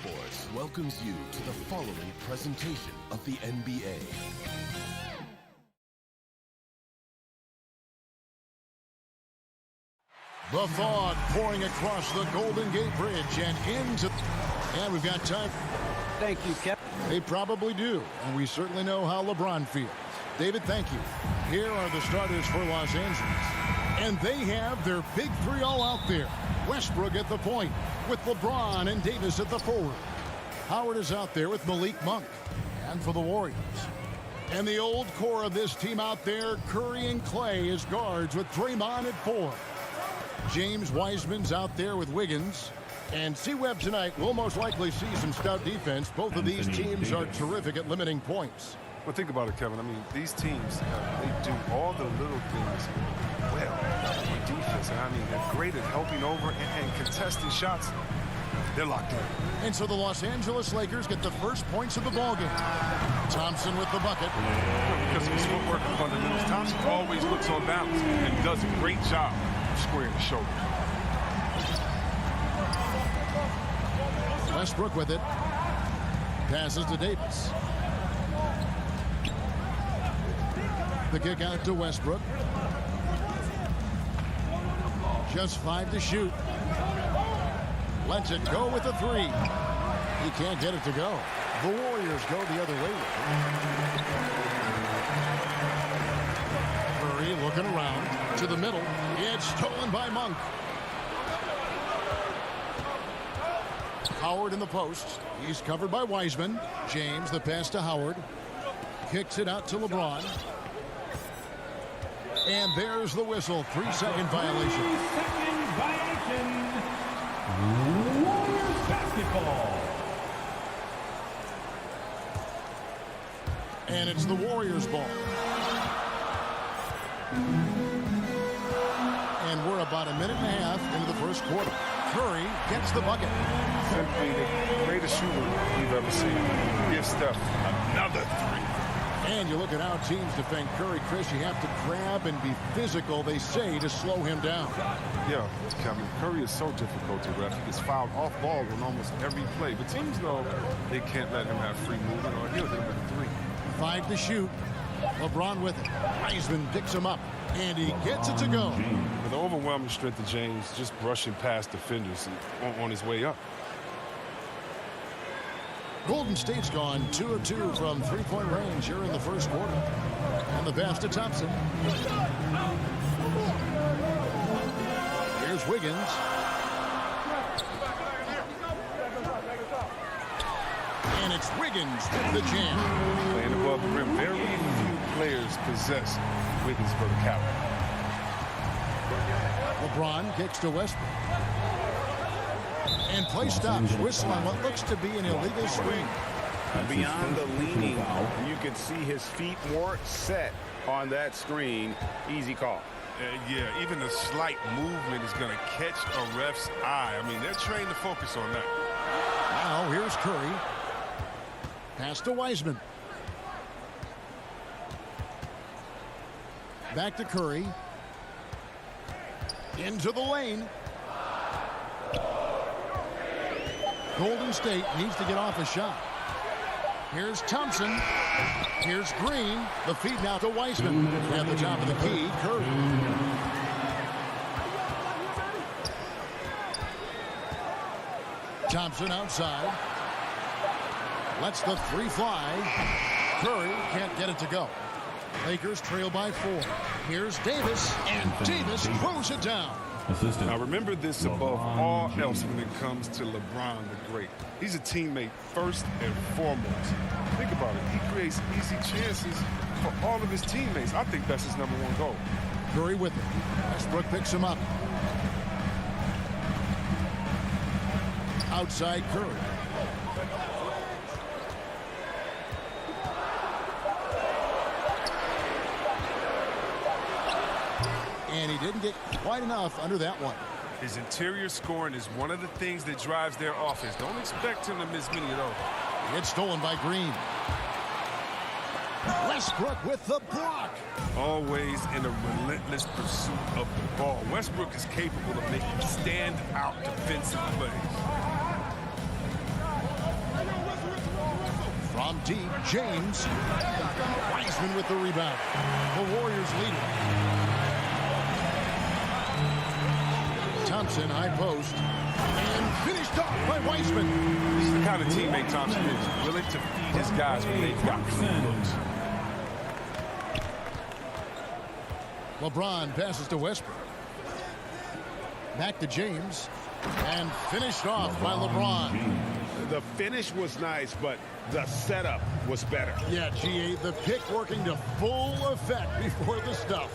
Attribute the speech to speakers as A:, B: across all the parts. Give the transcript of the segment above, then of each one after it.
A: Sports welcomes you to the following presentation of the NBA.
B: The fog pouring across the Golden Gate Bridge and into... And we've got time.
C: Thank you, Kevin.
B: They probably do, and we certainly know how LeBron feels. David, thank you. Here are the starters for Los Angeles. And they have their big three all out there. Westbrook at the point with LeBron and Davis at the forward. Howard is out there with Malik Monk. And for the Warriors. And the old core of this team out there, Curry and Clay as guards with Draymond at 4. James Wiseman's out there with Wiggins. And C-Web tonight will most likely see some stout defense. Both of these teams are terrific at limiting points.
D: Well, think about it, Kevin. I mean, these teams, they do all the little things well on defense. And I mean, they're great at helping over and contesting shots. They're locked in.
B: And so the Los Angeles Lakers get the first points of the ballgame. Thompson with the bucket.
D: Because of his footwork and fundamentals, Thompson always looks on balance and does a great job of squaring the shoulders.
B: Westbrook with it. Passes to Davis. The kick out to Westbrook. Just 5 to shoot. Lets it go with a 3. He can't get it to go. The Warriors go the other way. Curry looking around to the middle. It's stolen by Monk. Howard in the post. He's covered by Wiseman. James, the pass to Howard. Kicks it out to LeBron. And there's the whistle. 3-second violation.
E: 3-second violation. Warriors basketball.
B: And it's the Warriors ball. And we're about a minute and a half into the first quarter. Curry gets the bucket.
D: Simply the greatest shooter we've ever seen. Give Steph another 3.
B: And you look at how teams defend Curry, Chris. You have to grab and be physical, they say, to slow him down.
D: Yeah, Kevin, Curry is so difficult to ref. He gets fouled off ball on almost every play. But teams know they can't let him have free movement or he'll hit him with a 3.
B: 5 to shoot. LeBron with it. Wiseman picks him up. And he gets it to go.
D: With the overwhelming strength of James, just brushing past defenders on his way up.
B: Golden State's gone 2 of 2 from three-point range here in the first quarter. And the pass to Thompson. Here's Wiggins. And it's Wiggins with the jam.
D: Playing above the rim. Very few players possess Wiggins for the count.
B: LeBron kicks to Westbrook. And play stops. Whistle on what looks to be an illegal swing.
F: Beyond the leaning, you can see his feet more set on that screen. Easy call.
D: Yeah, even a slight movement is going to catch a ref's eye. I mean, they're trained to focus on that.
B: Now, here's Curry. Pass to Wiseman. Back to Curry. Into the lane. Golden State needs to get off a shot. Here's Thompson. Here's Green. The feed now to Wiseman. At the top of the key, Curry. Thompson outside. Lets the 3 fly. Curry can't get it to go. Lakers trail by 4. Here's Davis. And Davis throws it down.
D: Now remember this above all else when it comes to LeBron the Great. He's a teammate first and foremost. Think about it. He creates easy chances for all of his teammates. I think that's his #1 goal.
B: Curry with it. Westbrook picks him up. Outside Curry. And he didn't get quite enough under that one.
D: His interior scoring is one of the things that drives their offense. Don't expect him to miss many of those.
B: It's stolen by Green. Westbrook with the block.
D: Always in a relentless pursuit of the ball. Westbrook is capable of making stand-out defensive plays.
B: From deep, James. Wiseman with the rebound. The Warriors lead it. Thompson, high post. And finished off by Wiseman.
D: This is the kind of teammate Thompson is, willing to feed his guys when they've got clean looks.
B: LeBron passes to Westbrook. Back to James. And finished off by LeBron.
F: The finish was nice, but the setup was better.
B: Yeah, GA, the pick working to full effect before the stuff.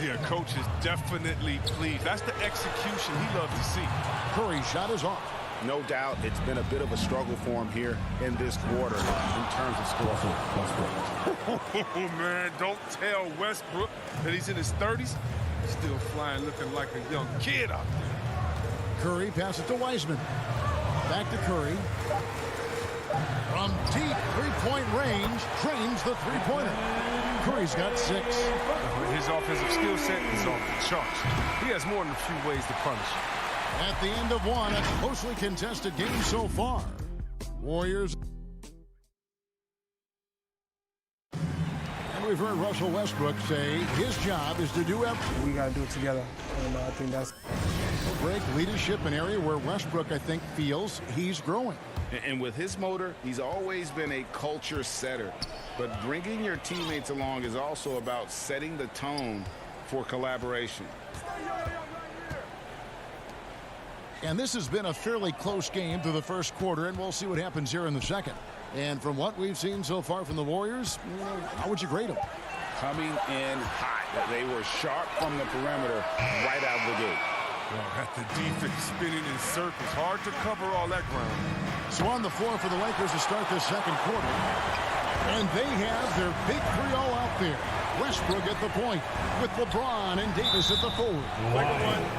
D: Yeah, coach is definitely pleased. That's the execution he loves to see.
B: Curry's shot is off.
F: No doubt it's been a bit of a struggle for him here in this quarter in terms of scoring.
D: Oh, man, don't tell Westbrook that he's in his 30s. Still flying, looking like a young kid out there.
B: Curry passes to Wiseman. Back to Curry. From deep three-point range, drains the three-pointer. Curry's got 6.
D: His offensive skill set is off the charts. He has more than a few ways to punish.
B: At the end of one, a closely contested game so far. Warriors. And we've heard Russell Westbrook say his job is to do everything.
C: We got to do it together, and I think that's...
B: Greg, leadership, an area where Westbrook, I think, feels he's growing.
F: And with his motor, he's always been a culture setter. But bringing your teammates along is also about setting the tone for collaboration.
B: And this has been a fairly close game through the first quarter, and we'll see what happens here in the second. And from what we've seen so far from the Warriors, how would you grade them?
F: Coming in hot. They were sharp from the perimeter right out of the gate.
D: Well, got the defense spinning in circles. Hard to cover all that ground.
B: So on the floor for the Lakers to start this second quarter. And they have their big 3 all out there. Westbrook at the point with LeBron and Davis at the forward.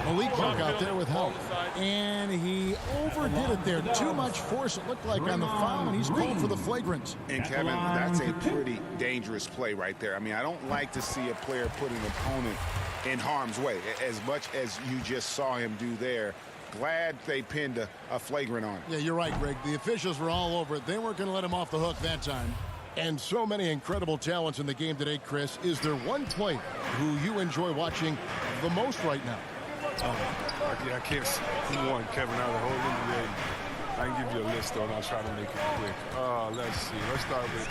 B: Malik Monk out there with help. And he overdid it there. Too much force, it looked like, on the foul, and he's called for the flagrant.
F: And, Kevin, that's a pretty dangerous play right there. I mean, I don't like to see a player put an opponent in harm's way, as much as you just saw him do there. Glad they pinned a flagrant on him.
B: Yeah, you're right, Greg. The officials were all over it. They weren't going to let him off the hook that time. And so many incredible talents in the game today, Chris. Is there one player who you enjoy watching the most right now?
D: I can't see one, Kevin, out of the whole NBA. I can give you a list, though, and I'll try to make it quick. Let's see. Let's start with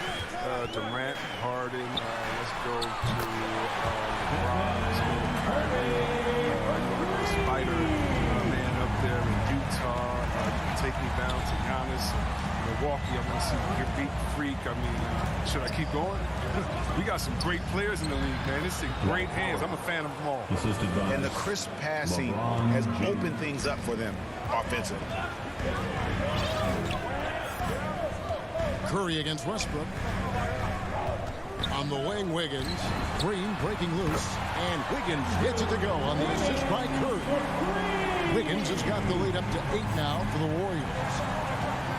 D: Durant, Harden. Let's go to LeBron, Kyrie, Spider man up there in Utah. Take me down to Giannis. Milwaukee, I'm going to see your beat freak. I mean, should I keep going? We got some great players in the league, man. It's in great hands. I'm a fan of them all.
F: And the crisp passing has opened things up for them offensively.
B: Curry against Westbrook. On the wing, Wiggins. Green breaking loose. And Wiggins gets it to go on the assist by Curry. Wiggins has got the lead up to 8 now for the Warriors.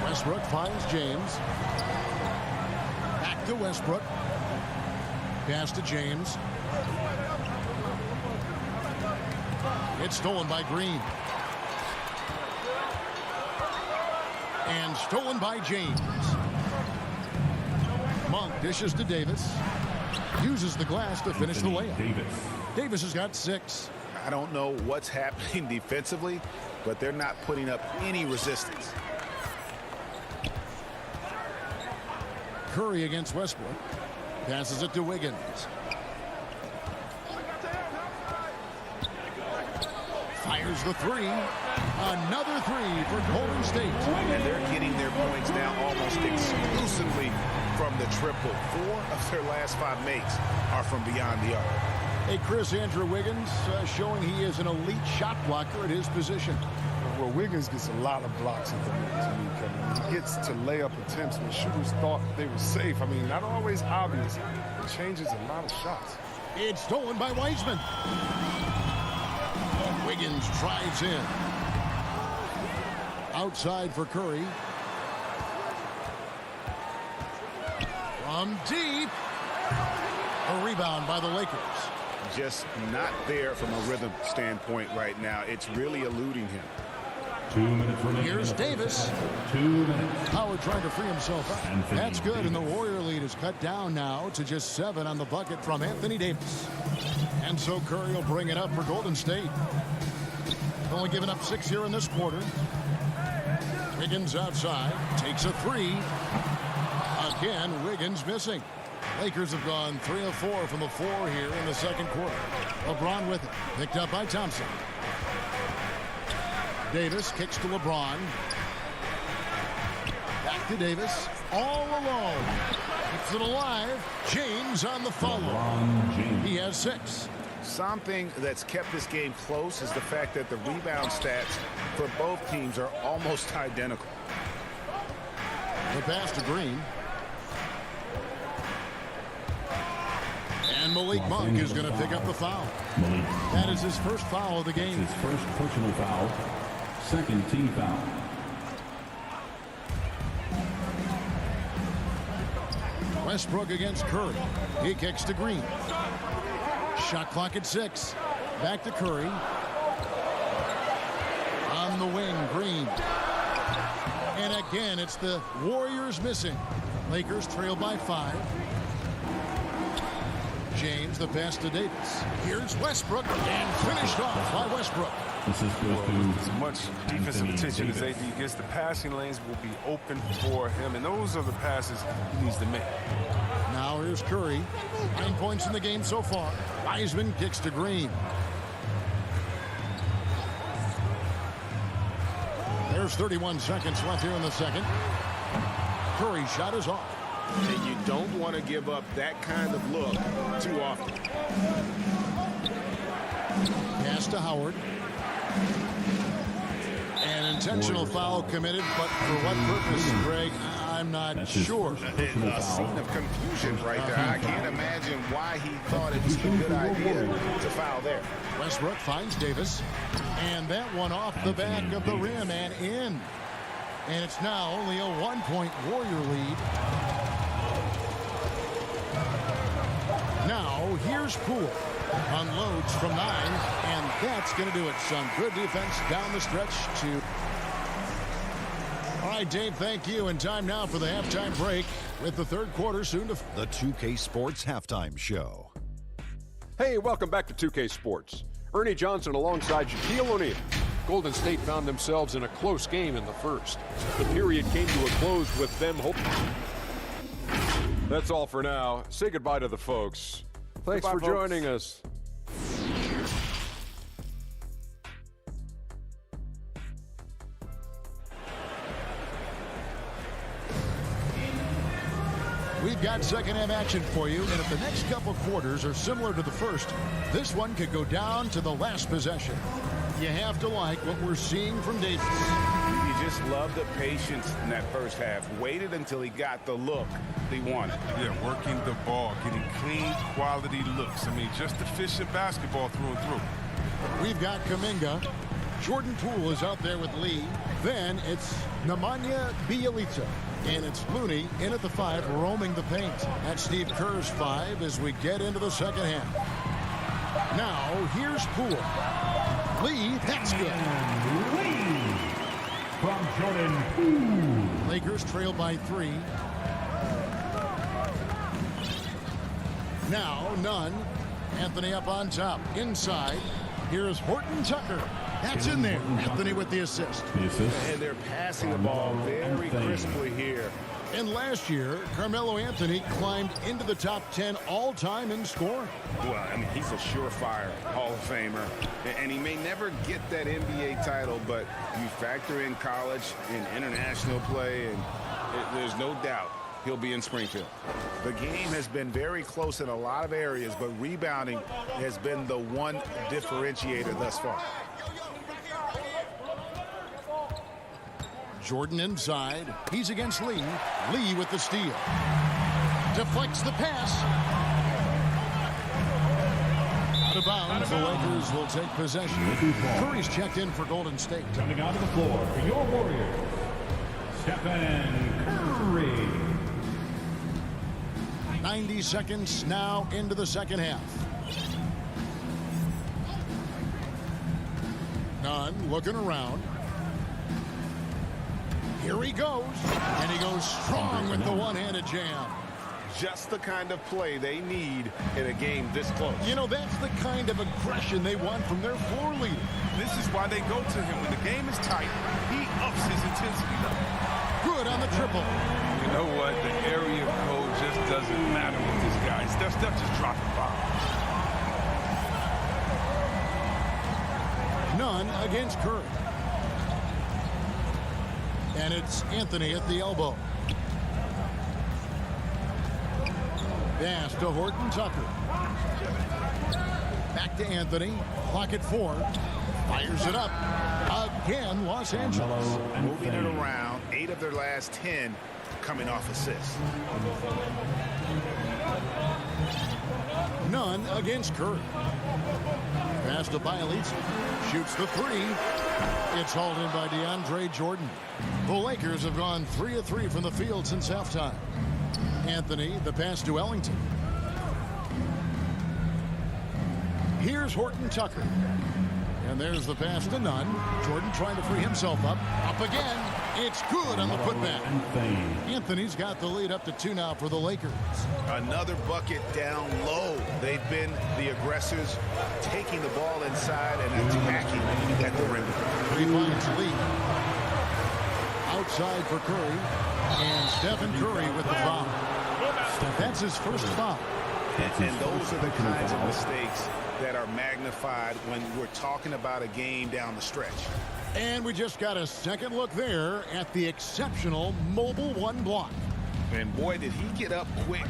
B: Westbrook finds James. Back to Westbrook. Pass to James. It's stolen by Green. And stolen by James. Monk dishes to Davis. Uses the glass to finish the layup. Davis has got 6.
F: I don't know what's happening defensively, but they're not putting up any resistance.
B: Curry against Westbrook. Passes it to Wiggins. Fires the 3. Another 3 for Golden State.
F: And they're getting their points now almost exclusively from the triple. 4 of their last 5 makes are from beyond the arc.
B: Hey, Chris, Andrew Wiggins showing he is an elite shot blocker at his position.
D: Well, Wiggins gets a lot of blocks at the moment to me, Kevin. He gets to layup attempts when shooters thought they were safe. I mean, not always obvious. It changes a lot of shots.
B: It's stolen by Wiseman. Wiggins drives in. Outside for Curry. From deep. A rebound by the Lakers.
F: Just not there from a rhythm standpoint right now. It's really eluding him.
E: 2 minutes remaining.
B: Here's Davis.
E: 2 minutes.
B: Howard trying to free himself up.
E: And
B: That's good, and the Warrior lead is cut down now to just 7 on the bucket from Anthony Davis. And so Curry will bring it up for Golden State. Only giving up 6 here in this quarter. Wiggins outside, takes a 3. Again, Wiggins missing. Lakers have gone 3 of 4 from the floor here in the second quarter. LeBron with it, picked up by Thompson. Davis kicks to LeBron. Back to Davis, all alone. Keeps it alive. James on the follow. He has 6.
F: Something that's kept this game close is the fact that the rebound stats for both teams are almost identical.
B: The pass to Green. And Malik Monk is going to pick up the foul.
E: Malik.
B: That is his first foul of the game.
E: His first personal foul. Second team foul.
B: Westbrook against Curry. He kicks to Green. Shot clock at 6. Back to Curry. On the wing, Green. And again, it's the Warriors missing. Lakers trail by 5. James, the pass to Davis. Here's Westbrook, and finished off by Westbrook.
E: This is goes to
D: As much defensive
E: Anthony
D: attention as
E: Davis.
D: AD gets, the passing lanes will be open for him, and those are the passes he needs to make.
B: Now here's Curry. 9 points in the game so far. Wiseman kicks to Green. There's 31 seconds left here in the second. Curry shot is off.
F: And you don't want to give up that kind of look too often.
B: Pass to Howard. An intentional foul committed, but for what purpose, Greg? I'm not
E: That's his
B: sure.
E: first personal
F: A
E: foul.
F: scene of confusion right there. I can't imagine why he thought it was a good idea to foul there.
B: Westbrook finds Davis. And that one off the back of the rim and in. And it's now only a 1-point Warrior lead. Now, here's Poole. Unloads from 9, and that's going to do it. Some good defense down the stretch to... All right, Dave, thank you. And time now for the halftime break with the third quarter soon to...
G: The 2K Sports Halftime Show.
H: Hey, welcome back to 2K Sports. Ernie Johnson alongside Shaquille O'Neal. Golden State found themselves in a close game in the first. The period came to a close with them hoping. That's all for now. Say goodbye to the folks. Thanks
D: Goodbye,
H: for
D: folks.
H: joining us.
B: We've got second half action for you, and if the next couple quarters are similar to the first, this one could go down to the last possession. You have to like what we're seeing from Davis.
F: You just love the patience in that first half. Waited until he got the look he wanted.
D: Yeah, working the ball, getting clean, quality looks. I mean, just efficient basketball through and through.
B: We've got Kuminga. Jordan Poole is out there with Lee. Then it's Nemanja Bjelica. And it's Looney in at the 5, roaming the paint. That's Steve Kerr's 5 as we get into the second half. Now, here's Poole. Lee, that's good.
E: Lee from Jordan Poole.
B: Lakers trail by 3. Now, none. Anthony up on top. Inside. Here's Horton Tucker. That's in there. Anthony with the assist.
E: The assist.
F: And they're passing the ball very crisply here.
B: And last year, Carmelo Anthony climbed into the top 10 all-time in scoring.
F: Well, I mean, he's a surefire Hall of Famer. And he may never get that NBA title, but you factor in college and international play, and there's no doubt he'll be in Springfield. The game has been very close in a lot of areas, but rebounding has been the one differentiator thus far.
B: Jordan inside. He's against Lee. Lee with the steal. Deflects the pass. Out of bounds. The Lakers will take possession. Curry's checked in for Golden State.
E: Coming onto the floor for your Warriors, Stephen Curry.
B: 90 seconds now into the second half. Nunn looking around. Here he goes. And he goes strong with the one-handed jam.
F: Just the kind of play they need in a game this close.
B: You know, that's the kind of aggression they want from their floor leader.
D: This is why they go to him. When the game is tight, he ups his intensity.
B: Good on the triple.
D: You know what? The area code just doesn't matter with this guy. Steph just dropping bombs.
B: None against Curry. And it's Anthony at the elbow. Pass to Horton Tucker. Back to Anthony. Clock at 4. Fires it up. Again, Los Angeles.
F: Moving it around. 8 of their last 10 coming off assists.
B: None against Curry. Pass to Bielitsa. Shoots the 3. It's hauled in by DeAndre Jordan. The Lakers have gone 3 of 3 from the field since halftime. Anthony, the pass to Ellington. Here's Horton Tucker. And there's the pass to Nunn. Jordan trying to free himself up. Up again. It's good on the putback. Anthony's got the lead up to 2 now for the Lakers.
F: Another bucket down low. They've been the aggressors, taking the ball inside and attacking at the rim.
B: He finds lead. Outside for Curry. And Stephen Curry with the foul. That's his first foul.
F: And those are the kinds of mistakes that are magnified when we're talking about a game down the stretch.
B: And we just got a second look there at the exceptional mobile 1 block.
F: And boy, did he get up quick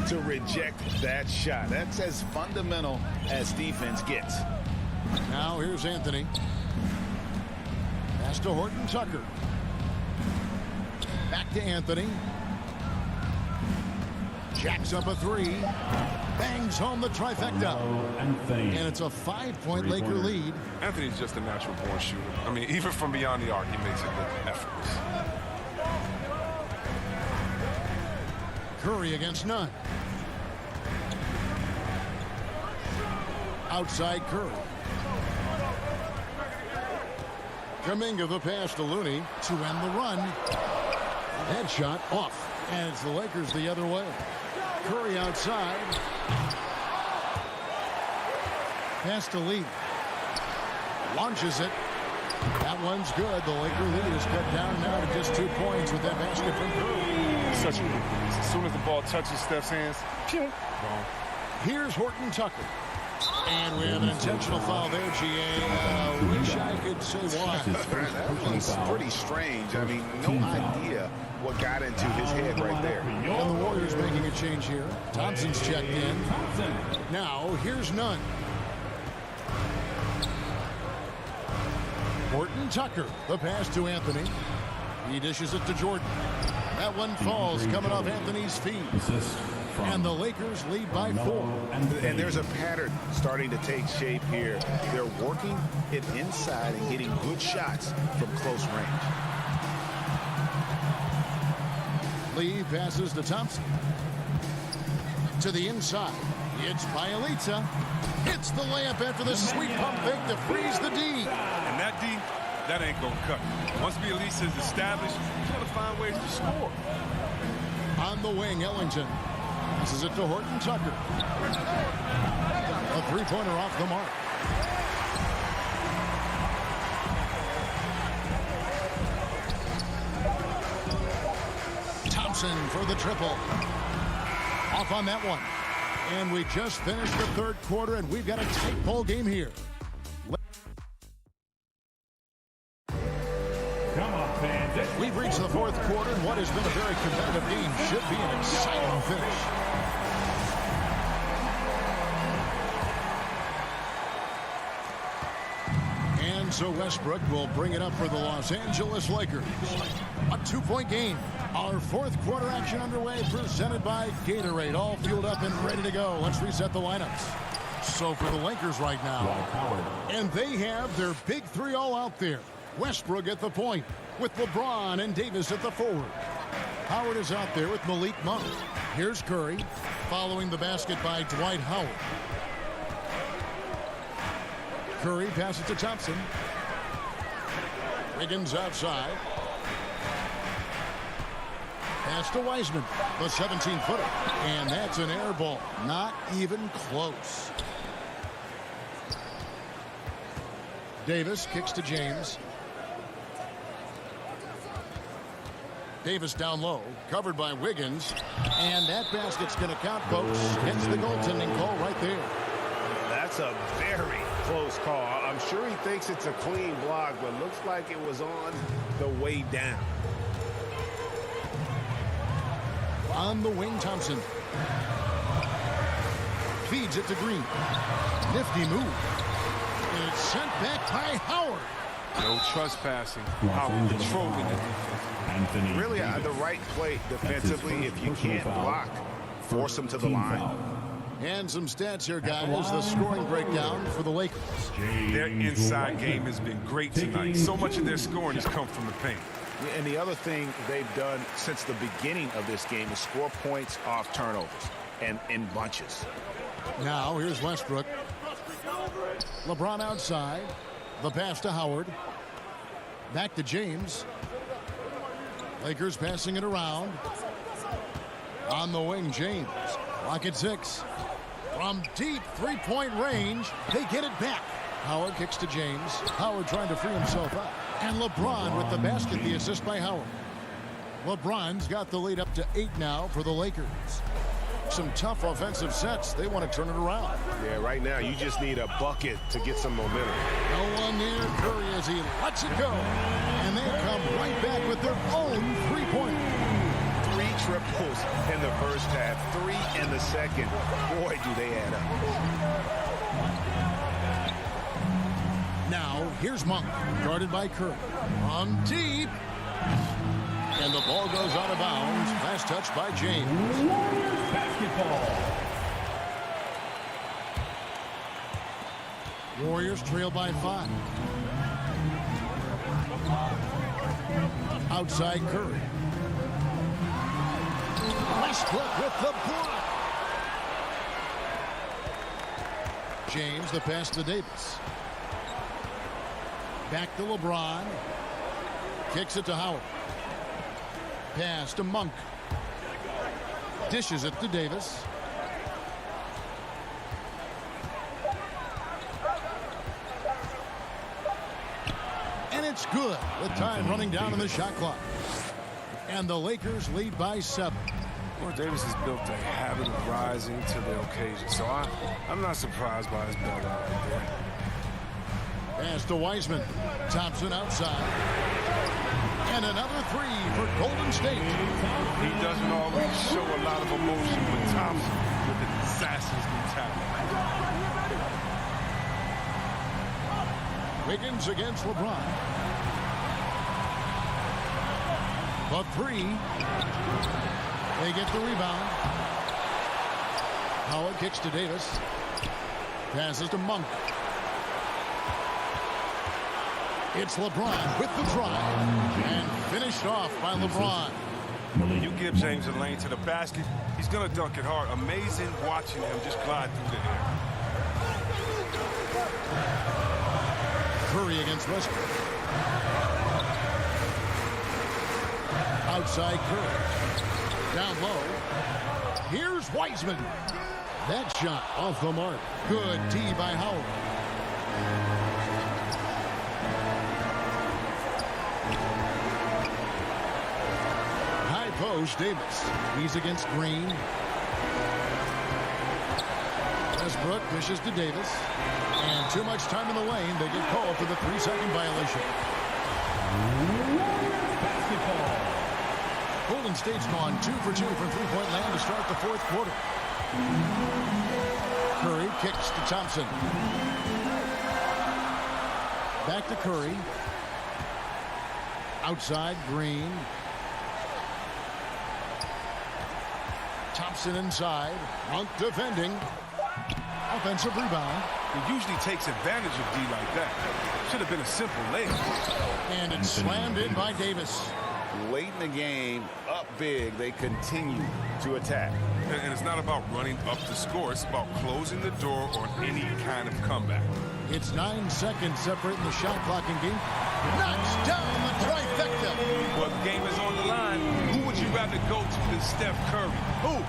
F: to reject that shot. That's as fundamental as defense gets.
B: Now here's Anthony. Pass to Horton Tucker. Back to Anthony. Jacks up a 3. Bangs home the trifecta. And it's a 5-point Laker lead.
D: Anthony's just a natural born shooter. I mean, even from beyond the arc, he makes it look effortless.
B: Curry against Nunn. Outside Curry. Kuminga the pass to Looney to end the run. Headshot off. And it's the Lakers the other way. Curry outside. Pass to Lee. Launches it. That one's good. The Laker lead is cut down now to just 2 points with that basket from Curry.
D: Such a good release. As soon as the ball touches Steph's hands, pew, gone.
B: Here's Horton Tucker. And we have an intentional foul there, GA. Wish I could say why.
F: That was pretty strange. I mean, no idea what got into his head right there.
B: And the Warriors making a change here. Thompson's checked in. Now, here's Nunn. Horton Tucker, the pass to Anthony. He dishes it to Jordan. That one falls coming off Anthony's feet. And the Lakers lead by 4.
F: And there's a pattern starting to take shape here. They're working it inside and getting good shots from close range.
B: Lee passes to Thompson. To the inside. It's Bielitsa. Hits the layup after the sweet pump fake to freeze the D.
D: And that D, that ain't going to cut. Once Bielitsa is established, he's going to find ways to score.
B: On the wing, Ellington. Passes it to Horton Tucker. A 3-pointer off the mark. Thompson for the triple. Off on that one. And we just finished the 3rd quarter, and we've got a tight ball game here. We've reached the 4th quarter, and what has been a very competitive game should be an exciting finish. And so Westbrook will bring it up for the Los Angeles Lakers. A 2-point game. Our 4th quarter action underway, presented by Gatorade. All fueled up and ready to go. Let's reset the lineups. So for the Lakers right now, and they have their big 3 all out there. Westbrook at the point, with LeBron and Davis at the forward. Howard is out there with Malik Monk. Here's Curry, following the basket by Dwight Howard. Curry passes to Thompson. Wiggins outside. Pass to Wiseman, the 17-footer. And that's an air ball. Not even close. Davis kicks to James. Davis down low, covered by Wiggins. And that basket's going to count, folks. Hits the goaltending call right there.
F: That's a very close call. I'm sure he thinks it's a clean block, but looks like it was on the way down.
B: On the wing, Thompson. Feeds it to Green. Nifty move. And it's sent back by Howard.
D: No trespassing. Howard controlling the defense.
F: Really the right play defensively. If you can't block, force them to the line.
B: And some stats here, guys. The scoring breakdown for the Lakers.
D: Their inside game has been great tonight. So much of their scoring has come from the paint.
F: And the other thing they've done since the beginning of this game is score points off turnovers and in bunches.
B: Now here's Westbrook. LeBron outside. The pass to Howard. Back to James. Lakers passing it around. On the wing, James. Clock at 6. From deep three-point range, they get it back. Howard kicks to James. Howard trying to free himself up. And LeBron with the basket, the assist by Howard. LeBron's got the lead up to 8 now for the Lakers. Some tough offensive sets. They want to turn it around.
F: Yeah, right now you just need a bucket to get some momentum.
B: No one near Curry as he lets it go. And they come right back with their own three-pointer.
F: 3 triples in the first half, 3 in the second. Boy, do they add up.
B: Now, here's Monk, guarded by Curry. On deep. And the ball goes out of bounds. Last touch by James.
E: Warriors basketball.
B: Warriors trail by 5. Outside Curry. Westbrook with the block. James, the pass to Davis. Back to LeBron. Kicks it to Howard. Pass to Monk. Dishes it to Davis. And it's good with time running down in the shot clock. And the Lakers lead by 7.
D: Well, Davis has built a habit of rising to the occasion, so I'm not surprised by his bailout right there.
B: Pass to Wiseman. Thompson outside. And another 3 for Golden State.
D: He doesn't always show a lot of emotion, but Thompson with an assassin's mentality.
B: Wiggins against LeBron. The 3. They get the rebound. Howard kicks to Davis. Passes to Monk. It's LeBron with the drive. And finished off by LeBron.
D: You give James a lane to the basket, he's going to dunk it hard. Amazing watching him just glide through the air.
B: Curry against Westbrook. Outside Curry. Down low. Here's Wiseman. That shot off the mark. Good D by Howard. High post, Davis. He's against Green. Westbrook dishes to Davis. And too much time in the lane. They get called for the 3-second violation.
E: Warriors basketball.
B: Golden State's gone 2 for 2 from three-point land to start the 4th quarter. Curry kicks to Thompson. Back to Curry. Outside, Green. Thompson inside. Monk defending. Offensive rebound.
D: He usually takes advantage of D like that. Should have been a simple layup.
B: And it's slammed in by Davis.
F: Late in the game, up big, they continue to attack.
D: And it's not about running up the score. It's about closing the door on any kind of comeback.
B: It's 9 seconds separating the shot clock and game. Knocks down the trifecta.
D: Well, the game is on the line. Who would you rather go to than Steph Curry? Who?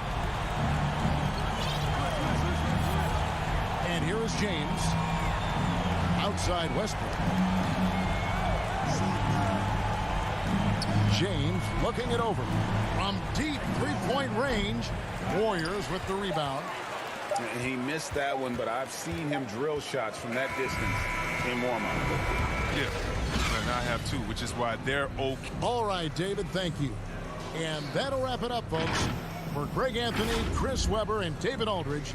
B: And here is James. Outside Westbrook. James looking it over. From deep three-point range. Warriors with the rebound.
F: He missed that one, but I've seen him drill shots from that distance in warm-up.
D: Yeah, and I have too, which is why they're okay.
B: All right, David, thank you. And that'll wrap it up, folks. For Greg Anthony, Chris Webber, and David Aldridge,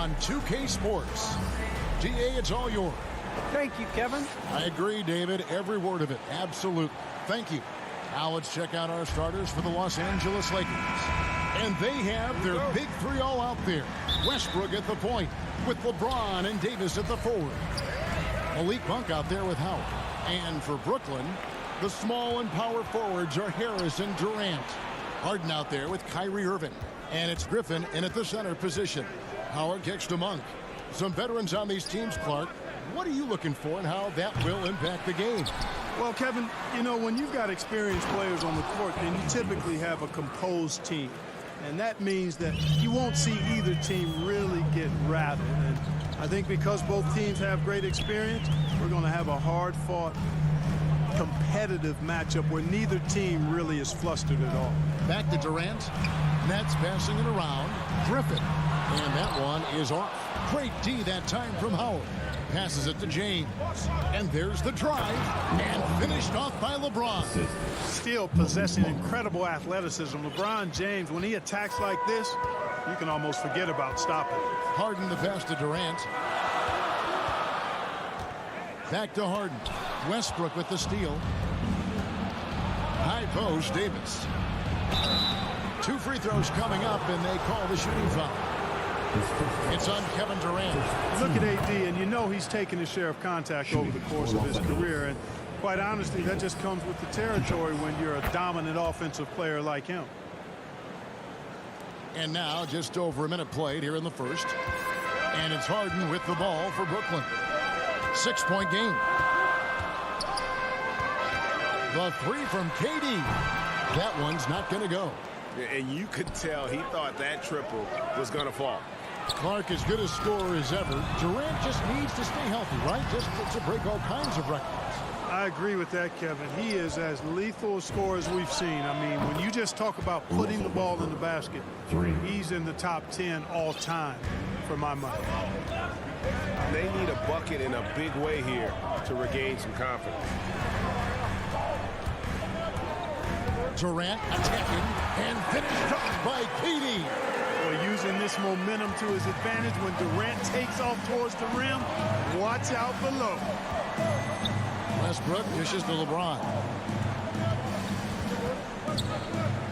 B: on 2K Sports. DA, it's all yours.
I: Thank you, Kevin.
B: I agree, David. Every word of it. Absolutely. Thank you. Now let's check out our starters for the Los Angeles Lakers. And they have their big three all out there. Westbrook at the point with LeBron and Davis at the forward. Malik Monk out there with Howard. And for Brooklyn, the small and power forwards are Harris and Durant. Harden out there with Kyrie Irving. And it's Griffin in at the center position. Howard kicks to Monk. Some veterans on these teams, Clark. What are you looking for and how that will impact the game?
J: Well, Kevin, you know, when you've got experienced players on the court, then you typically have a composed team. And that means that you won't see either team really get rattled. And I think because both teams have great experience, we're going to have a hard-fought, competitive matchup where neither team really is flustered at all.
B: Back to Durant. Nets passing it around. Griffin. And that one is off. Great D that time from Howard. Passes it to James. And there's the drive. And finished off by LeBron.
J: Still possessing incredible athleticism. LeBron James, when he attacks like this, you can almost forget about stopping.
B: Harden the pass to Durant. Back to Harden. Westbrook with the steal. High post, Davis. 2 free throws coming up, and they call the shooting foul. It's on Kevin Durant.
J: Look at AD, and you know he's taken his share of contact over the course of his career. And quite honestly, that just comes with the territory when you're a dominant offensive player like him.
B: And now just over a minute played here in the first. And it's Harden with the ball for Brooklyn. 6-point game. The 3 from KD. That one's not going to go.
F: And you could tell he thought that triple was going to fall.
B: Clark as good a scorer as ever. Durant just needs to stay healthy, right? Just to break all kinds of records.
J: I agree with that, Kevin. He is as lethal a scorer as we've seen. I mean, when you just talk about putting the ball in the basket, he's in the top 10 all time for my money.
F: They need a bucket in a big way here to regain some confidence.
B: Durant attacking and finished off by KD.
J: Well, using this momentum to his advantage when Durant takes off towards the rim. Watch out below.
B: Westbrook dishes to LeBron.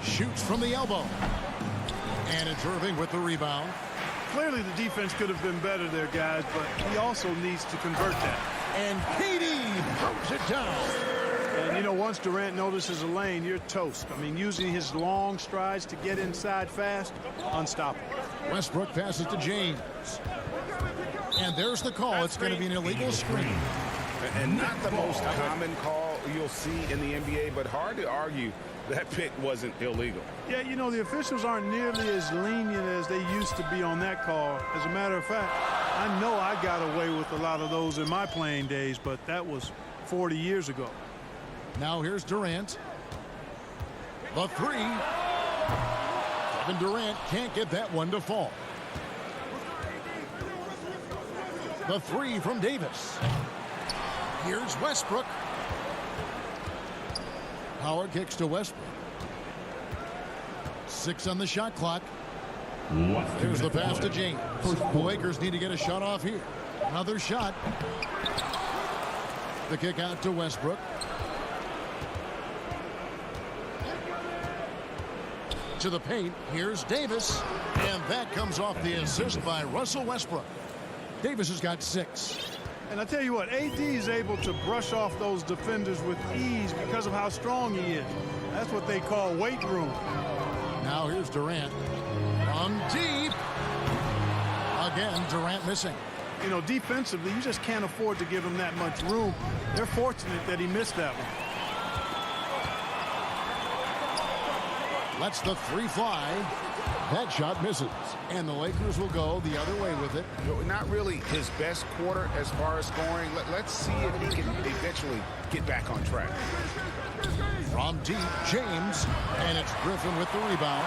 B: Shoots from the elbow. And it's Irving with the rebound.
J: Clearly the defense could have been better there, guys, but he also needs to convert that.
B: And KD throws it down.
J: And, you know, once Durant notices a lane, you're toast. I mean, using his long strides to get inside fast, unstoppable.
B: Westbrook passes to James. And there's the call. It's going to be an illegal screen.
F: And not the most common call you'll see in the NBA, but hard to argue that pick wasn't illegal.
J: Yeah, you know, the officials aren't nearly as lenient as they used to be on that call. As a matter of fact, I know I got away with a lot of those in my playing days, but that was 40 years ago.
B: Now here's Durant. The 3. Kevin Durant can't get that one to fall. The 3 from Davis. Here's Westbrook. Howard kicks to Westbrook. 6 on the shot clock. There's the pass to James. The Lakers need to get a shot off here. Another shot. The kick out to Westbrook. To the paint. Here's Davis. And that comes off the assist by Russell Westbrook. Davis has got 6.
J: And I tell you what, AD is able to brush off those defenders with ease because of how strong he is. That's what they call weight room.
B: Now here's Durant. From deep. Again, Durant missing.
J: You know, defensively, you just can't afford to give him that much room. They're fortunate that he missed that one.
B: Lets the 3 fly. That shot misses. And the Lakers will go the other way with it.
F: Not really his best quarter as far as scoring. Let's see if he can eventually get back on track.
B: From deep, James. And it's Griffin with the rebound.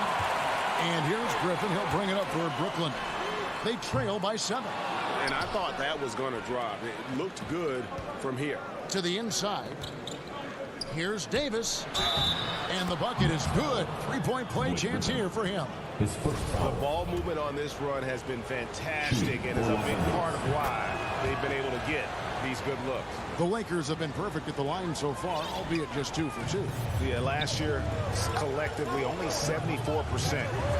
B: And here's Griffin. He'll bring it up for Brooklyn. They trail by 7.
F: And I thought that was going to drop. It looked good from here.
B: To the inside. Here's Davis. And the bucket is good. 3-point play chance here for him.
F: The ball movement on this run has been fantastic and is a big part of why they've been able to get these good looks.
B: The Lakers have been perfect at the line so far, albeit just 2 for 2.
F: Yeah, last year, collectively, only 74%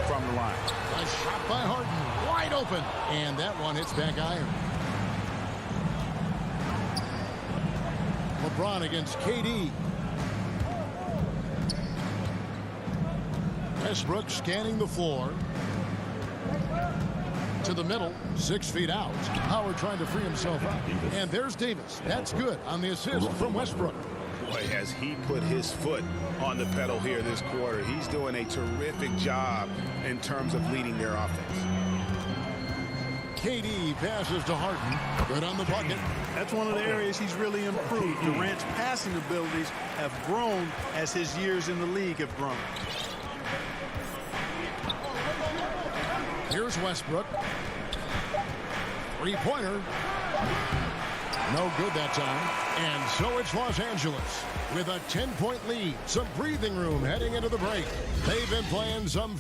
F: from the line.
B: A shot by Harden, wide open. And that one hits back iron. LeBron against KD. Westbrook scanning the floor. To the middle, 6 feet out. Howard trying to free himself up. And there's Davis. That's good on the assist from Westbrook.
F: Boy, has he put his foot on the pedal here this quarter. He's doing a terrific job in terms of leading their offense.
B: KD passes to Harden. Good on the bucket.
J: That's one of the areas he's really improved. Durant's passing abilities have grown as his years in the league have grown.
B: Here's Westbrook. Three-pointer. No good that time. And so it's Los Angeles with a 10-point lead. Some breathing room heading into the break. They've been playing some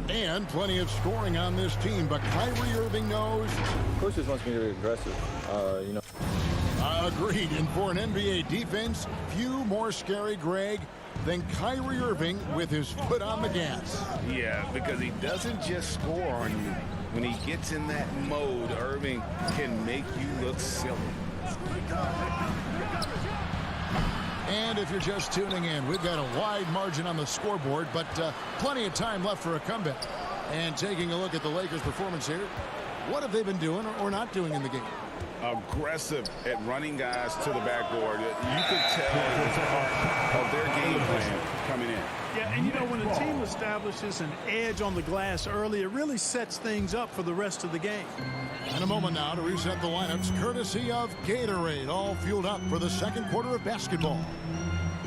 B: and plenty of scoring on this team, but Kyrie Irving knows.
I: Coach just wants me to be aggressive, you know.
B: Agreed. And for an NBA defense, few more scary, Greg, than Kyrie Irving with his foot on the gas.
F: Yeah, because he doesn't just score on you. When he gets in that mode, Irving can make you look silly.
B: And if you're just tuning in, we've got a wide margin on the scoreboard, but plenty of time left for a comeback. And taking a look at the Lakers' performance here, what have they been doing or not doing in the game?
F: Aggressive at running guys to the backboard. You can tell it's part of their game plan coming in.
J: Yeah, and you know, when a team establishes an edge on the glass early, it really sets things up for the rest of the game.
B: In a moment now to reset the lineups, courtesy of Gatorade, all fueled up for the second quarter of basketball.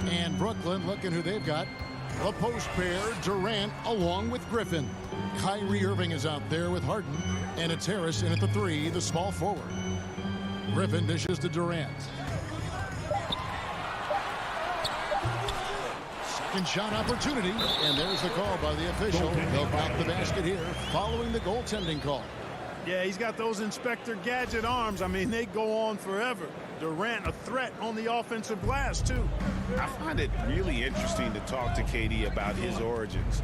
B: And Brooklyn, looking who they've got. The post pair, Durant along with Griffin. Kyrie Irving is out there with Harden, and it's Harris in at the three, the small forward. Griffin dishes to Durant. Second shot opportunity, and there's the call by the official. They'll count the basket here following the goaltending call.
J: Yeah, he's got those Inspector Gadget arms. I mean, they go on forever. Durant, a threat on the offensive glass, too.
F: I find it really interesting to talk to KD about his origins.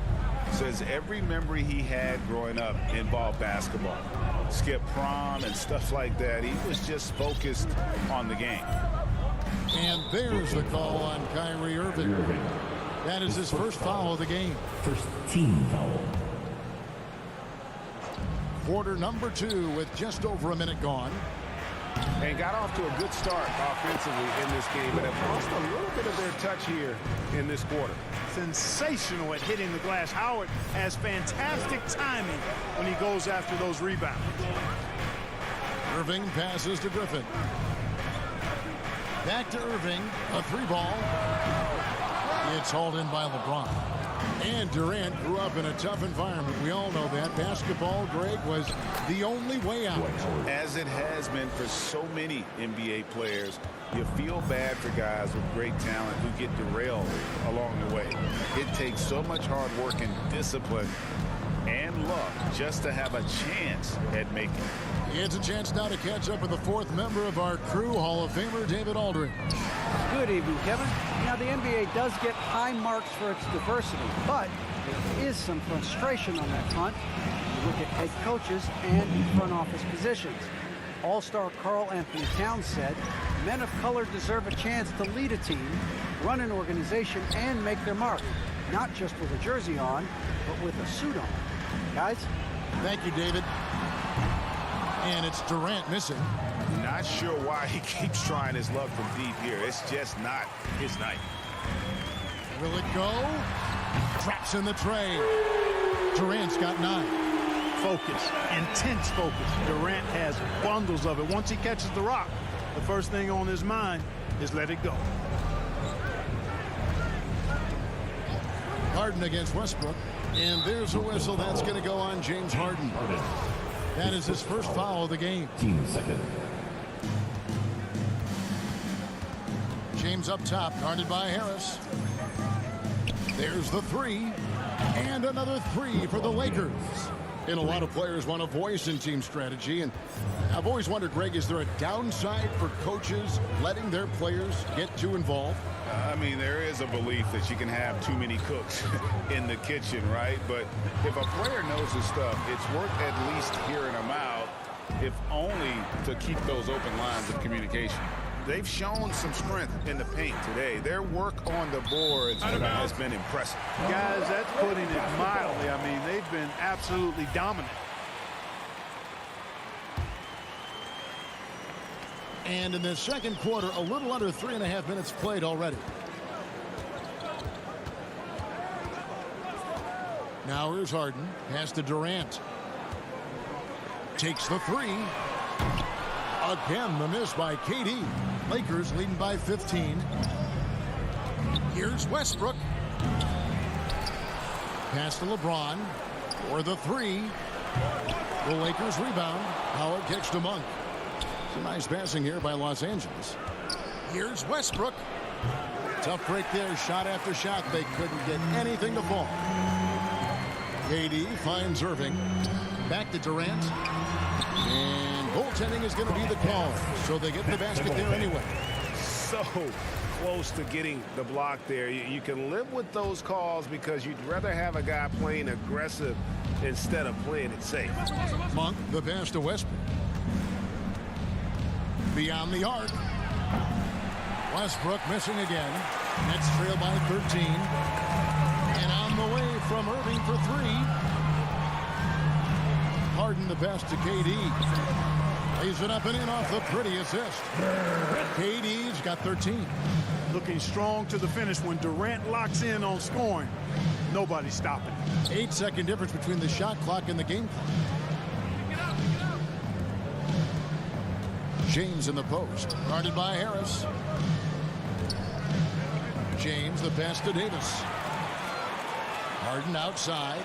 F: Says every memory he had growing up involved basketball. Skip prom and stuff like that. He was just focused on the game.
B: And there's the call on Kyrie Irving. That is his first foul of the game.
E: First team foul.
B: Quarter number 2 with just over a minute gone.
F: And got off to a good start offensively in this game, but have lost a little bit of their touch here in this quarter.
J: Sensational at hitting the glass. Howard has fantastic timing when he goes after those rebounds.
B: Irving passes to Griffin. Back to Irving. A three ball. It's hauled in by LeBron. And Durant grew up in a tough environment. We all know that. Basketball, Greg, was the only way out.
F: As it has been for so many NBA players, you feel bad for guys with great talent who get derailed along the way. It takes so much hard work and discipline and luck just to have a chance at making it.
B: It's a chance now to catch up with the fourth member of our crew, Hall of Famer David Aldridge.
K: Good evening, Kevin. Now, the NBA does get high marks for its diversity, but there is some frustration on that front. You look at head coaches and front office positions. All-star Karl Anthony Towns said, men of color deserve a chance to lead a team, run an organization, and make their mark. Not just with a jersey on, but with a suit on. Guys?
B: Thank you, David. And it's Durant missing.
F: Not sure why he keeps trying his luck from deep here. It's just not his night.
B: Will it go? Traps in the tray. Durant's got 9.
J: Focus, intense focus. Durant has bundles of it. Once he catches the rock, the first thing on his mind is let it go.
B: Harden against Westbrook. And there's a whistle. That's going to go on James Harden. That is his first foul of the game.
E: Second.
B: James up top, guarded by Harris. There's the three. And another three for the Lakers. And a lot of players want a voice in team strategy. And I've always wondered, Greg, is there a downside for coaches letting their players get too involved?
F: I mean, there is a belief that you can have too many cooks in the kitchen, right? But if a player knows his stuff, it's worth at least hearing them out, if only to keep those open lines of communication. They've shown some strength in the paint today. Their work on the boards has been impressive.
J: Guys, that's putting it mildly. I mean, they've been absolutely dominant.
B: And in the second quarter, a little under 3.5 minutes played already. Now here's Harden. Pass to Durant. Takes the three. Again, the miss by KD. Lakers leading by 15. Here's Westbrook. Pass to LeBron for the three. The Lakers rebound. Howard kicks to Monk. Some nice passing here by Los Angeles. Here's Westbrook. Tough break there. Shot after shot. They couldn't get anything to fall. KD finds Irving. Back to Durant. And goaltending is going to be the call. So they get the basket there anyway.
F: So close to getting the block there. You can live with those calls because you'd rather have a guy playing aggressive instead of playing it safe.
B: Monk, the pass to Westbrook. Beyond the arc. Westbrook missing again. Nets trail by 13. And on the way from Irving for three. Harden the pass to KD. Lays it up and in off the pretty assist. KD's got 13.
J: Looking strong to the finish when Durant locks in on scoring. Nobody's stopping.
B: 8-second difference between the shot clock and the game clock. James in the post. Guarded by Harris. James the pass to Davis. Harden outside.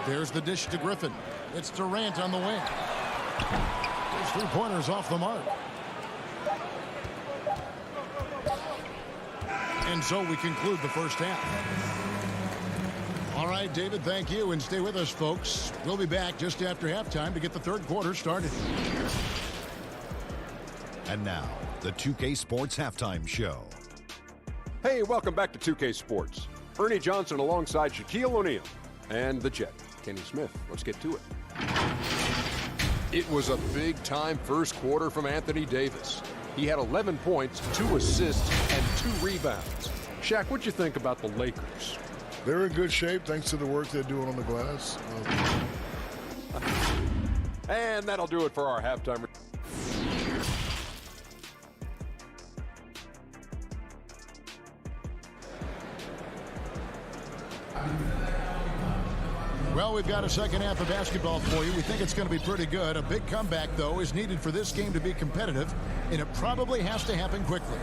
B: There's the dish to Griffin. It's Durant on the wing. There's three-pointers off the mark. And so we conclude the first half. All right, David, thank you. And stay with us, folks. We'll be back just after halftime to get the third quarter started.
G: And now, the 2K Sports Halftime Show.
H: Hey, welcome back to 2K Sports. Ernie Johnson alongside Shaquille O'Neal and the Jet, Kenny Smith. Let's get to it. It was a big-time first quarter from Anthony Davis. He had 11 points, 2 assists, and 2 rebounds. Shaq, what'd you think about the Lakers?
L: They're in good shape thanks to the work they're doing on the glass.
H: And that'll do it for our halftime.
B: Well, we've got a second half of basketball for you. We think it's going to be pretty good. A big comeback, though, is needed for this game to be competitive, and it probably has to happen quickly.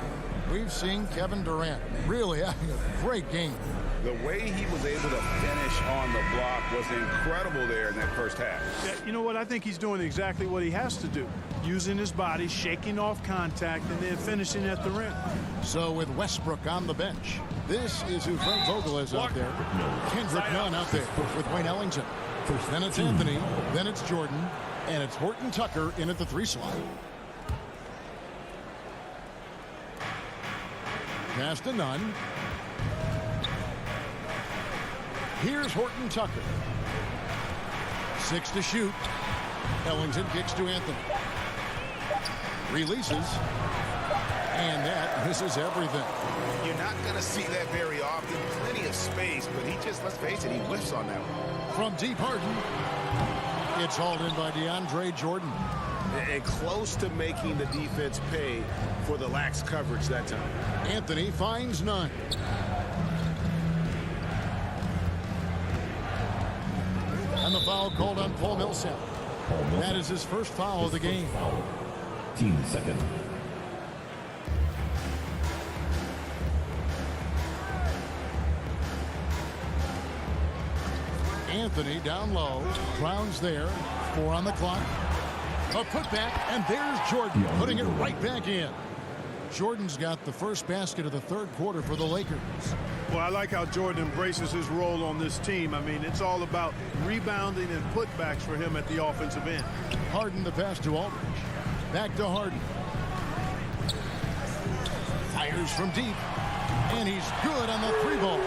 B: We've seen Kevin Durant really having a great game.
F: The way he was able to finish on the block was incredible there in that first half.
J: Yeah, you know what? I think he's doing exactly what he has to do. Using his body, shaking off contact, and then finishing at the rim.
B: So with Westbrook on the bench, this is who Frank Vogel is out there. Kendrick Nunn out there with Wayne Ellington. Then it's Anthony, then it's Jordan, and it's Horton Tucker in at the 3 slot. Pass to Nunn. Here's Horton Tucker. 6 to shoot. Ellington kicks to Anthony. Releases. And that misses everything.
F: You're not going to see that very often. Plenty of space, but he just, let's face it, he whiffs on that one.
B: From deep Harden. It's hauled in by DeAndre Jordan.
F: And close to making the defense pay for the lax coverage that time.
B: Anthony finds none. And the foul called on Paul Millsap. That is his first foul of the game.
E: Team second.
B: Anthony down low. Browns there. 4 on the clock. A putback, and there's Jordan putting it right back in. Jordan's got the first basket of the third quarter for the Lakers.
J: Well, I like how Jordan embraces his role on this team. I mean, it's all about rebounding and putbacks for him at the offensive end.
B: Harden the pass to Aldridge. Back to Harden. Fires from deep. And he's good on the 3-ball.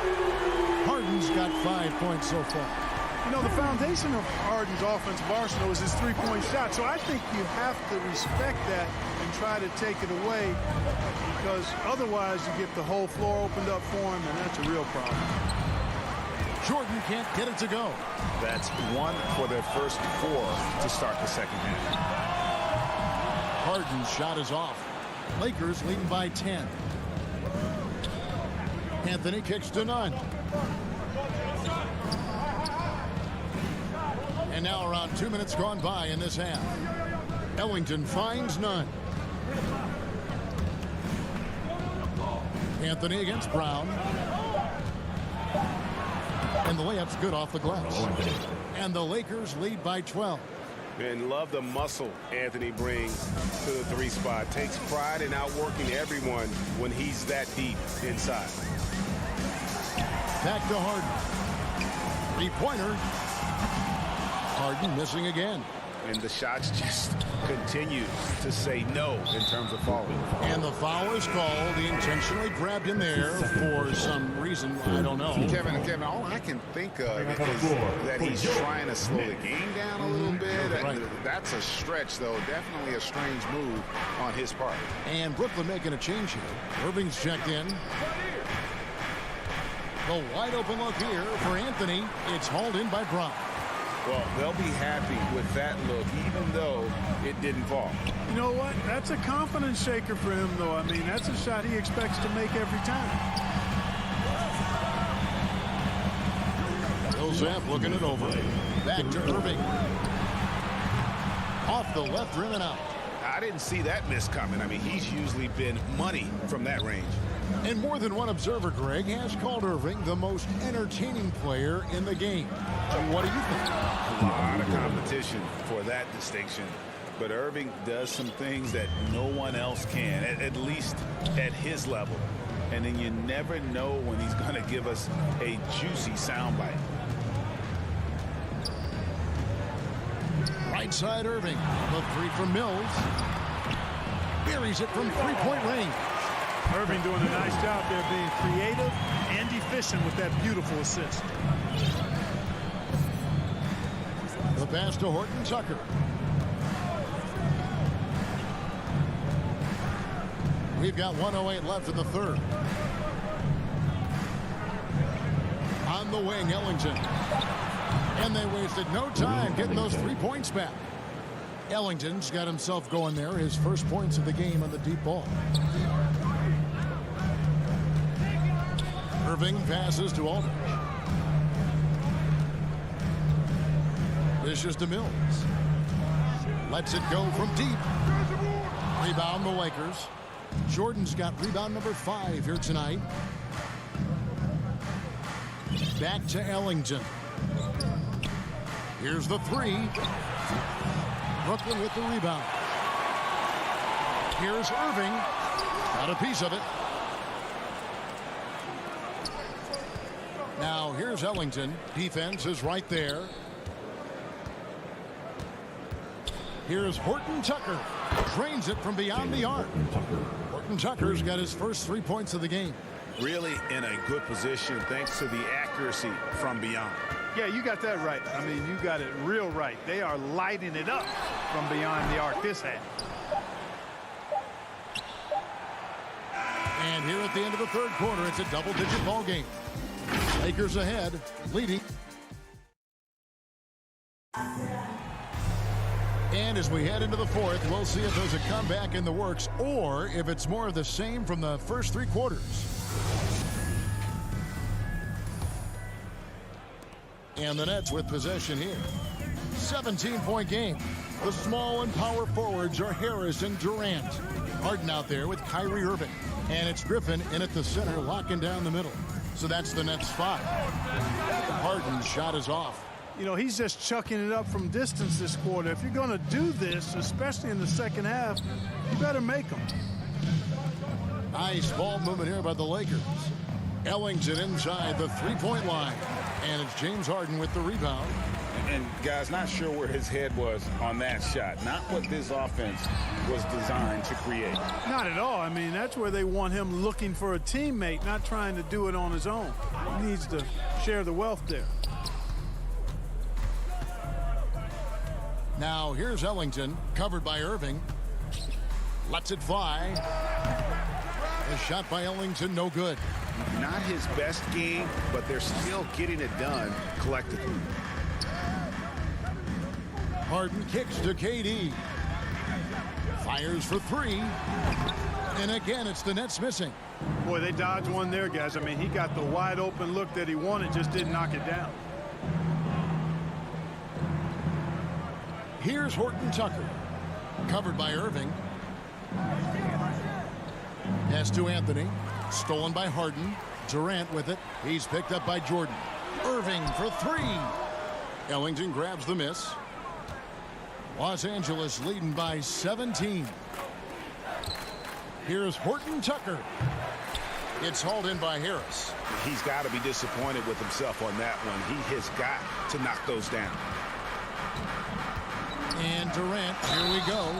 B: Harden's got 5 points so far.
J: You know, the foundation of Harden's offensive arsenal is his three-point shot. So I think you have to respect that and try to take it away, because otherwise you get the whole floor opened up for him, and that's a real problem.
B: Jordan can't get it to go.
F: That's 1 for their first 4 to start the second half.
B: Harden's shot is off. Lakers leading by 10. Anthony kicks to Nunn. And now around 2 minutes gone by in this half. Ellington finds Nunn. Anthony against Brown. And the layup's good off the glass. And the Lakers lead by 12.
F: And love the muscle Anthony brings to the 3 spot. Takes pride in outworking everyone when he's that deep inside.
B: Back to Harden. Three-pointer. Harden missing again.
F: And the shots just continue to say no in terms of falling.
B: And the foul is called. He intentionally grabbed him there for some reason. I don't know.
F: Kevin, all I can think of is that he's trying to slow the game down a little bit.
B: Right.
F: That's a stretch, though. Definitely a strange move on his part.
B: And Brooklyn making a change here. Irving's checked in. The wide open look here for Anthony. It's hauled in by Brown.
F: Well, they'll be happy with that look, even though it didn't fall.
J: You know what? That's a confidence shaker for him, though. I mean, that's a shot he expects to make every time.
B: Zap looking it over. Back to Irving. Off the left rim and out.
F: I didn't see that miss coming. I mean, he's usually been money from that range.
B: And more than one observer, Greg, has called Irving the most entertaining player in the game. What do you think?
F: A lot of competition for that distinction. But Irving does some things that no one else can, at least at his level. And then you never know when he's going to give us a juicy soundbite.
B: Right side Irving. The three from Mills. Buries it from three-point range.
J: Irving doing a nice job there being creative and efficient with that beautiful assist.
B: The pass to Horton Tucker. We've got 1:08 left in the third. On the wing, Ellington. And they wasted no time getting those 3 points back. Ellington's got himself going there. His first points of the game on the deep ball. Irving passes to Aldridge. Dishes to Mills. Lets it go from deep. Rebound the Lakers. Jordan's got rebound number 5 here tonight. Back to Ellington. Here's the three. Brooklyn with the rebound. Here's Irving. Got a piece of it. Now here's Ellington. Defense is right there. Here's Horton Tucker. Drains it from beyond the arc. Horton Tucker's got his first 3 points of the game.
F: Really in a good position thanks to the accuracy from beyond.
J: Yeah, you got that right. I mean, you got it real right. They are lighting it up from beyond the arc this half.
B: And here at the end of the third quarter, it's a double-digit ball game. Lakers ahead, leading. And as we head into the fourth, we'll see if there's a comeback in the works or if it's more of the same from the first 3 quarters. And the Nets with possession here. 17-point game. The small and power forwards are Harris and Durant. Harden out there with Kyrie Irving. And it's Griffin in at the center, locking down the middle. So that's the Nets 5. Harden's shot is off.
J: You know, he's just chucking it up from distance this quarter. If you're going to do this, especially in the second half, you better make them.
B: Nice ball movement here by the Lakers. Ellington inside the three-point line. And it's James Harden with the rebound.
F: And guys, not sure where his head was on that shot. Not what this offense was designed to create.
J: Not at all. I mean, that's where they want him looking for a teammate, not trying to do it on his own. He needs to share the wealth there.
B: Now here's Ellington, covered by Irving. Lets it fly. A shot by Ellington, no good.
F: Not his best game, but they're still getting it done collectively.
B: Harden kicks to KD. Fires for 3. And again, it's the Nets missing.
J: Boy, they dodged one there, guys. I mean, he got the wide open look that he wanted, just didn't knock it down.
B: Here's Horton Tucker, covered by Irving. Pass to Anthony, stolen by Harden. Durant with it. He's picked up by Jordan. Irving for three. Ellington grabs the miss. Los Angeles leading by 17. Here's Horton Tucker. It's hauled in by Harris.
F: He's got to be disappointed with himself on that one. He has got to knock those down.
B: And Durant, here we go.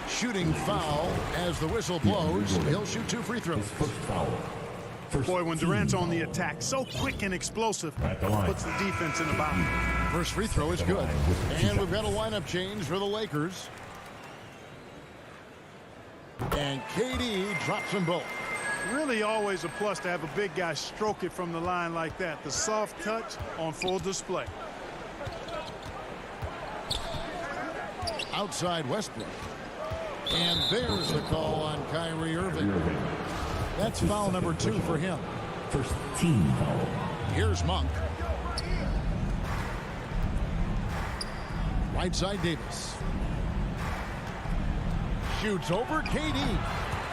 B: Shooting foul as the whistle blows. He'll shoot 2 free throws.
E: First foul.
J: Boy, when Durant's on the attack, so quick and explosive, puts the defense in the box.
B: First free throw is good. And we've got a lineup change for the Lakers. And KD drops them both.
J: Really always a plus to have a big guy stroke it from the line like that. The soft touch on full display.
B: Outside Westbrook. And there's the call on Kyrie Irving. That's foul number 2 for him.
E: First team foul.
B: Here's Monk. Right side Davis. Shoots over KD.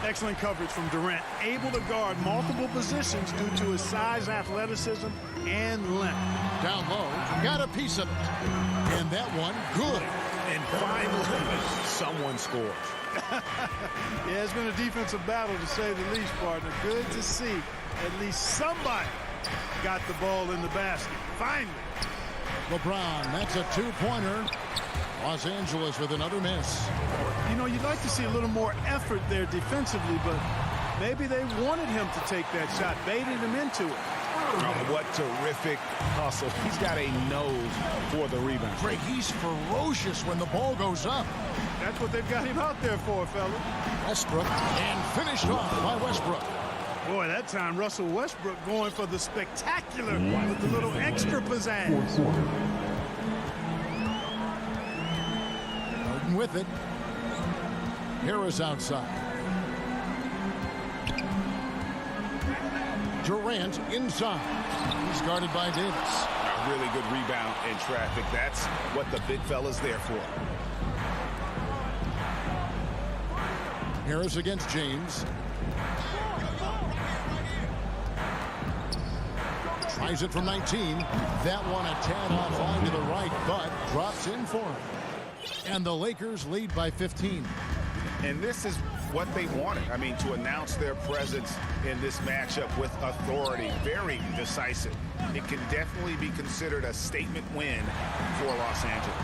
J: Excellent coverage from Durant. Able to guard multiple positions due to his size, athleticism, and length.
B: Down low. Got a piece of it. And that one good.
F: And finally, someone scores.
J: Yeah, it's been a defensive battle, to say the least, partner. Good to see at least somebody got the ball in the basket. Finally.
B: LeBron, that's a 2-pointer. Los Angeles with another miss.
J: You know, you'd like to see a little more effort there defensively, but maybe they wanted him to take that shot, baited him into it.
F: Oh, what terrific hustle. He's got a nose for the rebound.
B: Drake, he's ferocious when the ball goes up.
J: That's what they've got him out there for, fella.
B: Westbrook, and finished off by Westbrook.
J: Boy, that time Russell Westbrook going for the spectacular with a little extra pizzazz.
B: Harden with it. Harris outside. Durant inside. He's guarded by Davis.
F: A really good rebound in traffic. That's what the big fella's there for.
B: Harris against James. Tries it from 19. That one a tad offline to the right, but drops in for him. And the Lakers lead by 15.
F: And this is what they wanted. I mean, to announce their presence in this matchup with authority. Very decisive. It can definitely be considered a statement win for Los Angeles.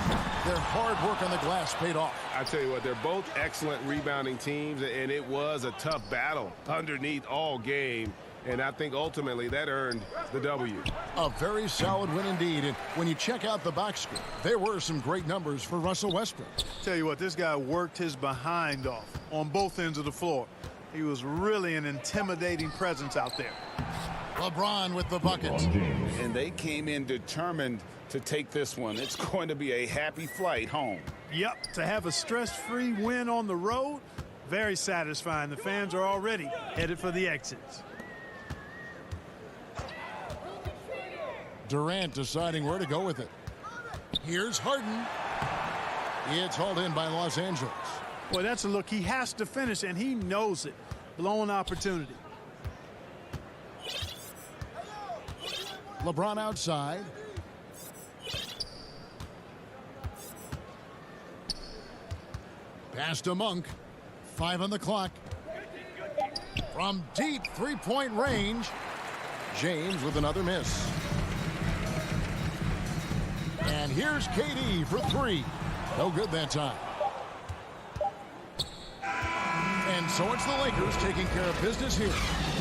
B: Their hard work on the glass paid off.
D: I tell you what, they're both excellent rebounding teams, and it was a tough battle underneath all game. And I think ultimately that earned the W.
B: A very solid win indeed. And when you check out the box score, there were some great numbers for Russell Westbrook.
J: Tell you what, this guy worked his behind off on both ends of the floor. He was really an intimidating presence out there.
B: LeBron with the buckets.
F: And they came in determined to take this one. It's going to be a happy flight home.
J: Yep, to have a stress-free win on the road, very satisfying. The fans are already headed for the exits.
B: Durant deciding where to go with it. Here's Harden. It's hauled in by Los Angeles.
J: Boy, that's a look he has to finish, and he knows it. Blown opportunity.
B: LeBron outside. Pass to Monk. 5 on the clock. From deep three-point range, James with another miss. And here's KD for 3. No good that time. And so it's the Lakers taking care of business here.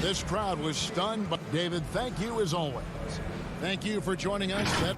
B: This crowd was stunned, but David, thank you as always. Thank you for joining us.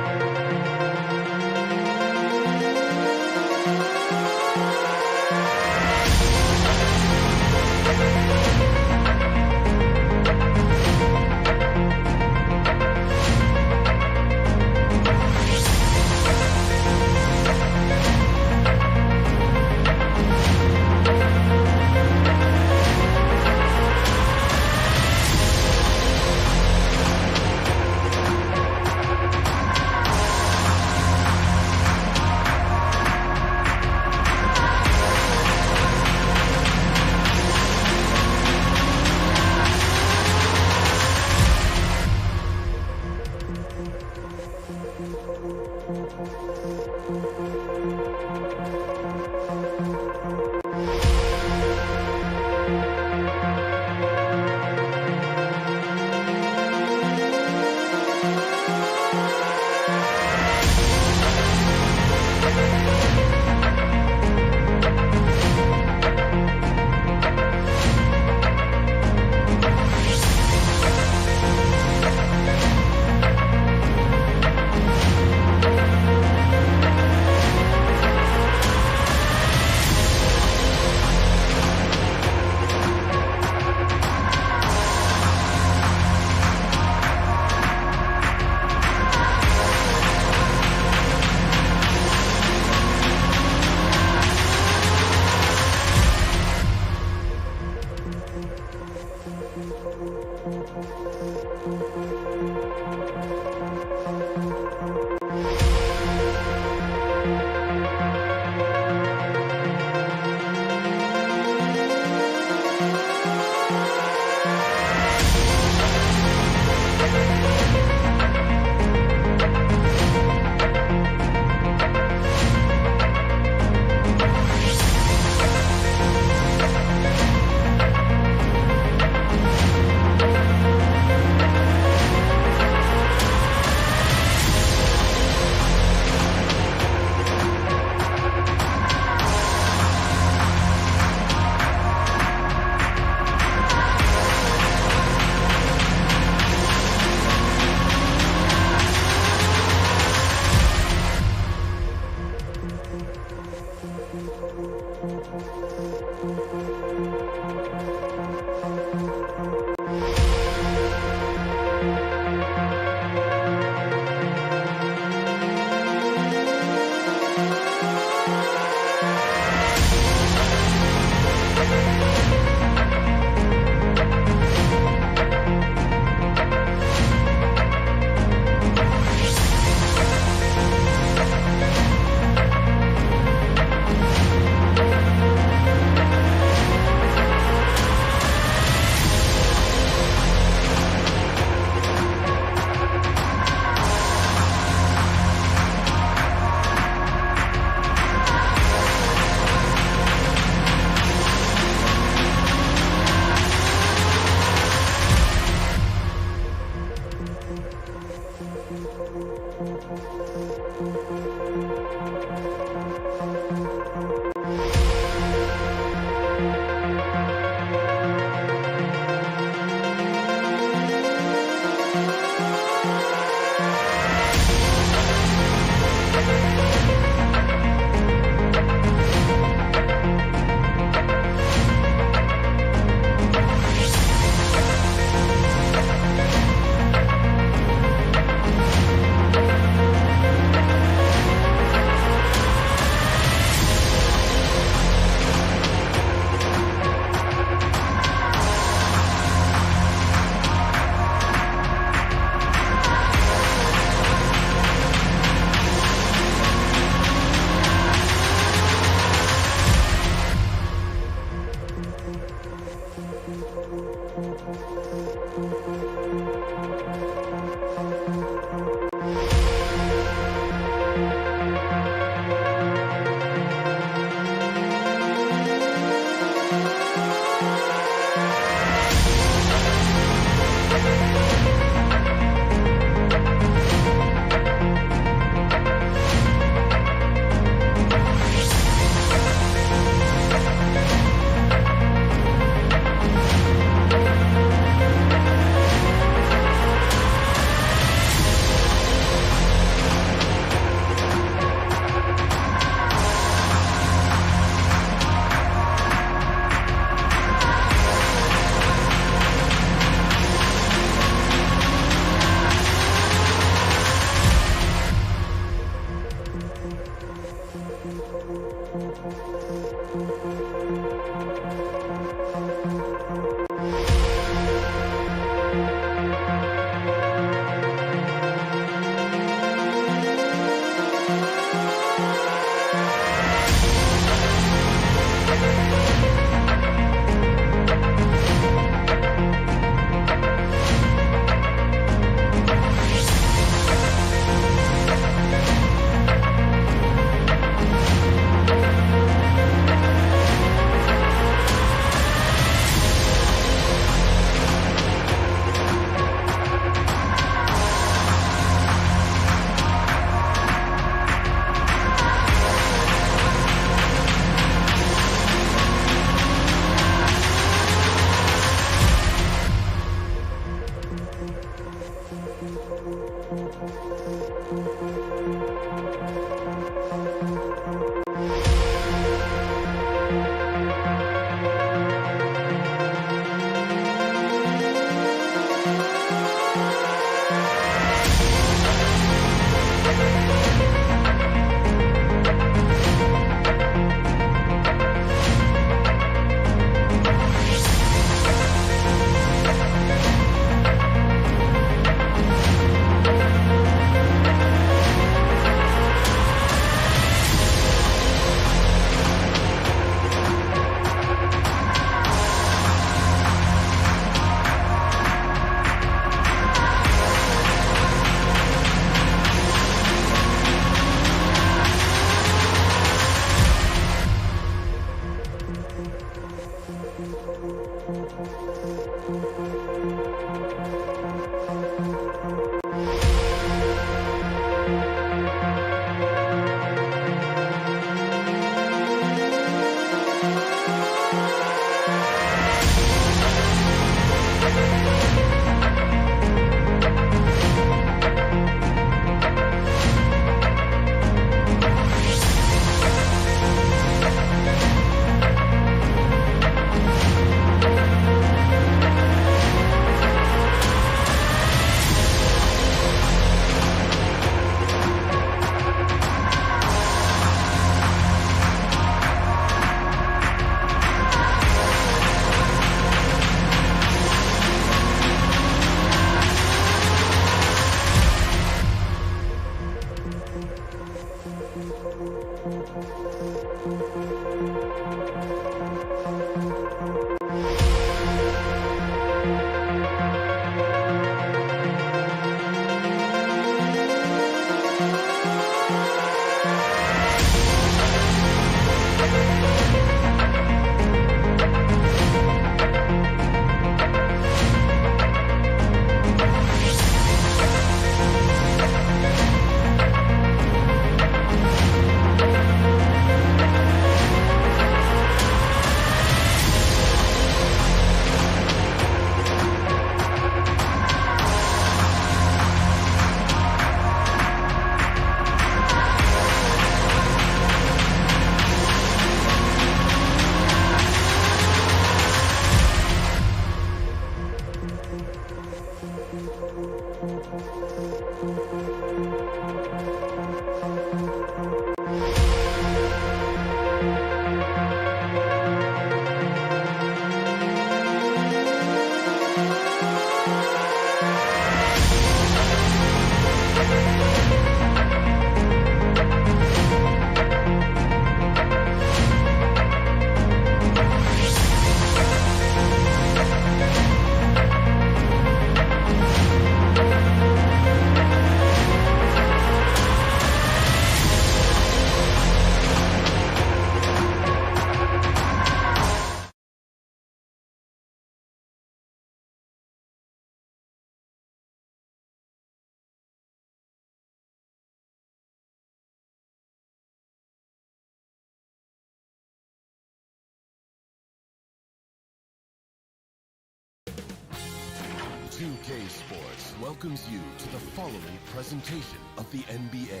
A: 2K Sports welcomes you to the following presentation of the NBA.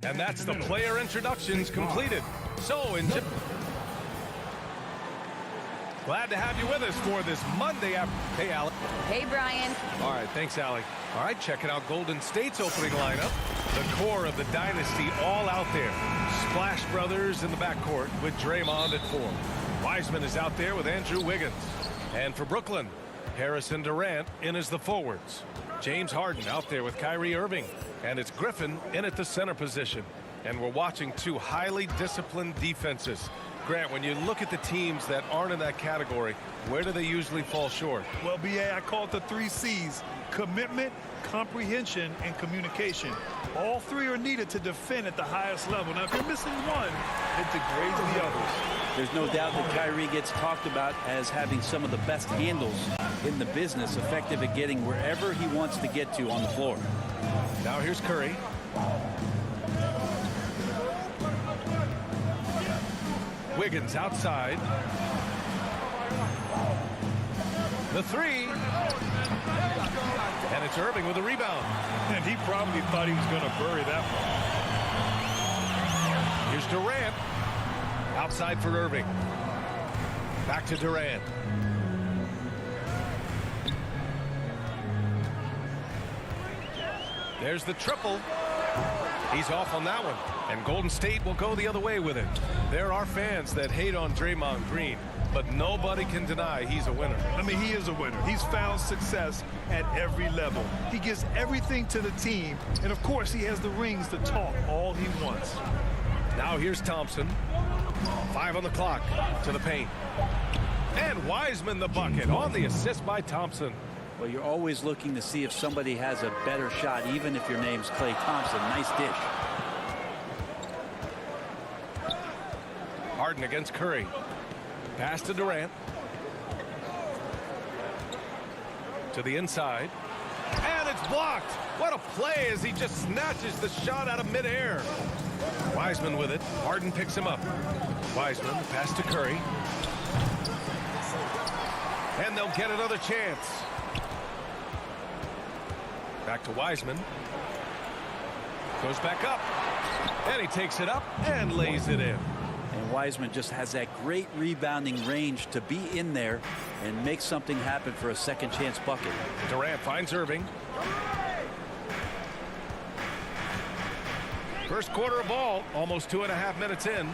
M: And that's the player introductions completed. So, glad to have you with us for this Monday after. Hey, Alec.
N: Hey, Brian.
M: All right, thanks, Alec. All right, checking out Golden State's opening lineup. The core of the dynasty all out there. Splash Brothers in the backcourt with Draymond at 4. Wiseman is out there with Andrew Wiggins. And for Brooklyn, Harrison Durant in as the forwards. James Harden out there with Kyrie Irving. And it's Griffin in at the center position. And we're watching two highly disciplined defenses. Grant, when you look at the teams that aren't in that category, where do they usually fall short?
J: Well, B.A., I call it the 3 C's: commitment, comprehension, and communication. All 3 are needed to defend at the highest level. Now, if you're missing one, it degrades the others.
O: There's no doubt that Kyrie gets talked about as having some of the best handles in the business, effective at getting wherever he wants to get to on the floor.
M: Now here's Curry. Wiggins outside. The 3. And it's Irving with a rebound.
J: And he probably thought he was going to bury that one.
M: Here's Durant. Outside for Irving. Back to Durant. There's the triple. He's off on that one. And Golden State will go the other way with it. There are fans that hate on Draymond Green, but nobody can deny he's a winner.
J: I mean, he is a winner. He's found success at every level. He gives everything to the team, and of course he has the rings to talk all he wants.
M: Now here's Thompson. 5 on the clock to the paint. And Wiseman the bucket on the assist by Thompson.
O: Well, you're always looking to see if somebody has a better shot, even if your name's Klay Thompson. Nice dish.
M: Harden against Curry. Pass to Durant. To the inside. And it's blocked. What a play as he just snatches the shot out of midair. Wiseman with it. Harden picks him up. Wiseman, pass to Curry. And they'll get another chance. Back to Wiseman. Goes back up. And he takes it up and lays it in.
O: And Wiseman just has that great rebounding range to be in there and make something happen for a second chance bucket.
M: Durant finds Irving. First quarter of ball, almost 2.5 minutes in.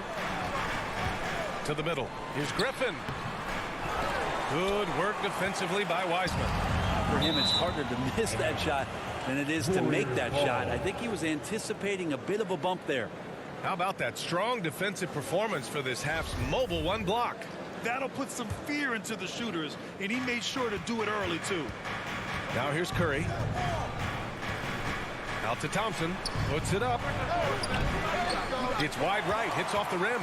M: To the middle. Here's Griffin. Good work defensively by Wiseman.
O: For him, it's harder to miss that shot than it is to make that shot. I think he was anticipating a bit of a bump there.
M: How about that strong defensive performance for this half's mobile one block?
N: That'll put some fear into the shooters, and he made sure to do it early, too.
M: Now here's Curry. Out to Thompson. Puts it up. It's wide right. Hits off the rim.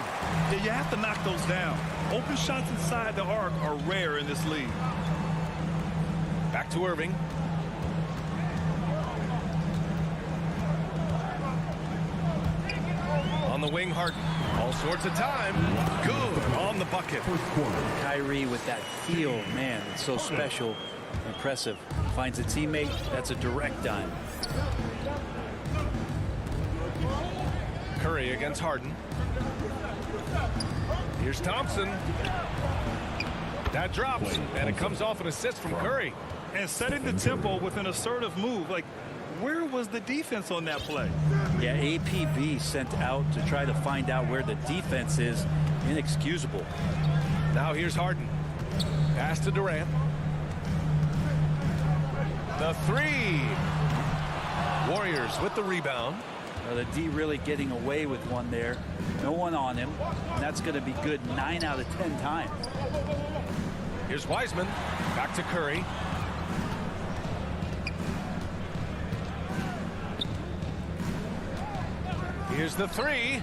N: Yeah, you have to knock those down. Open shots inside the arc are rare in this league.
M: Back to Irving. On the wing, Harden. All sorts of time. Good on the bucket.
O: Kyrie with that feel, man, it's so special. Impressive. Finds a teammate. That's a direct dime.
M: Curry against Harden. Here's Thompson. That drops, and it comes off an assist from Curry.
N: And setting the tempo with an assertive move. Like, where was the defense on that play?
O: Yeah, APB sent out to try to find out where the defense is. Inexcusable.
M: Now here's Harden. Pass to Durant. The three. Warriors with the rebound.
O: The D really getting away with one there. No one on him. And that's going to be good 9 out of 10 times.
M: Here's Wiseman. Back to Curry. Here's the three.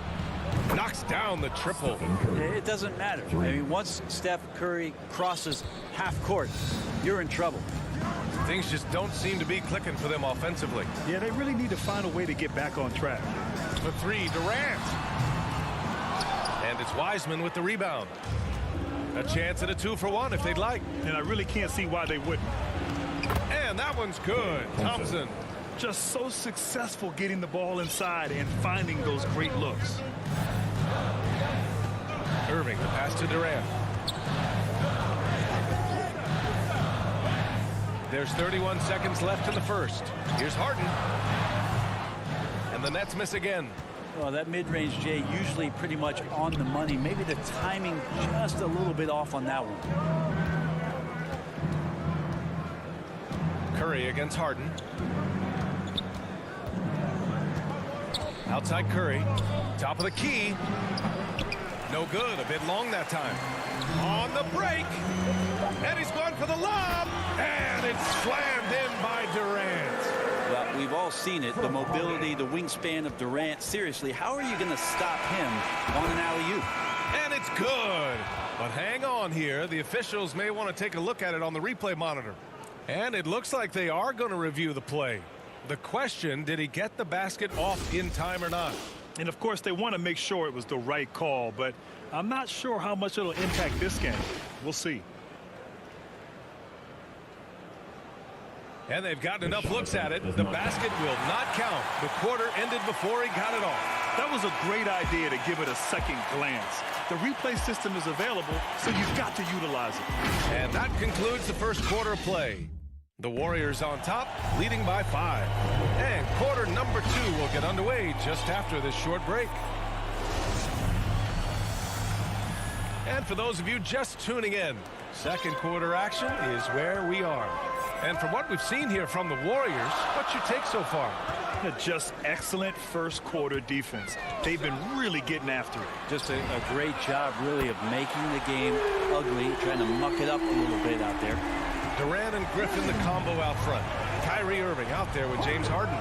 M: Knocks down the triple.
O: It doesn't matter. I mean, once Steph Curry crosses half court, you're in trouble.
M: Things just don't seem to be clicking for them offensively.
N: Yeah, they really need to find a way to get back on track.
M: The three, Durant. And it's Wiseman with the rebound. A chance at a 2-for-1 if they'd like.
N: And I really can't see why they wouldn't.
M: And that one's good. Thompson.
N: Just so successful getting the ball inside and finding those great looks.
M: Irving, the pass to Durant. There's 31 seconds left in the first. Here's Harden. And the Nets miss again.
O: Well, that mid-range, Jay, usually pretty much on the money. Maybe the timing just a little bit off on that one.
M: Curry against Harden. Outside Curry. Top of the key. No good. A bit long that time. On the break. And he's going for the lob. And it's slammed in by Durant.
O: Well, we've all seen it. The mobility, the wingspan of Durant. Seriously, how are you going to stop him on an alley-oop?
M: And it's good. But hang on here. The officials may want to take a look at it on the replay monitor. And it looks like they are going to review the play. The question, did he get the basket off in time or not?
N: And, of course, they want to make sure it was the right call, but I'm not sure how much it'll impact this game. We'll see.
M: And they've gotten enough looks at it. The basket will not count. The quarter ended before he got it off.
N: That was a great idea to give it a second glance. The replay system is available, so you've got to utilize it.
M: And that concludes the first quarter of play. The Warriors on top, leading by 5. And quarter number 2 will get underway just after this short break. And for those of you just tuning in, second quarter action is where we are. And from what we've seen here from the Warriors, what's your take so far?
N: Just excellent first quarter defense. They've been really getting after it.
O: Just a great job, really, of making the game ugly, trying to muck it up a little bit out there.
M: Durant and Griffin, the combo out front. Kyrie Irving out there with James Harden.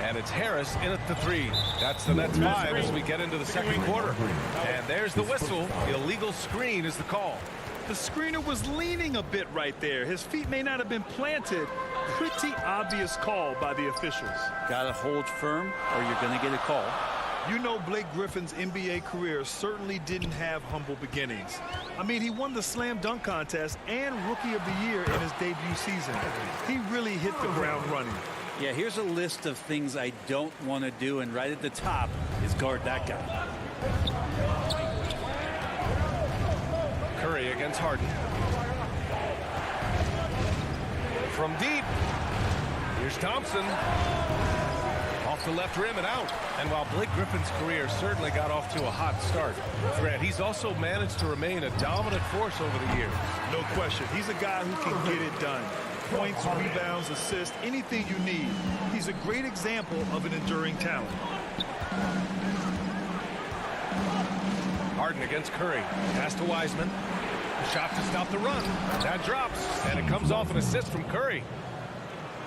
M: And it's Harris in at the 3. That's the Nets 5 as we get into the second quarter. And there's the whistle. The illegal screen is the call.
N: The screener was leaning a bit right there. His feet may not have been planted. Pretty obvious call by the officials.
O: Got to hold firm or you're going to get a call.
N: You know, Blake Griffin's NBA career certainly didn't have humble beginnings. I mean, he won the slam dunk contest and Rookie of the Year in his debut season. He really hit the ground running.
O: Yeah, here's a list of things I don't want to do, and right at the top is guard that guy.
M: Curry against Harden. From deep. Here's Thompson. Off the left rim and out. And while Blake Griffin's career certainly got off to a hot start, Grant, he's also managed to remain a dominant force over the years.
N: No question. He's a guy who can get it done. Points, rebounds, assists, anything you need. He's a great example of an enduring talent.
M: Harden against Curry. Pass to Wiseman. A shot to stop the run. That drops, and it comes off an assist from Curry.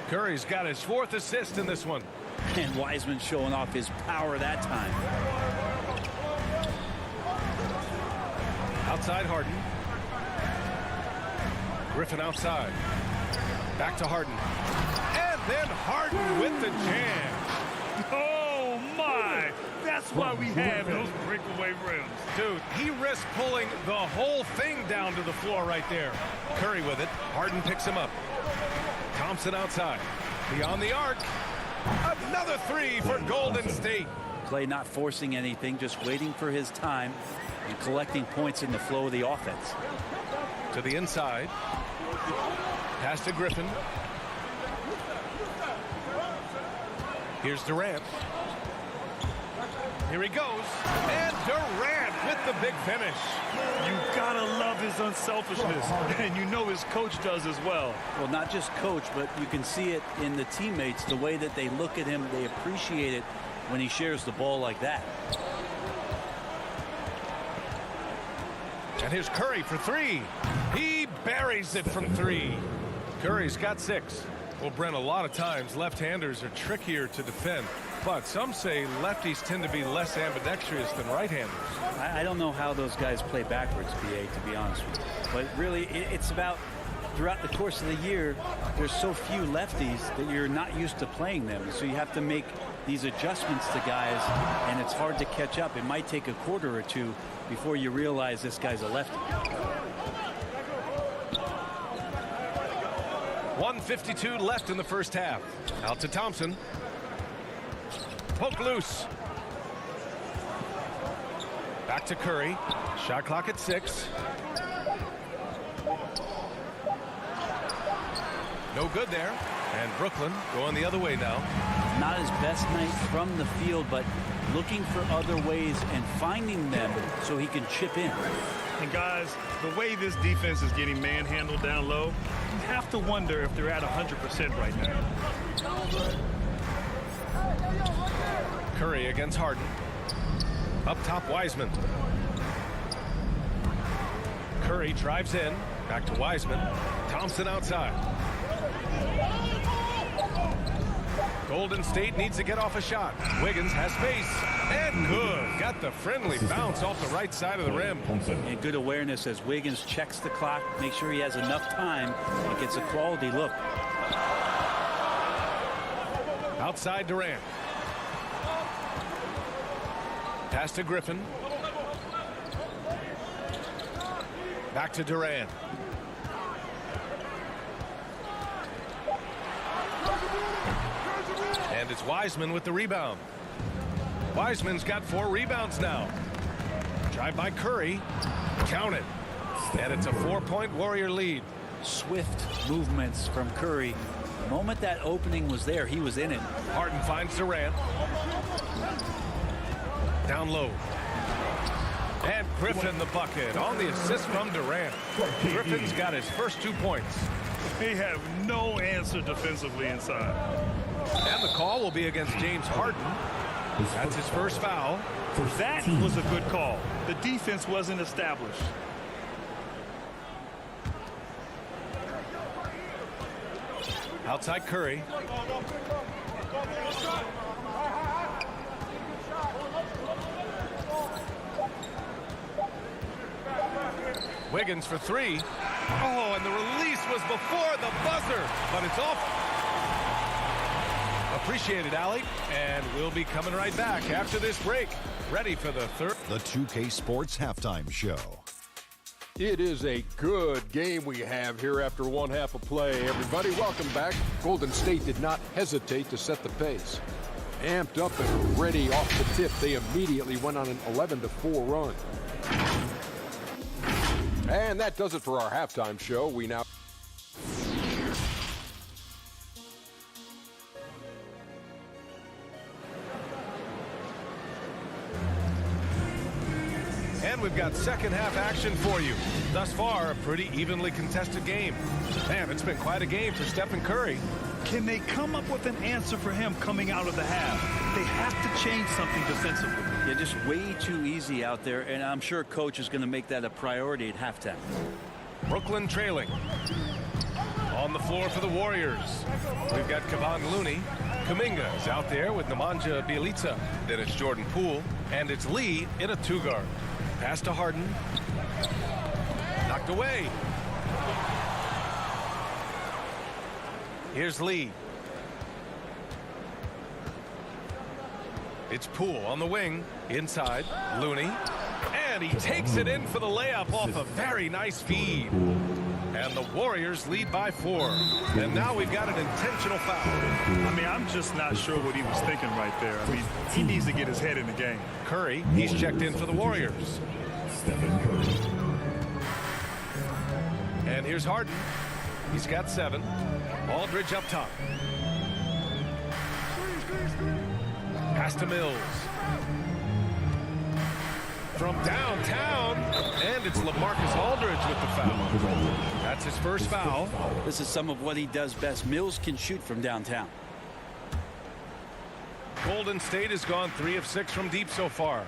M: Curry's got his 4th assist in this one.
O: And Wiseman showing off his power that time.
M: Outside Harden. Griffin outside. Back to Harden. And then Harden with the jam.
N: Oh, my. That's why we have those breakaway rims.
M: Dude, he risked pulling the whole thing down to the floor right there. Curry with it. Harden picks him up. Thompson outside. Beyond the arc. Another 3 for Golden State.
O: Clay not forcing anything, just waiting for his time and collecting points in the flow of the offense.
M: To the inside. Pass to Griffin. Here's Durant. Here he goes. And Durant with the big finish.
N: You gotta love his unselfishness. And you know his coach does as well.
O: Well, not just coach, but you can see it in the teammates, the way that they look at him. They appreciate it when he shares the ball like that.
M: And here's Curry for 3. He buries it from 3. Curry's got 6. Well, Brent, a lot of times left-handers are trickier to defend, but some say lefties tend to be less ambidextrous than right-handers.
O: I don't know how those guys play backwards, BA, to be honest with you. But really, it's about throughout the course of the year, there's so few lefties that you're not used to playing them. So you have to make these adjustments to guys, and it's hard to catch up. It might take a quarter or two before you realize this guy's a lefty.
M: 1:52 left in the first half. Out to Thompson. Poke loose. Back to Curry. Shot clock at 6. No good there. And Brooklyn going the other way now.
O: Not his best night from the field, but looking for other ways and finding them so he can chip in.
N: And guys, the way this defense is getting manhandled down low, you have to wonder if they're at 100% right now.
M: Curry against Harden. Up top, Wiseman. Curry drives in. Back to Wiseman. Thompson outside. Golden State needs to get off a shot. Wiggins has space. And good. Got the friendly bounce off the right side of the rim.
O: And good awareness as Wiggins checks the clock, make sure he has enough time and gets a quality look.
M: Outside Durant. Pass to Griffin. Back to Durant. And it's Wiseman with the rebound. Wiseman's got 4 rebounds now. Drive by Curry. Count it. And it's a 4-point Warrior lead.
O: Swift movements from Curry. The moment that opening was there, he was in it.
M: Harden finds Durant. Down low. And Griffin the bucket on the assist from Durant. Griffin's got his first 2 points.
N: They have no answer defensively inside.
M: And the call will be against James Harden. That's his first foul.
N: That was a good call. The defense wasn't established.
M: Outside Curry. Wiggins for three. Oh, and the release was before the buzzer, but it's off. Appreciated, Allie. And we'll be coming right back after this break. Ready for the third.
G: The 2K Sports Halftime Show.
H: It is a good game we have here after one half of play. Everybody, welcome back. Golden State did not hesitate to set the pace. Amped up and ready off the tip, they immediately went on an 11-4 run. And that does it for our halftime show. We now...
M: And we've got second half action for you. Thus far, a pretty evenly contested game. Man, it's been quite a game for Stephen Curry.
N: Can they come up with an answer for him coming out of the half? They have to change something defensively.
O: Yeah, just way too easy out there, and I'm sure coach is going to make that a priority at halftime.
M: Brooklyn trailing. On the floor for the Warriors. We've got Kevon Looney. Kuminga is out there with Nemanja Bjelica. Then it's Jordan Poole, and it's Lee in a two-guard. Pass to Harden. Knocked away. Here's Lee. It's Poole on the wing. Inside. Looney. And he takes it in for the layup off a very nice feed. And the Warriors lead by 4. And now we've got an intentional foul.
N: I mean, I'm just not sure what he was thinking right there. I mean, he needs to get his head in the game.
M: Curry, he's checked in for the Warriors. And here's Harden. He's got 7. Aldridge up top. Pass to Mills. From downtown, and it's LaMarcus Aldridge with the foul. That's his first foul.
O: This is some of what he does best. Mills can shoot from downtown.
M: Golden State has gone 3 of 6 from deep so far.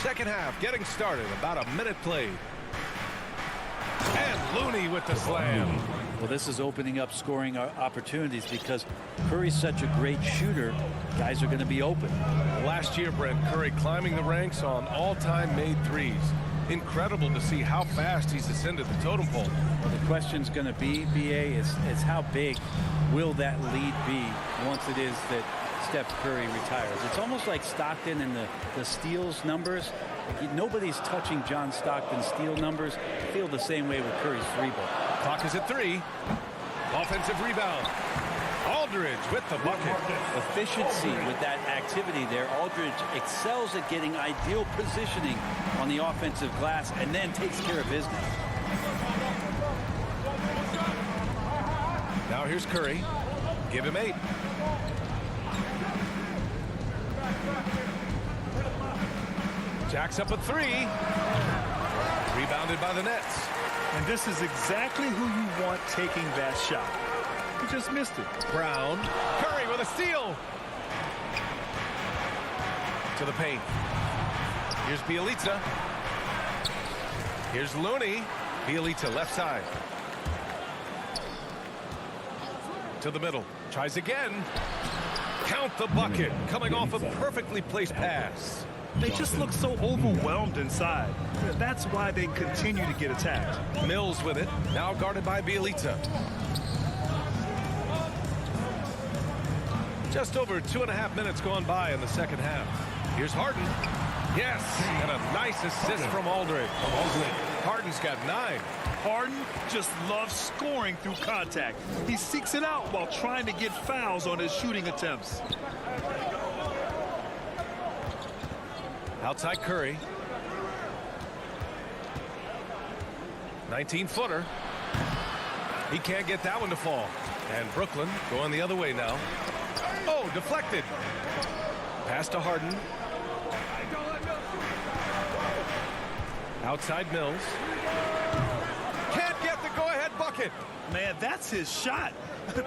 M: Second half getting started. About a minute played. And Looney with the slam.
O: Well, this is opening up scoring opportunities because Curry's such a great shooter. Guys are going to be open.
M: Last year, Brent, Curry climbing the ranks on all-time made threes. Incredible to see how fast he's ascended the totem pole.
O: Well, the question's going to be, BA, is how big will that lead be once it is that Steph Curry retires? It's almost like Stockton and the steals numbers. Nobody's touching John Stockton's steal numbers. I feel the same way with Curry's 3-ball.
M: Clock is at 3. Offensive rebound. Aldridge with the bucket.
O: Efficiency with that activity there. Aldridge excels at getting ideal positioning on the offensive glass and then takes care of business.
M: Now here's Curry. Give him 8. Jacks up at 3. Rebounded by the Nets.
N: And this is exactly who you want taking that shot. He just missed it.
M: Brown. Curry with a steal. To the paint. Here's Bjelica. Here's Looney. Bjelica left side. To the middle. Tries again. Count the bucket. Coming off a perfectly placed pass.
N: They just look so overwhelmed inside. That's why they continue to get attacked.
M: Mills with it. Now guarded by Bjelica. Just over 2.5 minutes gone by in the second half. Here's Harden. Yes, and a nice assist from Aldridge. Harden's got 9.
N: Harden just loves scoring through contact. He seeks it out while trying to get fouls on his shooting attempts.
M: Outside Curry. 19-footer. He can't get that one to fall. And Brooklyn going the other way now. Oh, deflected. Pass to Harden. Outside Mills. Can't get the go-ahead bucket.
N: Man, that's his shot.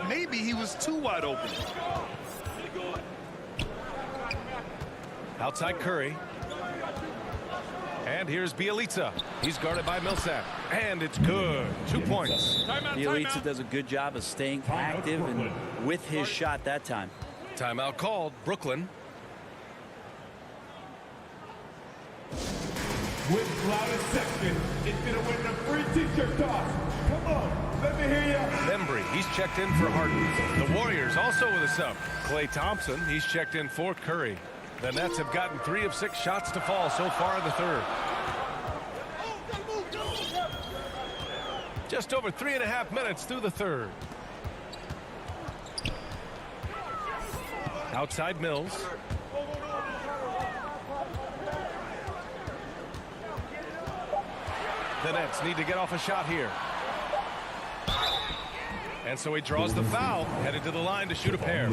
N: Maybe he was too wide open.
M: Outside Curry. And here's Bjelica. He's guarded by Millsap. And it's good. 2 points.
O: Bjelica does a good job of staying active and with his shot that time.
M: Timeout called. Brooklyn.
E: With loudest section, it's going to win the free t-shirt toss. Come on, let me hear you.
M: Embry, he's checked in for Harden. The Warriors also with a sub. Klay Thompson, he's checked in for Curry. The Nets have gotten 3 of 6 shots to fall so far in the third. Just over 3.5 minutes through the third. Outside Mills. The Nets need to get off a shot here. And so he draws the foul, headed to the line to shoot a pair.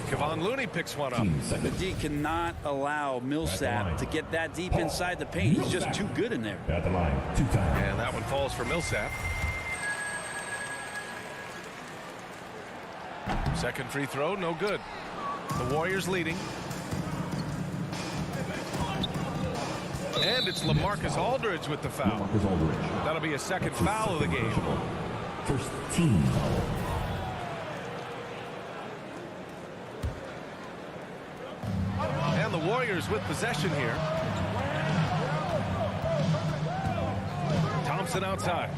M: Kevon Looney picks one up.
O: The D cannot allow Millsap to get that deep inside the paint. He's just too good in there.
E: At the line, 2 times.
M: And that one falls for Millsap. Second free throw, no good. The Warriors leading. And it's LaMarcus Aldridge with the foul. That'll be a second foul of the game.
E: First team foul.
M: And the Warriors with possession here. Thompson outside.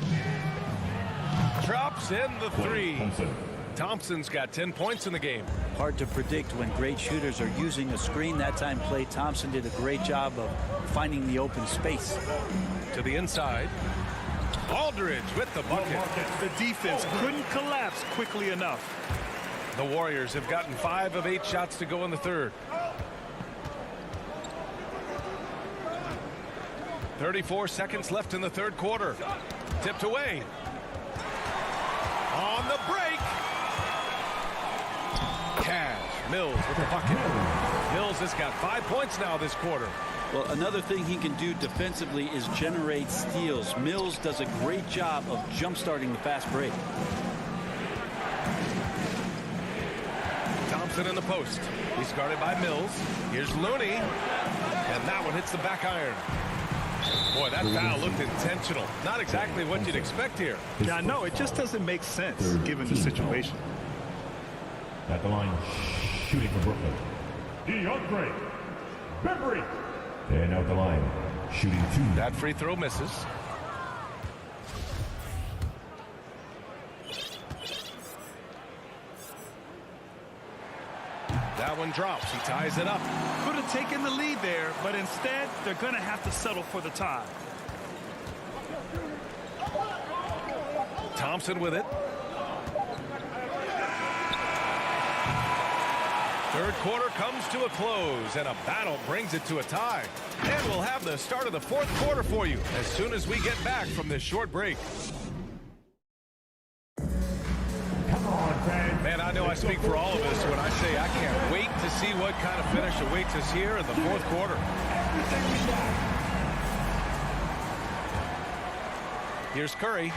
M: Drops in the 3. Thompson's got 10 points in the game.
O: Hard to predict when great shooters are using a screen. That time Klay Thompson did a great job of finding the open space.
M: To the inside. Aldridge with the bucket.
N: The defense couldn't collapse quickly enough.
M: The Warriors have gotten 5 of 8 shots to go in the third. 34 seconds left in the third quarter. Tipped away. On the break. Cash. Mills with the bucket. Mills has got 5 points now this quarter.
O: Well, another thing he can do defensively is generate steals. Mills does a great job of jump-starting the fast break.
M: Thompson in the post. He's guarded by Mills. Here's Looney. And that one hits the back iron. Boy, that foul looked intentional. Not exactly what you'd expect here.
N: Yeah, no, it just doesn't make sense given the situation.
E: At the line, shooting for Brooklyn. DeAndre Bembry. And out the line, shooting 2.
M: That free throw misses. That one drops. He ties it up.
N: Could have taken the lead there, but instead, they're going to have to settle for the tie.
M: Thompson with it. Third quarter comes to a close, and a battle brings it to a tie. And we'll have the start of the fourth quarter for you as soon as we get back from this short break.
E: Come on, fans.
M: Man, I know I speak for all of us when I say I can't wait to see what kind of finish awaits us here in the fourth quarter. Here's Curry.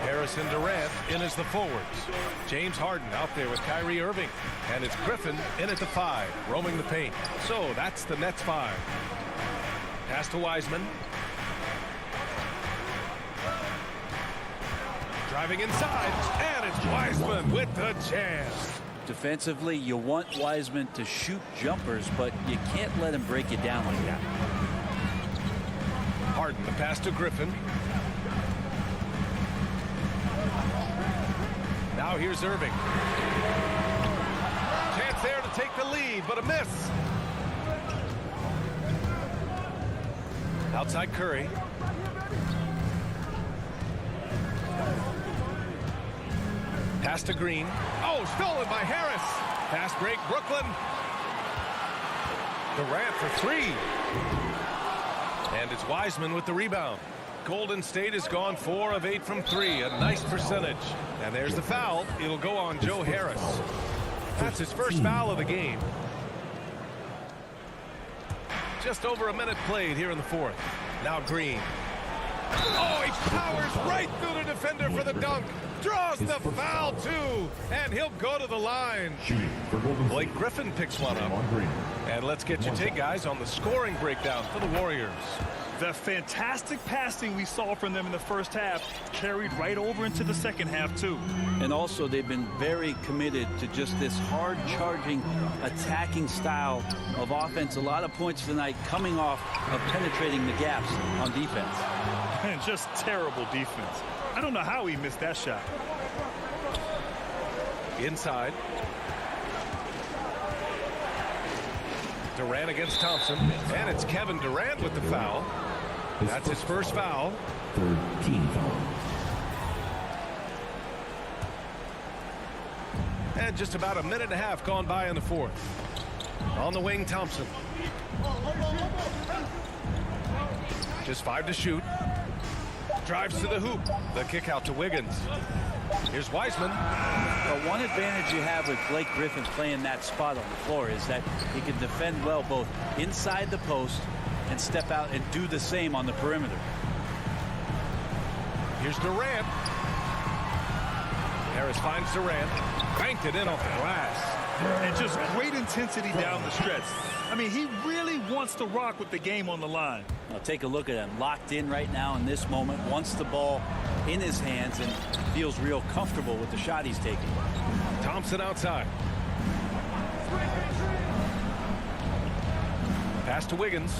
M: Harris and Durant in as the forwards. James Harden out there with Kyrie Irving. And it's Griffin in at the 5, roaming the paint. So that's the Nets 5. Pass to Wiseman. Driving inside, and it's Wiseman with the chance.
O: Defensively, you want Wiseman to shoot jumpers, but you can't let him break it down like that.
M: Harden, the pass to Griffin. Now here's Irving. Chance there to take the lead, but a miss. Outside Curry. Pass to Green. Oh, stolen by Harris. Fast break, Brooklyn. Durant for 3. And it's Wiseman with the rebound. Golden State has gone 4 of 8 from 3. A nice percentage. And there's the foul. It'll go on Joe Harris. That's his first foul of the game. Just over a minute played here in the fourth. Now Green. Oh, he powers right through the defender for the dunk. Draws the foul, too. And he'll go to the line. Blake Griffin picks one up. And let's get your take, guys, on the scoring breakdown for the Warriors.
N: The fantastic passing we saw from them in the first half carried right over into the second half, too.
O: And also, they've been very committed to just this hard-charging, attacking style of offense. A lot of points tonight coming off of penetrating the gaps on defense.
N: And just terrible defense. I don't know how he missed that shot.
M: Inside. Durant against Thompson. And it's Kevin Durant with the foul. That's his first foul.
E: 13 foul.
M: And just about a minute and a half gone by in the fourth. On the wing, Thompson. Just 5 to shoot. Drives to the hoop. The kick out to Wiggins. Here's Wiseman.
O: Well, one advantage you have with Blake Griffin playing that spot on the floor is that he can defend well both inside the post and step out and do the same on the perimeter.
M: Here's Durant. Harris finds Durant. Banked it in off the glass.
N: And just great intensity down the stretch. I mean, he really wants to rock with the game on the line.
O: Now take a look at him. Locked in right now in this moment. Wants the ball in his hands and feels real comfortable with the shot he's taking.
M: Thompson outside. Pass to Wiggins.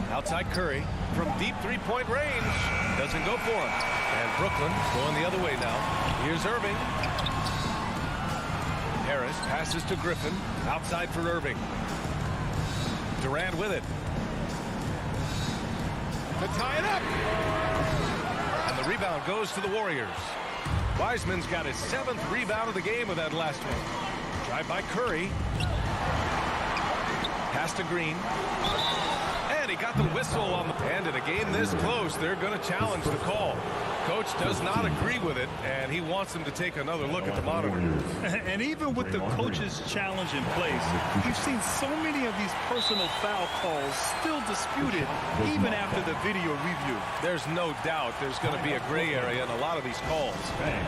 M: Outside Curry from deep three-point range. Doesn't go for him. And Brooklyn going the other way now. Here's Irving. Harris passes to Griffin. Outside for Irving. Durant with it. To tie it up. And the rebound goes to the Warriors. Wiseman's got his 7th rebound of the game with that last one. Drive by Curry. Pass to Green. And he got the whistle on the... And in a game this close, they're going to challenge the call. Coach does not agree with it, and he wants them to take another look at the monitor.
N: And even with the coach's challenge in place, we've seen so many of these personal foul calls still disputed even after the video review.
M: There's no doubt there's going to be a gray area in a lot of these calls.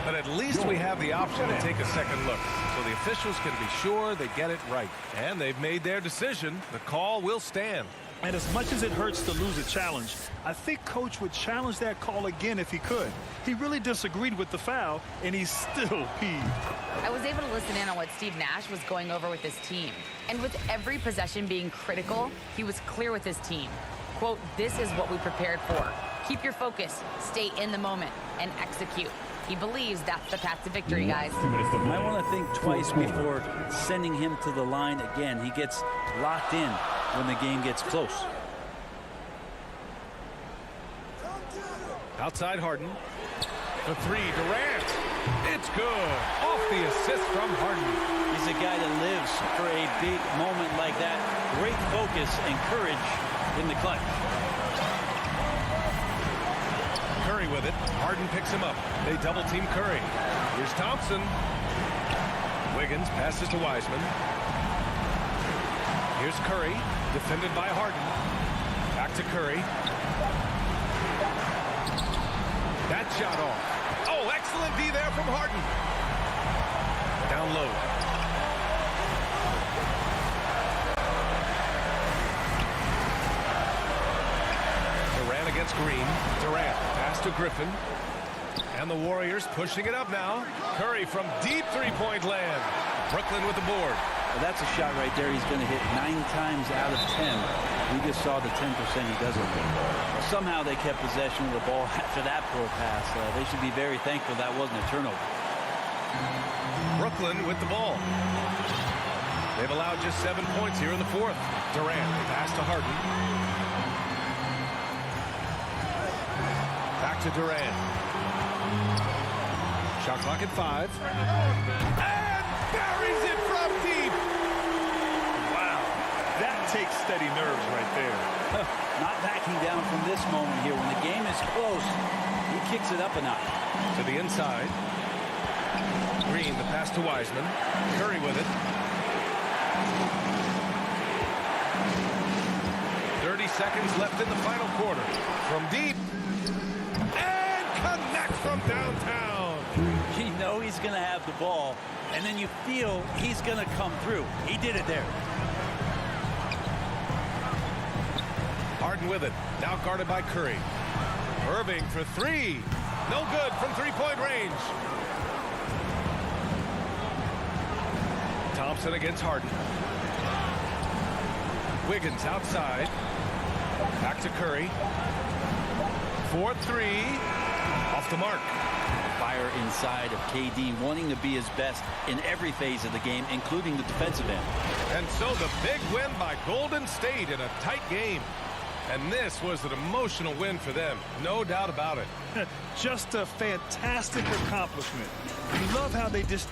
M: But at least we have the option to take a second look, so the officials can be sure they get it right. And they've made their decision. The call will stand.
N: And as much as it hurts to lose a challenge, I think Coach would challenge that call again if he could. He really disagreed with the foul, and he's still peeved.
P: I was able to listen in on what Steve Nash was going over with his team. And with every possession being critical, he was clear with his team. Quote, "This is what we prepared for. Keep your focus, stay in the moment, and execute." He believes that's the path to victory, guys.
O: You might want to think twice before sending him to the line again. He gets locked in when the game gets close.
M: Outside Harden. The three, Durant. It's good. Off the assist from Harden.
O: He's a guy that lives for a big moment like that. Great focus and courage in the clutch.
M: Curry with it. Harden picks him up. They double team Curry. Here's Thompson. Wiggins passes to Wiseman. Here's Curry, defended by Harden. Back to Curry. That shot off. Oh, excellent D there from Harden. Down low. Durant against Green. Durant pass to Griffin. And the Warriors pushing it up now. Curry from deep three-point land. Brooklyn with the board.
O: Well, that's a shot right there he's going to hit 9 times out of 10. We just saw the 10% he doesn't hit. Well, somehow they kept possession of the ball after that poor pass. They should be very thankful that wasn't a turnover.
M: Brooklyn with the ball. They've allowed just 7 points here in the fourth. Durant pass to Harden. Back to Durant. Shot clock at 5. And buries it from deep.
N: Wow, that takes steady nerves right there.
O: Not backing down from this moment here. When the game is close, he kicks it up a notch.
M: To the inside. Green, the pass to Wiseman. Curry with it. 30 seconds left in the final quarter. From deep. And connect from downtown.
E: 3.
O: You know he's going to have the ball, and then you feel he's going to come through. He did it there.
M: Harden with it. Now guarded by Curry. Irving for three. No good from three-point range. Thompson against Harden. Wiggins outside. Back to Curry. 4-3. Off the mark.
O: Fire inside of KD, wanting to be his best in every phase of the game, including the defensive end.
M: And so the big win by Golden State in a tight game. And this was an emotional win for them. No doubt about it.
N: Just a fantastic accomplishment. You love how they just...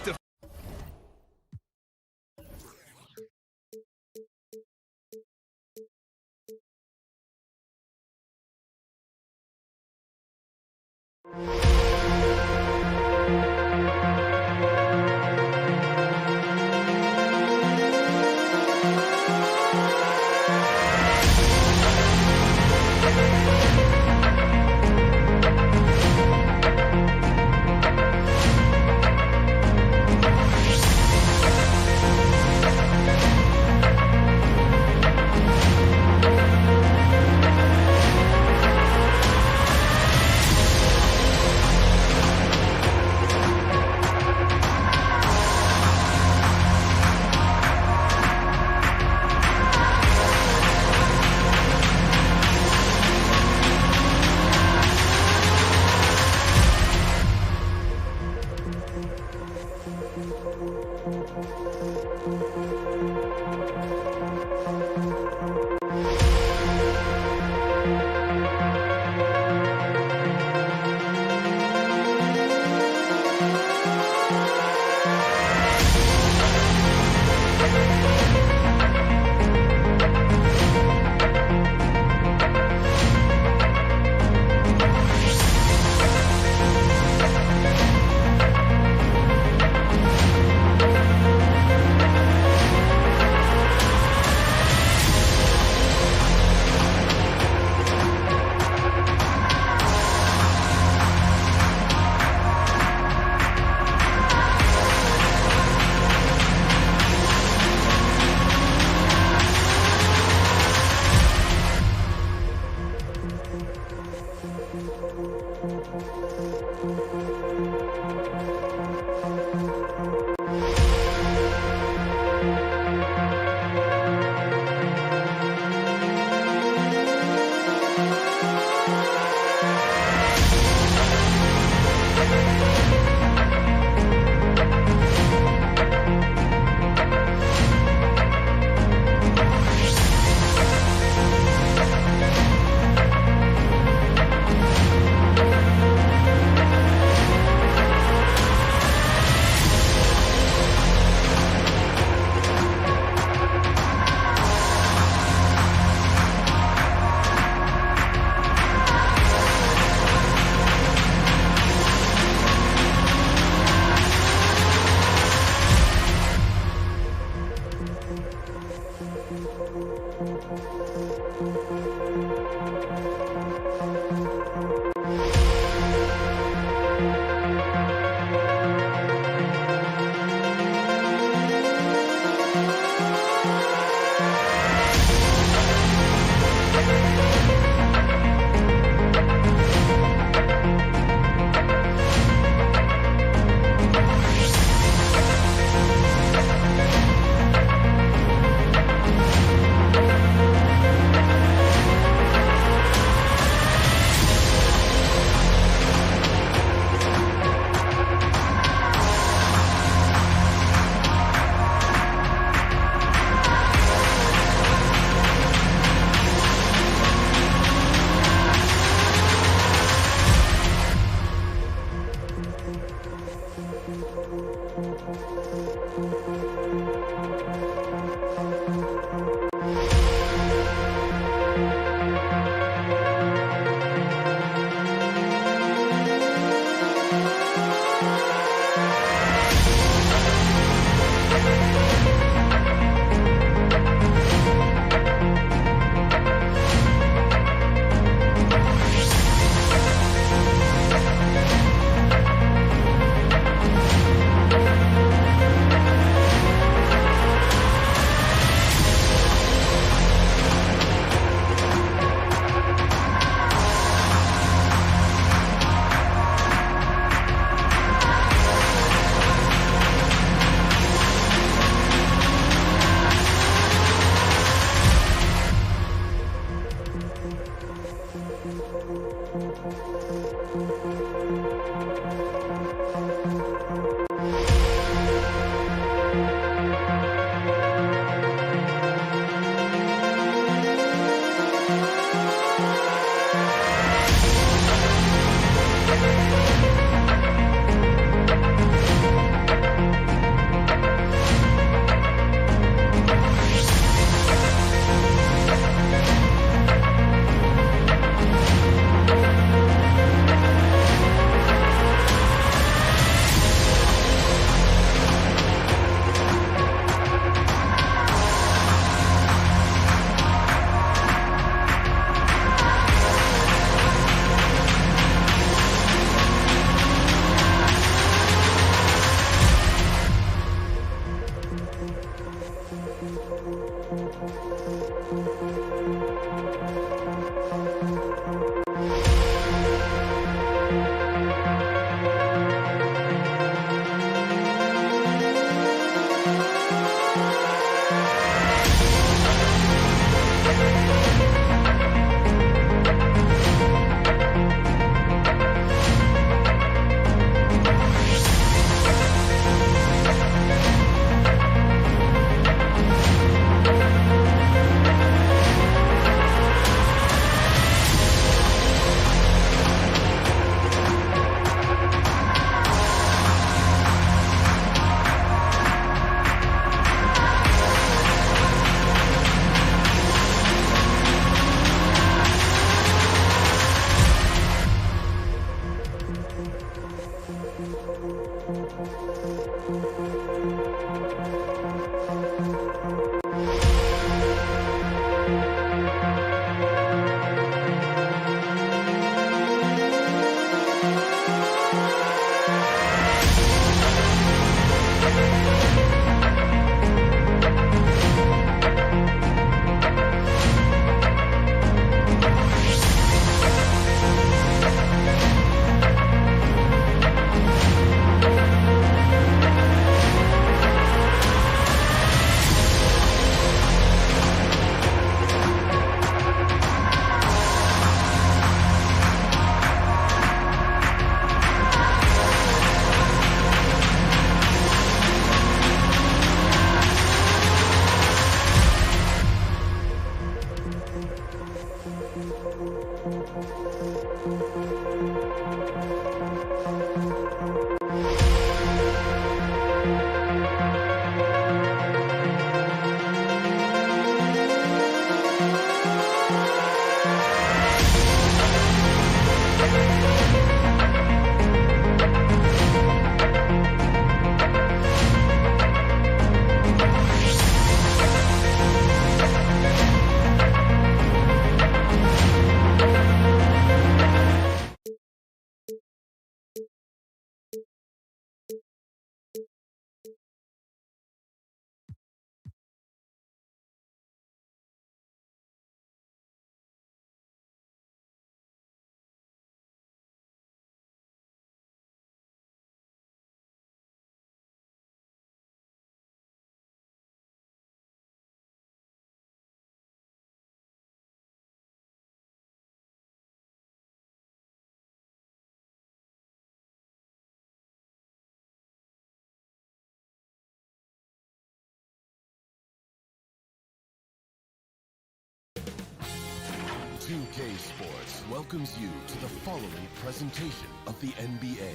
A: 2K Sports welcomes you to the following presentation of the NBA.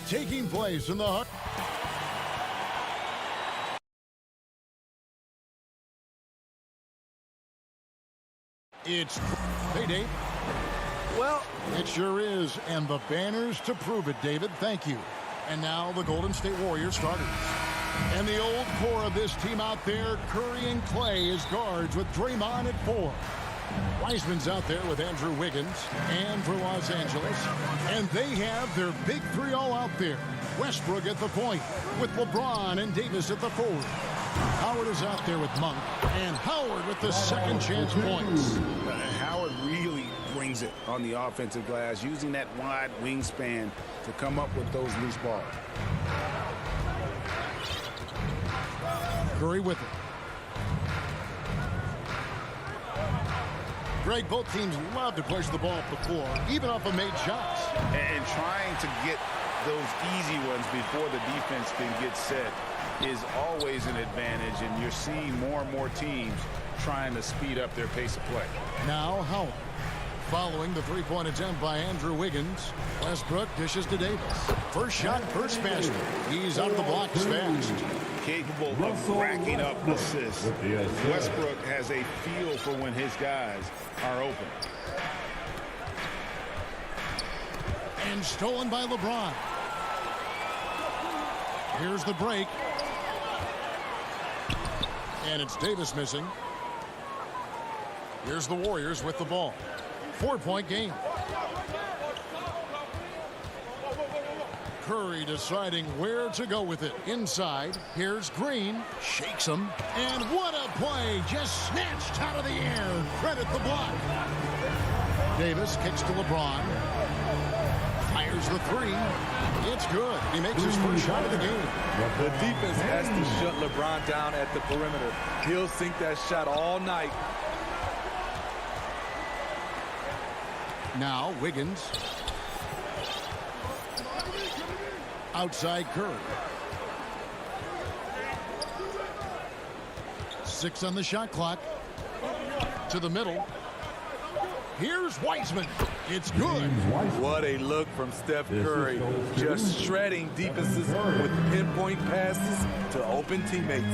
B: Taking place in the heart. It's payday. Well, it sure is, and the banners to prove it, David. Thank you. And now the Golden State Warriors starters. And the old core of this team out there, Curry and Clay as guards with Draymond at 4. Wiseman's out there with Andrew Wiggins and for Los Angeles. And they have their big three all out there. Westbrook at the point with LeBron and Davis at the forward. Howard is out there with Monk, and Howard with the second chance points.
F: Howard really brings it on the offensive glass, using that wide wingspan to come up with those loose balls.
B: Curry with it. Greg, both teams love to push the ball up the floor, even off of made shots.
F: And trying to get those easy ones before the defense can get set is always an advantage, and you're seeing more and more teams trying to speed up their pace of play.
B: Now Howard. Following the three-point attempt by Andrew Wiggins, Westbrook dishes to Davis. First shot, first basket. He's out of the blocks fast.
F: Capable of racking up assists. Westbrook has a feel for when his guys are open.
B: And stolen by LeBron. Here's the break. And it's Davis missing. Here's the Warriors with the ball. 4-point game. Curry deciding where to go with it. Inside, here's Green. Shakes him. And what a play. Just snatched out of the air. Credit the block. Davis kicks to LeBron. Fires the three. It's good. He makes his first shot of the game.
Q: The defense has to shut LeBron down at the perimeter. He'll sink that shot all night.
B: Now Wiggins. Outside Curry. 6 on the shot clock. To the middle. Here's Wiseman. It's good.
Q: What a look from Steph Curry. Just shredding defenses with pinpoint passes to open teammates.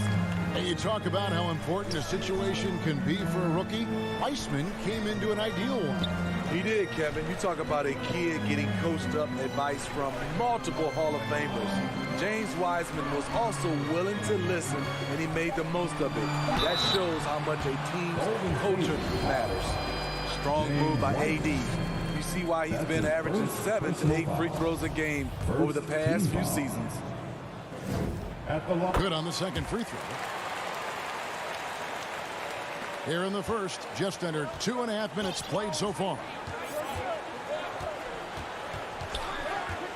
B: And you talk about how important a situation can be for a rookie. Wiseman came into an ideal one.
Q: He did, Kevin. You talk about a kid getting coached up advice from multiple Hall of Famers. James Wiseman was also willing to listen, and he made the most of it. That shows how much a team's culture matters. Strong move by AD. You see why he's been averaging 7 to 8 free throws a game over the past few seasons.
B: Good on the second free throw. Here in the first, just under 2.5 minutes played so far.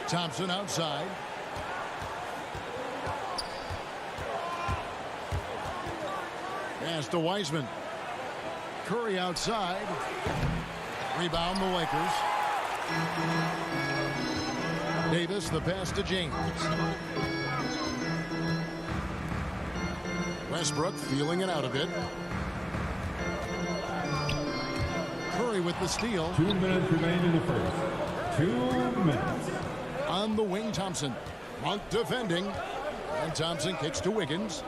B: Thompson outside. Pass to Wiseman. Curry outside. Rebound the Lakers. Davis, the pass to James. Westbrook feeling it out a bit. Curry with the steal.
E: 2 minutes remain in the first. 2 minutes.
B: On the wing, Thompson. Monk defending. And Thompson kicks to Wiggins.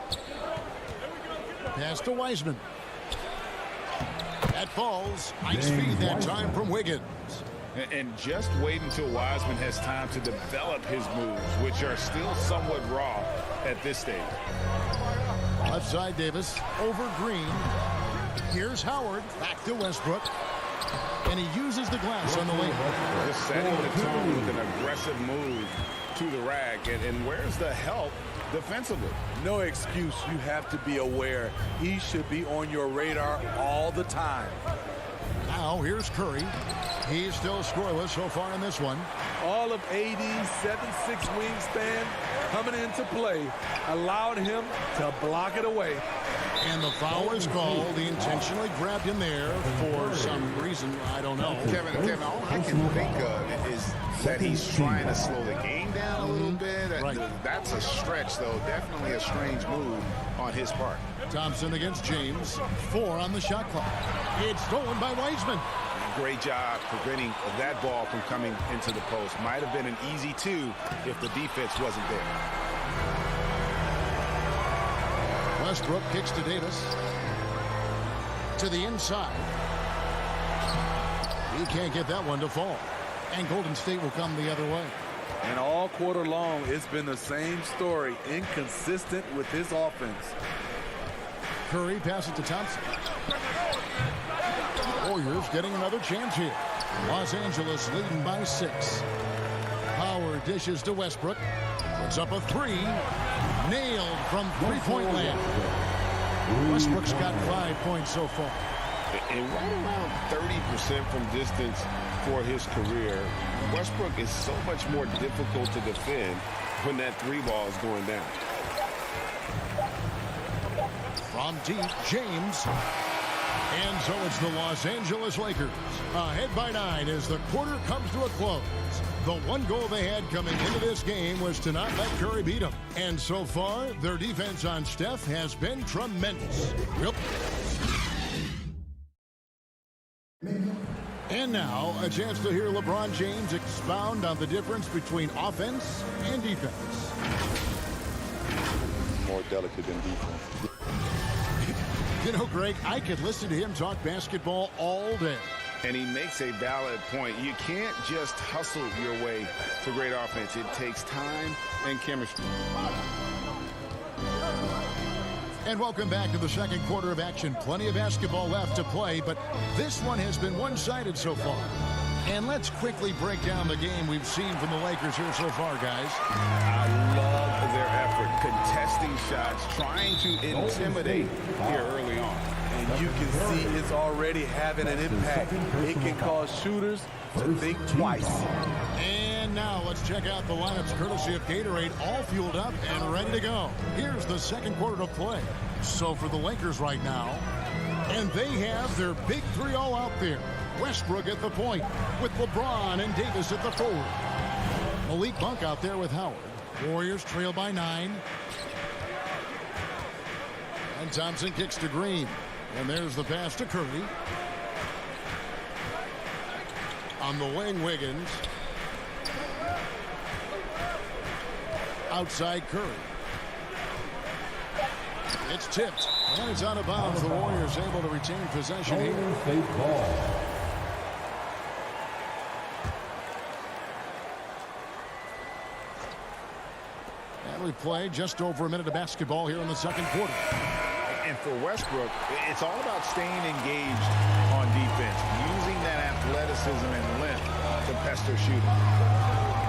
B: Pass to Wiseman. That falls. Nice feed that time from Wiggins.
F: And just wait until Wiseman has time to develop his moves, which are still somewhat raw at this stage.
B: Left side, Davis. Over Green. Here's Howard. Back to Westbrook. And he uses the glass on the way.
F: Just setting the tone with an aggressive move to the rack. And where's the help defensively?
Q: No excuse. You have to be aware. He should be on your radar all the time.
B: Now here's Curry. He's still scoreless so far in this one.
Q: All of AD's 7'6" wingspan coming into play allowed him to block it away.
B: And the foul is called. He intentionally grabbed him there for some reason. I don't know.
F: Kevin, all I can think of is that he's trying to slow the game down a little bit.
B: Right.
F: That's a stretch, though. Definitely a strange move on his part.
B: Thompson against James. 4 on the shot clock. It's stolen by Wiseman.
F: Great job preventing that ball from coming into the post. Might have been an easy 2 if the defense wasn't there.
B: Westbrook kicks to Davis. To the inside. He can't get that one to fall. And Golden State will come the other way.
Q: And all quarter long, it's been the same story. Inconsistent with his offense.
B: Curry passes to Thompson. Warriors getting another chance here. Los Angeles leading by 6. Howard dishes to Westbrook. Puts up a 3. Nailed from three-point land. Westbrook's got 5 points so far.
F: And right around 30% from distance for his career. Westbrook is so much more difficult to defend when that 3 ball is going down.
B: From deep, James. And so it's the Los Angeles Lakers ahead by 9 as the quarter comes to a close. The one goal they had coming into this game was to not let Curry beat them. And so far, their defense on Steph has been tremendous. Yep. And now, a chance to hear LeBron James expound on the difference between offense and defense.
I: More delicate than defense.
B: You know, Greg, I could listen to him talk basketball all day.
F: And he makes a valid point. You can't just hustle your way to great offense. It takes time and chemistry.
B: And welcome back to the second quarter of action. Plenty of basketball left to play, but this one has been one-sided so far. And let's quickly break down the game we've seen from the Lakers here so far, guys.
F: I love their effort, contesting shots, trying to intimidate here early on.
Q: And you can see it's already having an impact. It can cause shooters to think twice.
B: And now let's check out the lineups courtesy of Gatorade, all fueled up and ready to go. Here's the second quarter of play. So for the Lakers right now, and they have their big three all out there. Westbrook at the point with LeBron and Davis at the forward. Malik Monk out there with Howard. Warriors trail by 9. And Thompson kicks to Green. And there's the pass to Curry. On the wing, Wiggins. Outside Curry. It's tipped. And it's out of bounds. The Warriors able to retain possession here. And we play just over a minute of basketball here in the second quarter.
F: And for Westbrook, it's all about staying engaged on defense, using that athleticism and length to pester shooting.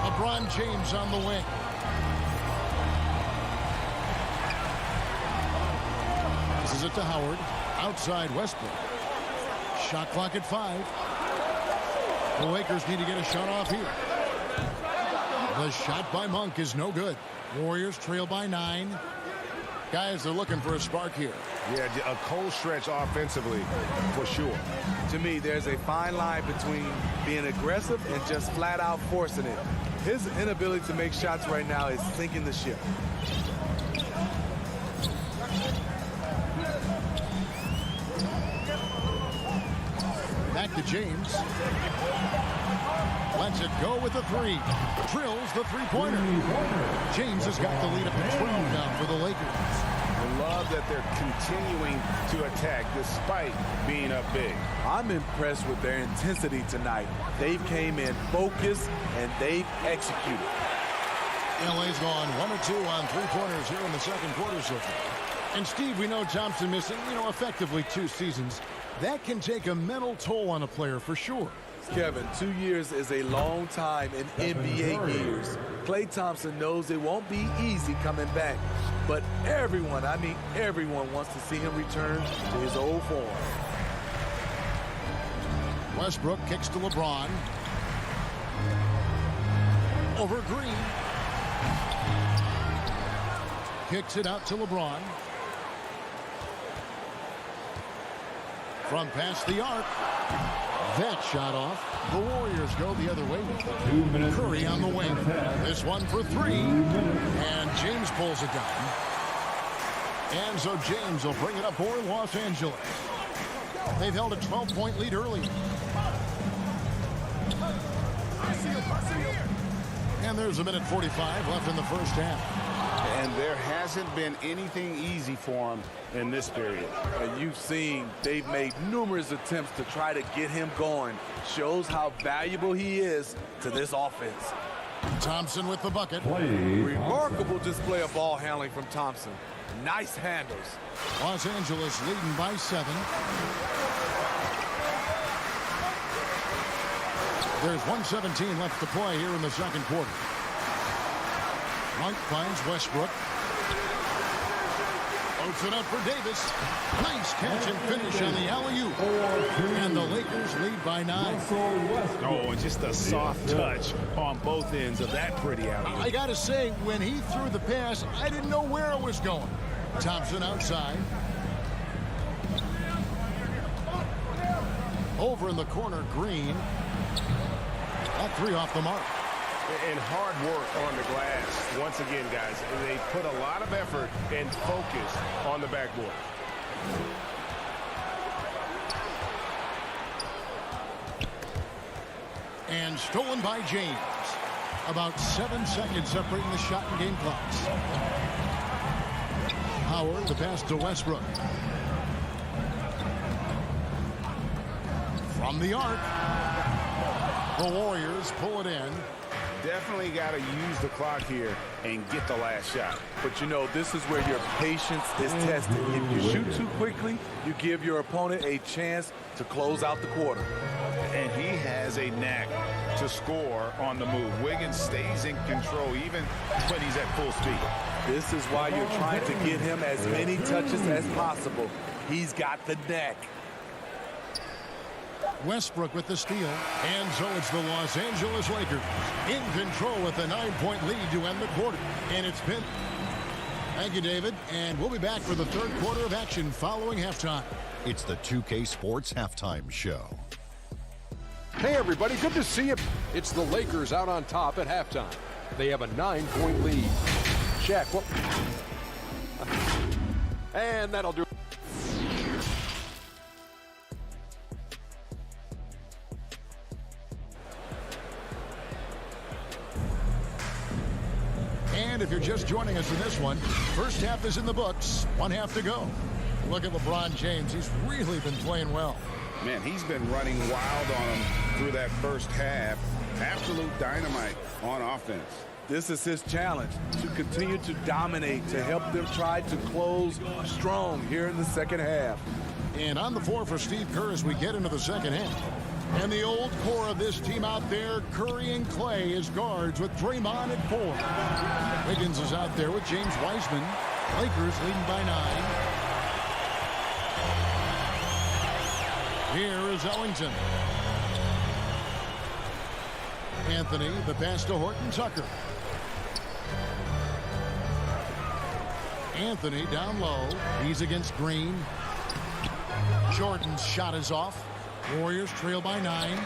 B: LeBron James on the wing. This is it to Howard. Outside Westbrook. Shot clock at 5. The Lakers need to get a shot off here. The shot by Monk is no good. Warriors trail by 9. Guys, they're looking for a spark here.
F: Yeah, a cold stretch offensively, for sure.
Q: To me, there's a fine line between being aggressive and just flat out forcing it. His inability to make shots right now is sinking the ship.
B: Back to James. Lets it go with the 3. Drills the three-pointer. James has got the lead up to 12 now for the Lakers.
F: I love that they're continuing to attack despite being up big.
Q: I'm impressed with their intensity tonight. They came in focused and they've executed.
B: LA's gone 1 or 2 on three-pointers here in the second quarter so far. And Steve, we know Thompson missing, effectively 2 seasons. That can take a mental toll on a player for sure.
Q: Kevin, 2 years is a long time in NBA years. Klay Thompson knows it won't be easy coming back. But everyone, I mean everyone, wants to see him return to his old form.
B: Westbrook kicks to LeBron. Over Green. Kicks it out to LeBron. From past the arc. That shot off. The Warriors go the other way.
E: 2 minutes.
B: Curry on the wing. This one for 3. And James pulls it down. And so James will bring it up for Los Angeles. They've held a 12-point lead early. And there's a minute 45 left in the first half.
F: And there hasn't been anything easy for him in this period.
Q: And you've seen they've made numerous attempts to try to get him going. Shows how valuable he is to this offense.
B: Thompson with the bucket.
Q: Remarkable display of ball handling from Thompson. Nice handles.
B: Los Angeles leading by 7. There's 1:17 left to play here in the second quarter. Monk finds Westbrook. Open up for Davis. Nice catch and finish on the alley-oop. And the Lakers lead by 9.
F: Oh, and just a soft touch on both ends of that pretty alley-oop.
B: I got to say, when he threw the pass, I didn't know where it was going. Thompson outside. Over in the corner, Green. That three off the mark.
R: And hard work on the glass. Once again, guys, they put a lot of effort and focus on the backboard.
B: And stolen by James. About 7 seconds separating the shot and game clocks. Howard, the pass to Westbrook. From the arc. The Warriors pull it in.
F: Definitely got to use the clock here and get the last shot.
Q: But you know, this is where your patience is tested. If you shoot too quickly, you give your opponent a chance to close out the quarter.
F: And he has a knack to score on the move. Wiggins stays in control even when he's at full speed.
Q: This is why you're trying to get him as many touches as possible. He's got the knack.
B: Westbrook with the steal. And so it's the Los Angeles Lakers in control with a 9-point lead to end the quarter. And it's been... Thank you, David. And we'll be back for the third quarter of action following halftime.
G: It's the 2K Sports Halftime Show.
H: Hey, everybody. Good to see you. It's the Lakers out on top at halftime. They have a 9-point lead. Shaq, what? And that'll do it.
B: And if you're just joining us in this one, first half is in the books. 1 half to go. Look at LeBron James. He's really been playing well.
F: Man, he's been running wild on him through that first half. Absolute dynamite on offense.
Q: This is his challenge, to continue to dominate, to help them try to close strong here in the second half.
B: And on the floor for Steve Kerr as we get into the second half. And the old core of this team out there, Curry and Clay as guards with Draymond at 4. Wiggins is out there with James Wiseman. Lakers leading by 9. Here is Ellington. Anthony, the pass to Horton Tucker. Anthony down low. He's against Green. Jordan's shot is off. Warriors trail by 9.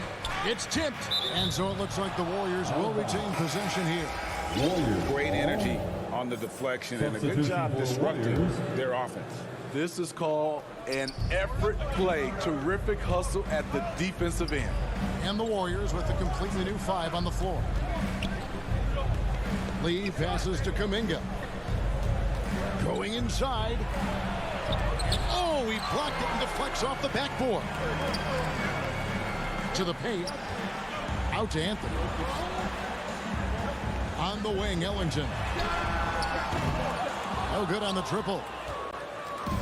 B: It's tipped. And so it looks like the Warriors will retain possession here.
F: Great energy on the deflection and a good job disrupting their offense.
Q: This is called an effort play. Terrific hustle at the defensive end.
B: And the Warriors with a completely new 5 on the floor. Lee passes to Kuminga. Going inside. Oh, he blocked it and deflects off the backboard. To the paint. Out to Anthony. On the wing, Ellington. No good on the triple.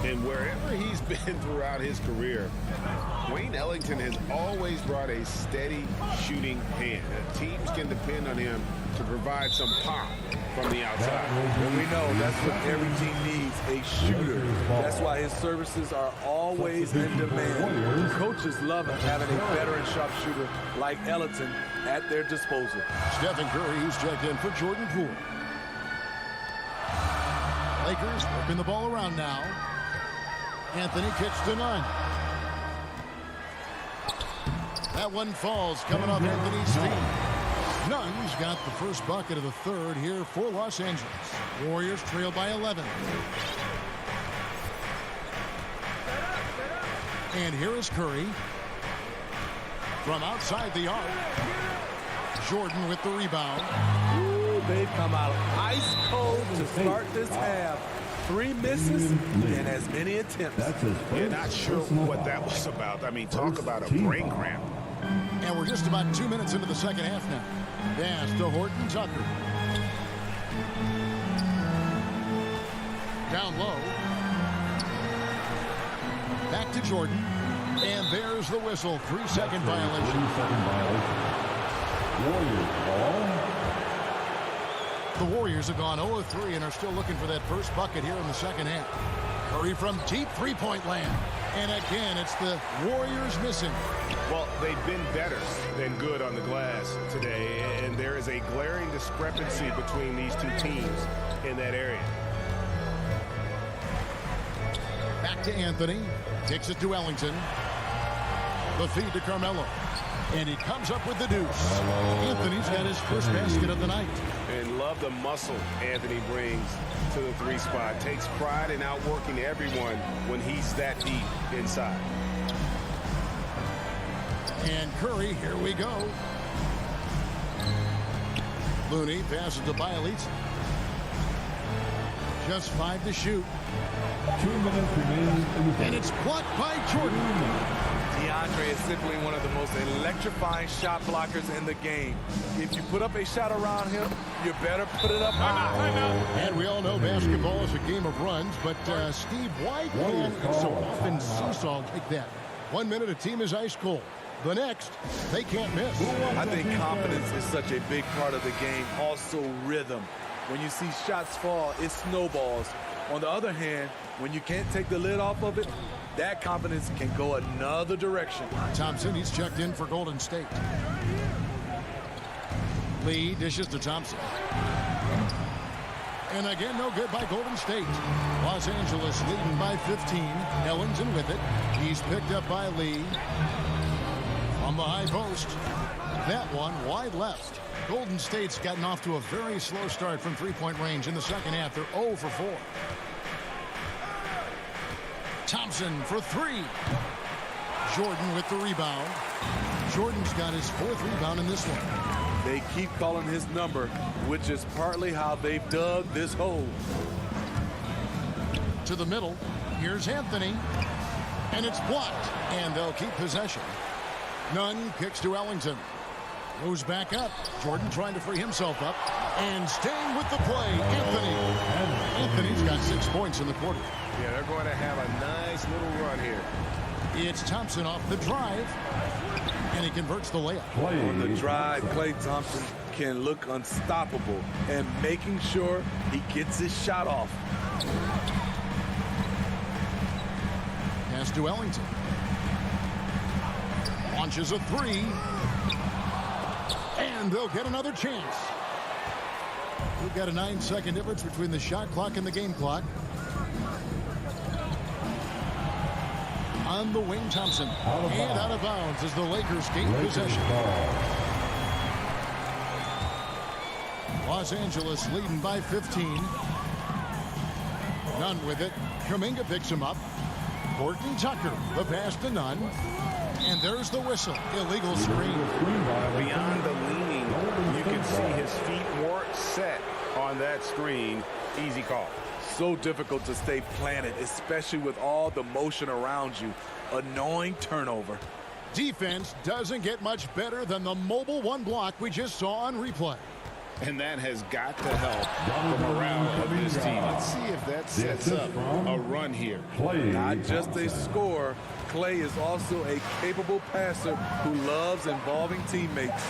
F: And wherever he's been throughout his career, Wayne Ellington has always brought a steady shooting hand. Teams can depend on him to provide some pop from the outside.
Q: And we know that's what every team needs, a shooter. That's why his services are always in demand. Coaches love having a veteran sharpshooter like Ellington at their disposal.
B: Stephen Curry, who's checked in for Jordan Poole. Lakers whipping the ball around now. Anthony kicks to Nunn. That one falls, coming off Anthony's feet. Nunn's got the first bucket of the third here for Los Angeles. Warriors trail by 11. And here is Curry. From outside the arc. Jordan with the rebound.
Q: Ooh, they've come out ice cold to start this half. 3 misses and as many attempts.
F: You're not sure what that was about. I mean, talk about a brain cramp.
B: And we're just about 2 minutes into the second half now. Pass to Horton Tucker. Down low. Back to Jordan. And there's the whistle. 3-second violation.
E: Warriors ball.
B: The Warriors have gone 0-3 and are still looking for that first bucket here in the second half. Curry from deep three-point land. And again, it's the Warriors missing.
R: Well, they've been better than good on the glass today, and there is a glaring discrepancy between these two teams in that area.
B: Back to Anthony. Kicks it to Ellington. The feed to Carmelo. And he comes up with the deuce. Anthony's got his first basket of the night.
R: And love the muscle Anthony brings to the three spot. Takes pride in outworking everyone when he's that deep inside.
B: And Curry, here we go. Looney passes to Bielitsa. Just 5 to shoot.
E: 2 minutes remaining in the
B: And it's blocked by Jordan.
Q: DeAndre is simply one of the most electrifying shot blockers in the game. If you put up a shot around him, you better put it up high.
B: And we all know basketball is a game of runs, but Steve, why can it so often seesaw like that? 1 minute a team is ice cold. The next, they can't miss.
Q: I think confidence is such a big part of the game. Also rhythm. When you see shots fall, it snowballs. On the other hand, when you can't take the lid off of it, that confidence can go another direction.
B: Thompson, he's checked in for Golden State. Lee dishes to Thompson. And again, no good by Golden State. Los Angeles leading by 15. Ellington with it. He's picked up by Lee. On the high post. That one wide left. Golden State's gotten off to a very slow start from three-point range in the second half. They're 0 for 4. Thompson for 3. Jordan with the rebound. Jordan's got his 4th rebound in this one.
Q: They keep calling his number, which is partly how they've dug this hole.
B: To the middle. Here's Anthony. And it's blocked. And they'll keep possession. Nunn kicks to Ellington. Moves back up. Jordan trying to free himself up. And staying with the play, Anthony. Anthony's got 6 points in the quarter.
R: Yeah, they're going to have a nice little run here.
B: It's Thompson off the drive. And he converts the layup.
Q: On the drive, Klay Thompson can look unstoppable. And making sure he gets his shot off.
B: Pass to Ellington. Launches a 3. And they'll get another chance. We've got a 9-second difference between the shot clock and the game clock. On the wing, Thompson. And out of bounds as the Lakers gain possession. Los Angeles leading by 15. Nunn with it. Kuminga picks him up. Horton Tucker, the pass to Nunn. And there's the whistle. Illegal screen.
R: Beyond the leaning, you can see his feet weren't set on that screen. Easy call.
Q: So difficult to stay planted, especially with all the motion around you. Annoying turnover.
B: Defense doesn't get much better than the mobile one block we just saw on replay.
F: And that has got to help the morale of this team. Let's see if that sets up a run here.
Q: Not just a scorer, Klay is also a capable passer who loves involving teammates.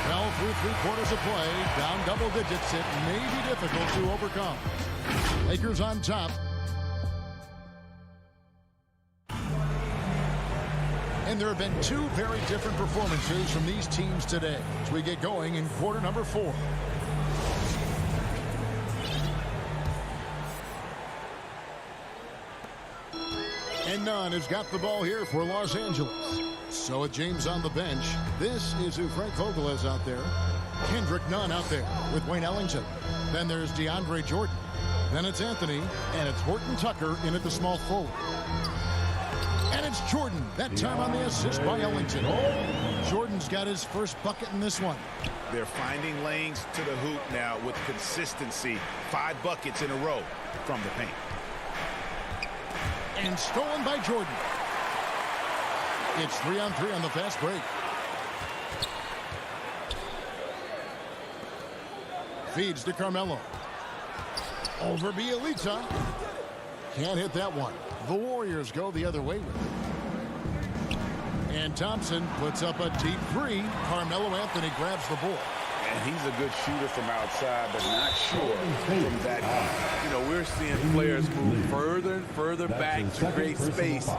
B: Well, through 3 quarters of play, down double digits, it may be difficult to overcome. Lakers on top. And there have been 2 very different performances from these teams today as we get going in quarter number 4. And Nunn has got the ball here for Los Angeles. So with James on the bench, this is who Frank Vogel is out there. Kendrick Nunn out there with Wayne Ellington. Then there's DeAndre Jordan. Then it's Anthony, and it's Horton Tucker in at the small forward. And it's Jordan, that time on the assist by Ellington. Jordan's got his first bucket in this one.
F: They're finding lanes to the hoop now with consistency. 5 buckets in a row from the paint.
B: And stolen by Jordan. It's 3-on-3 on the fast break. Feeds to Carmelo. Over Bielitsa. Can't hit that one. The Warriors go the other way with it. And Thompson puts up a deep 3. Carmelo Anthony grabs the ball.
F: And he's a good shooter from outside, but not sure from that deep.
Q: You know, we're seeing players move further and further back to create space,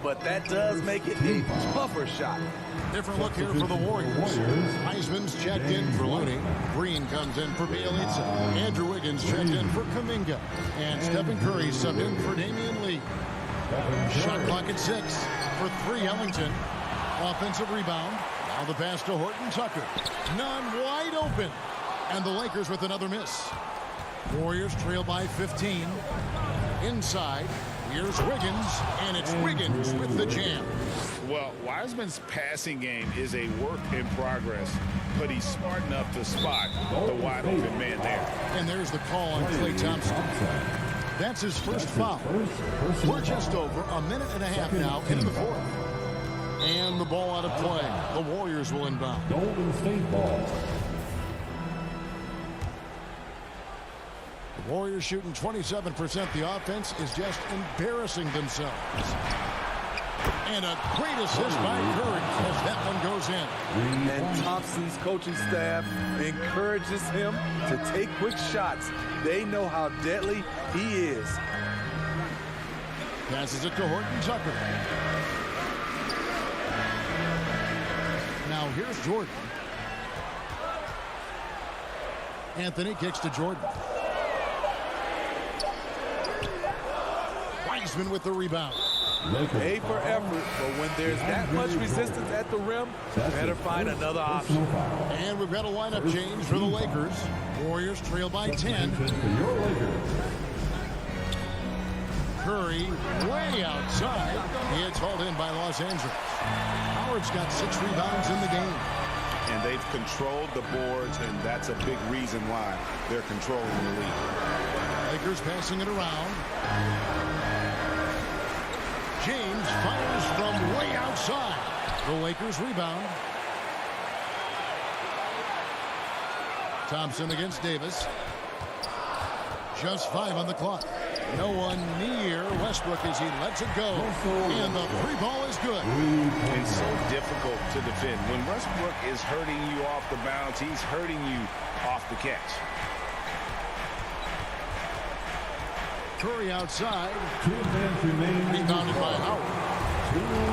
Q: but that does make it a tougher shot.
B: Different look here for the Warriors. Heisman's checked in for Looney. Green comes in for Bielitsa. Andrew Wiggins checked in for Kuminga. And Stephen Curry subbed in for Damian Lee. Shot clock at 6 for 3, Ellington. Offensive rebound. Now the pass to Horton Tucker. None, wide open. And the Lakers with another miss. Warriors trail by 15. Inside, here's Wiggins, and it's Wiggins with the jam.
F: Well, Wiseman's passing game is a work in progress, but he's smart enough to spot the wide open man there.
B: And there's the call on Klay Thompson. That's his first foul. We're just over a minute and a half now into the fourth. And the ball out of play. The Warriors will inbound.
E: Golden State ball.
B: The Warriors shooting 27%. The offense is just embarrassing themselves. And a great assist by Curry as that one goes in.
Q: And Thompson's coaching staff encourages him to take quick shots. They know how deadly he is.
B: Passes it to Horton Tucker. Now here's Jordan. Anthony kicks to Jordan. Wiseman with the rebound.
Q: A for effort, but when there's that much resistance at the rim, better find another option.
B: And we've got a lineup change for the Lakers. Warriors trail by 10. Curry way outside. It's hauled in by Los Angeles. Howard's got 6 rebounds in the game.
F: And they've controlled the boards, and that's a big reason why they're controlling the lead.
B: Lakers passing it around. James fires from way outside. The Lakers rebound. Thompson against Davis. Just 5 on the clock. No one near Westbrook as he lets it go. And the free ball is good.
F: It's so difficult to defend. When Westbrook is hurting you off the bounce, he's hurting you off the catch.
B: Curry outside. Rebounded by Howard.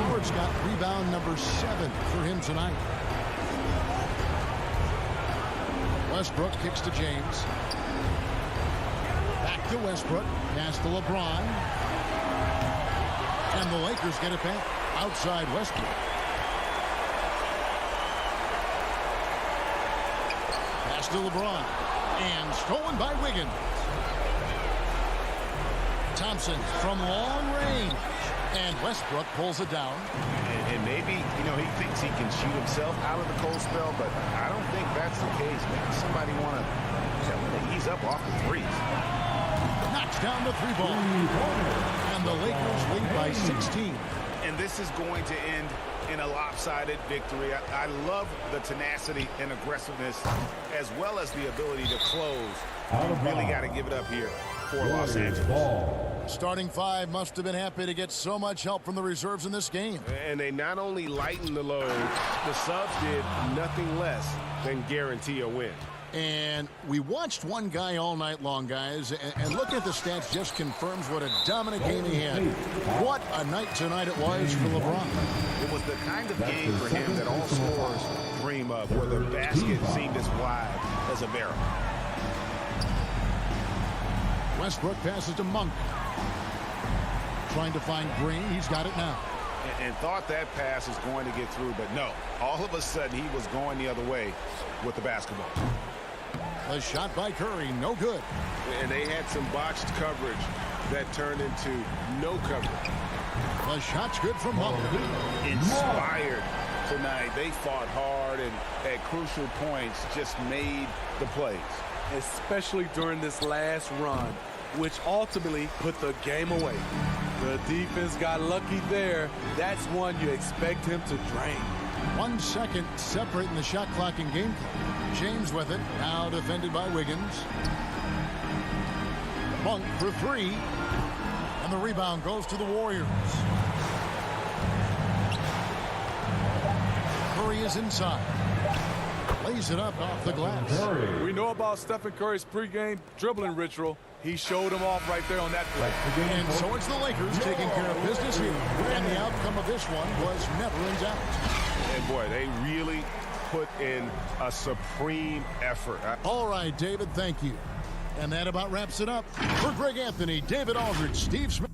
B: Howard's got rebound number 7 for him tonight. Westbrook kicks to James. Back to Westbrook. Pass to LeBron. And the Lakers get it back outside Westbrook. Pass to LeBron. And stolen by Wiggins. Thompson from long range. And Westbrook pulls it down.
F: And maybe, he thinks he can shoot himself out of the cold spell, but I don't think that's the case. Maybe somebody want to ease up off the threes.
B: Knocks down the 3 ball. And the Lakers lead by 16.
F: And this is going to end in a lopsided victory. I love the tenacity and aggressiveness as well as the ability to close. You really got to give it up here for Los Angeles.
B: Starting 5 must have been happy to get so much help from the reserves in this game.
R: And they not only lightened the load, the subs did nothing less than guarantee a win.
B: And we watched one guy all night long, guys, and looking at the stats just confirms what a dominant game he had. What a night tonight it was for LeBron.
F: It was the kind of game for him that all scorers dream of, where the basket seemed as wide as a barrel.
B: Westbrook passes to Monk. Trying to find Green. He's got it now.
F: And thought that pass was going to get through, but no. All of a sudden, he was going the other way with the basketball.
B: A shot by Curry, no good.
R: And they had some botched coverage that turned into no coverage.
B: The shot's good from Monk.
F: Inspired tonight. They fought hard and at crucial points just made the plays.
Q: Especially during this last run, which ultimately put the game away. The defense got lucky there. That's one you expect him to drain.
B: 1 second separating the shot clock and game clock. James with it, now defended by Wiggins. Monk for 3. And the rebound goes to the Warriors. Curry is inside. Lays it up off the glass.
Q: We know about Stephen Curry's pregame dribbling ritual. He showed him off right there on that play.
B: And so it's the Lakers taking care of business here. And the outcome of this one was never in doubt.
R: And boy, they really put in a supreme effort.
B: All right, David, thank you. And that about wraps it up. For Greg Anthony, David Aldridge, Steve Smith.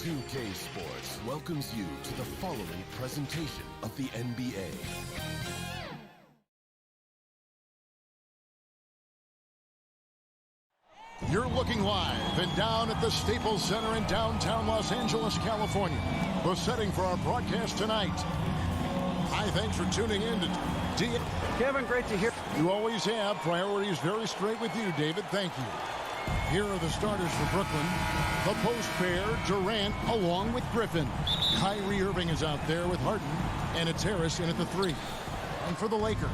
A: 2K Sports welcomes you to the following presentation of the NBA.
B: You're looking live and down at the Staples Center in downtown Los Angeles, California. The setting for our broadcast tonight. Hi, thanks for tuning in to
K: Kevin, great to hear.
B: You always have. Priorities very straight with you, David. Thank you. Here are the starters for Brooklyn. The post pair, Durant along with Griffin. Kyrie Irving is out there with Harden, and it's Harris in at the 3. And for the Lakers.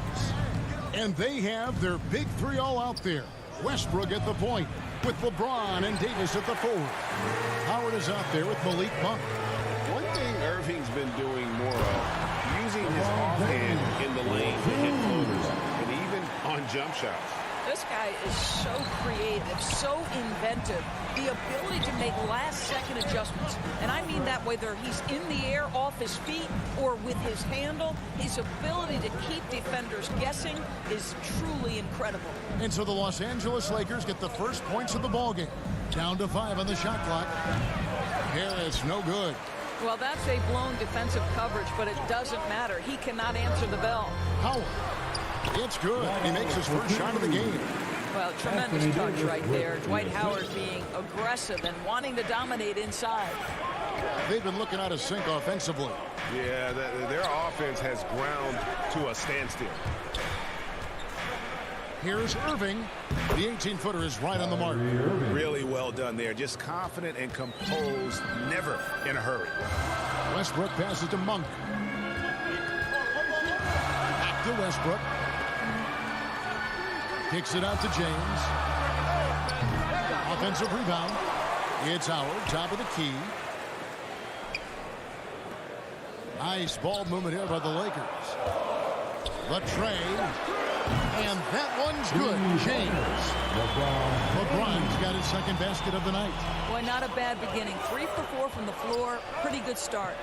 B: And they have their big 3 all out there. Westbrook at the point with LeBron and Davis at the 4. Howard is out there with Malik Monk.
F: One thing Irving's been doing more of, using his offhand in the lane to hit floaters, and even on jump shots.
S: This guy is so creative, so inventive. The ability to make last-second adjustments. And I mean that whether he's in the air, off his feet, or with his handle. His ability to keep defenders guessing is truly incredible.
B: And so the Los Angeles Lakers get the first points of the ballgame. Down to 5 on the shot clock. Harris, no good.
S: Well, that's a blown defensive coverage, but it doesn't matter. He cannot answer the bell.
B: Howard. It's good. He makes his first shot of the game.
S: Well, tremendous touch right there. Dwight Howard being aggressive and wanting to dominate inside.
B: They've been looking out of sync offensively.
R: Yeah, their offense has ground to a standstill.
B: Here's Irving. The 18-footer is right on the mark.
F: Really well done there. Just confident and composed, never in a hurry.
B: Westbrook passes to Monk. Back to Westbrook. Kicks it out to James. Offensive rebound. It's Howard, top of the key. Nice ball movement here by the Lakers. The tray. And that one's good. James. LeBron's got his second basket of the night.
S: Boy, not a bad beginning. 3 for 4 from the floor. Pretty good start.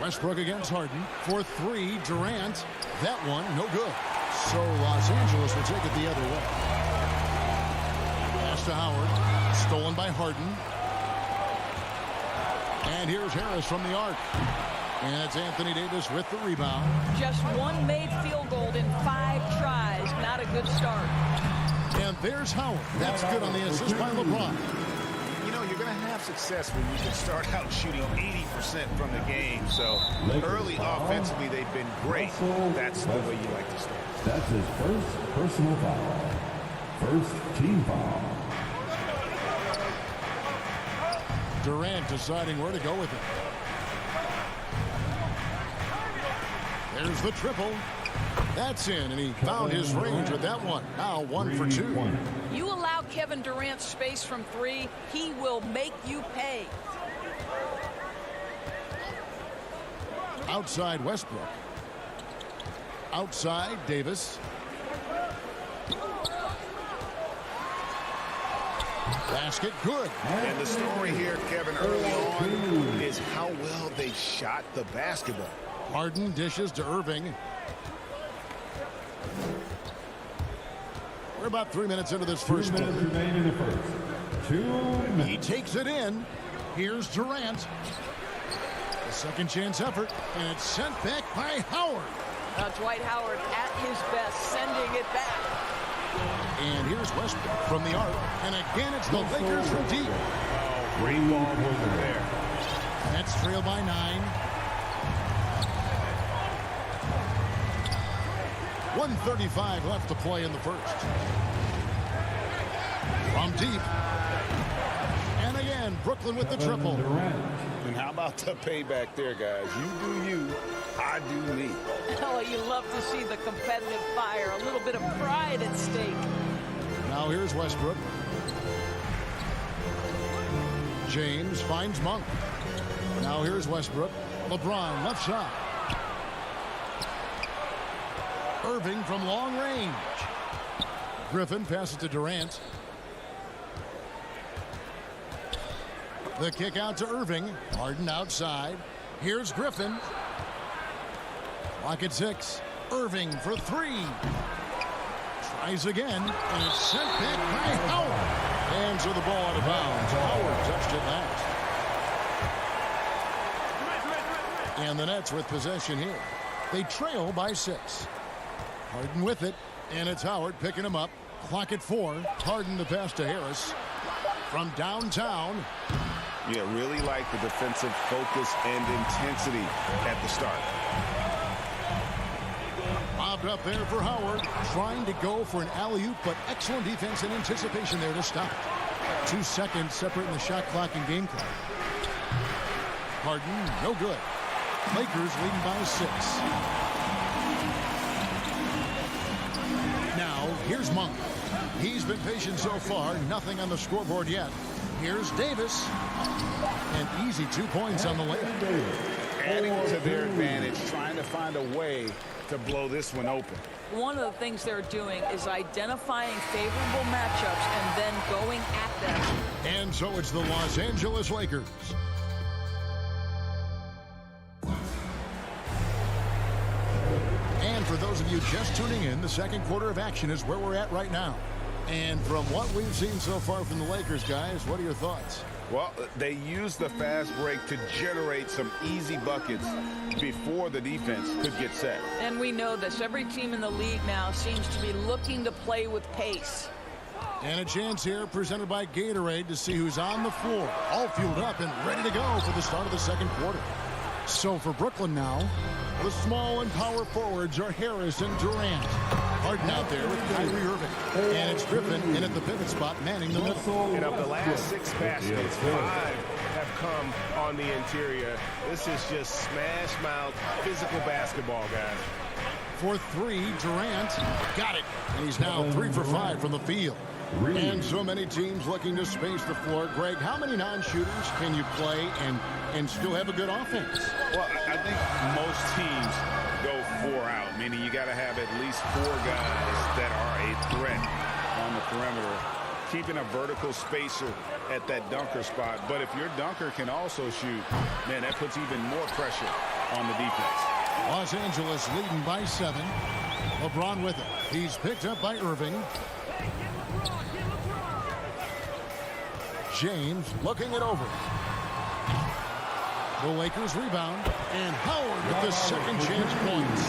B: Westbrook against Harden. For 3, Durant. That one, no good. So Los Angeles will take it the other way. Pass to Howard. Stolen by Harden. And here's Harris from the arc. And it's Anthony Davis with the rebound.
S: Just one made field goal in 5 tries. Not a good start.
B: And there's Howard. That's good on the assist by LeBron.
F: You know, you're going to have success when you can start out shooting 80% from the game. So early offensively, they've been great. That's the way you like to start.
E: That's his first personal foul. First team foul.
B: Durant deciding where to go with it. There's the triple. That's in, and he found his range with that one. Now 1 for 2.
S: You allow Kevin Durant space from 3, he will make you pay.
B: Outside Westbrook. Outside Davis. Basket good.
F: And the story here, Kevin, early on is how well they shot the basketball.
B: Harden dishes to Irving. We're about 3 minutes into this first quarter.
E: 2 minutes remain in the first. 2 minutes.
B: He takes it in. Here's Durant. A second chance effort, and it's sent back by Howard.
S: Dwight Howard at his best, sending it back.
B: And here's Westbrook from the arc. And again, it's the Lakers from deep.
R: Oh, great ball movement there.
B: That's trailed by 9. 1:35 left to play in the first. From deep. And again, Brooklyn with the triple.
F: And how about the payback there, guys? You do you, I do me.
S: Oh, you love to see the competitive fire. A little bit of pride at stake.
B: Now here's Westbrook. James finds Monk. Now here's Westbrook. LeBron, left side. Irving from long range. Griffin passes to Durant. The kick out to Irving. Harden outside. Here's Griffin. Clock at 6. Irving for 3. Tries again, and it's sent back by Howard. And so the ball out of bounds. Howard touched it last. And the Nets with possession here. They trail by 6. Harden with it, and it's Howard picking him up. Clock at 4. Harden the pass to Harris. From downtown.
F: Yeah, really like the defensive focus and intensity at the start.
B: Bobbed up there for Howard. Trying to go for an alley-oop, but excellent defense and anticipation there to stop. 2 seconds separating the shot clock and game clock. Harden, no good. Lakers leading by 6. Now, here's Monk. He's been patient so far. Nothing on the scoreboard yet. Here's Davis. And easy 2 points on the layup.
F: Adding to their advantage, trying to find a way to blow this one open.
S: One of the things they're doing is identifying favorable matchups and then going at them.
B: And so it's the Los Angeles Lakers. And for those of you just tuning in, the second quarter of action is where we're at right now. And from what we've seen so far from the Lakers, guys, what are your thoughts?
F: Well, they used the fast break to generate some easy buckets before the defense could get set.
S: And we know this. Every team in the league now seems to be looking to play with pace.
B: And a chance here presented by Gatorade to see who's on the floor. All fueled up and ready to go for the start of the second quarter. So for Brooklyn now, The small and power forwards are Harris and Durant. Harden out there with Kyrie Irving. And it's Griffin in at the pivot spot, manning the middle.
R: And of the last 6 baskets, 5 have come on the interior. This is just smash mouth physical basketball, guys.
B: For 3, Durant got it. And he's now 3 for 5 from the field. And so many teams looking to space the floor. Greg, how many non-shooters can you play and still have a good offense?
F: Well, I think most teams go 4 out, meaning you got to have at least 4 guys that are a threat on the perimeter, keeping a vertical spacer at that dunker spot. But if your dunker can also shoot, man, that puts even more pressure on the defense.
B: Los Angeles leading by 7. LeBron with it. He's picked up by Irving. James looking it over. The Lakers rebound, and Howard with the second chance points.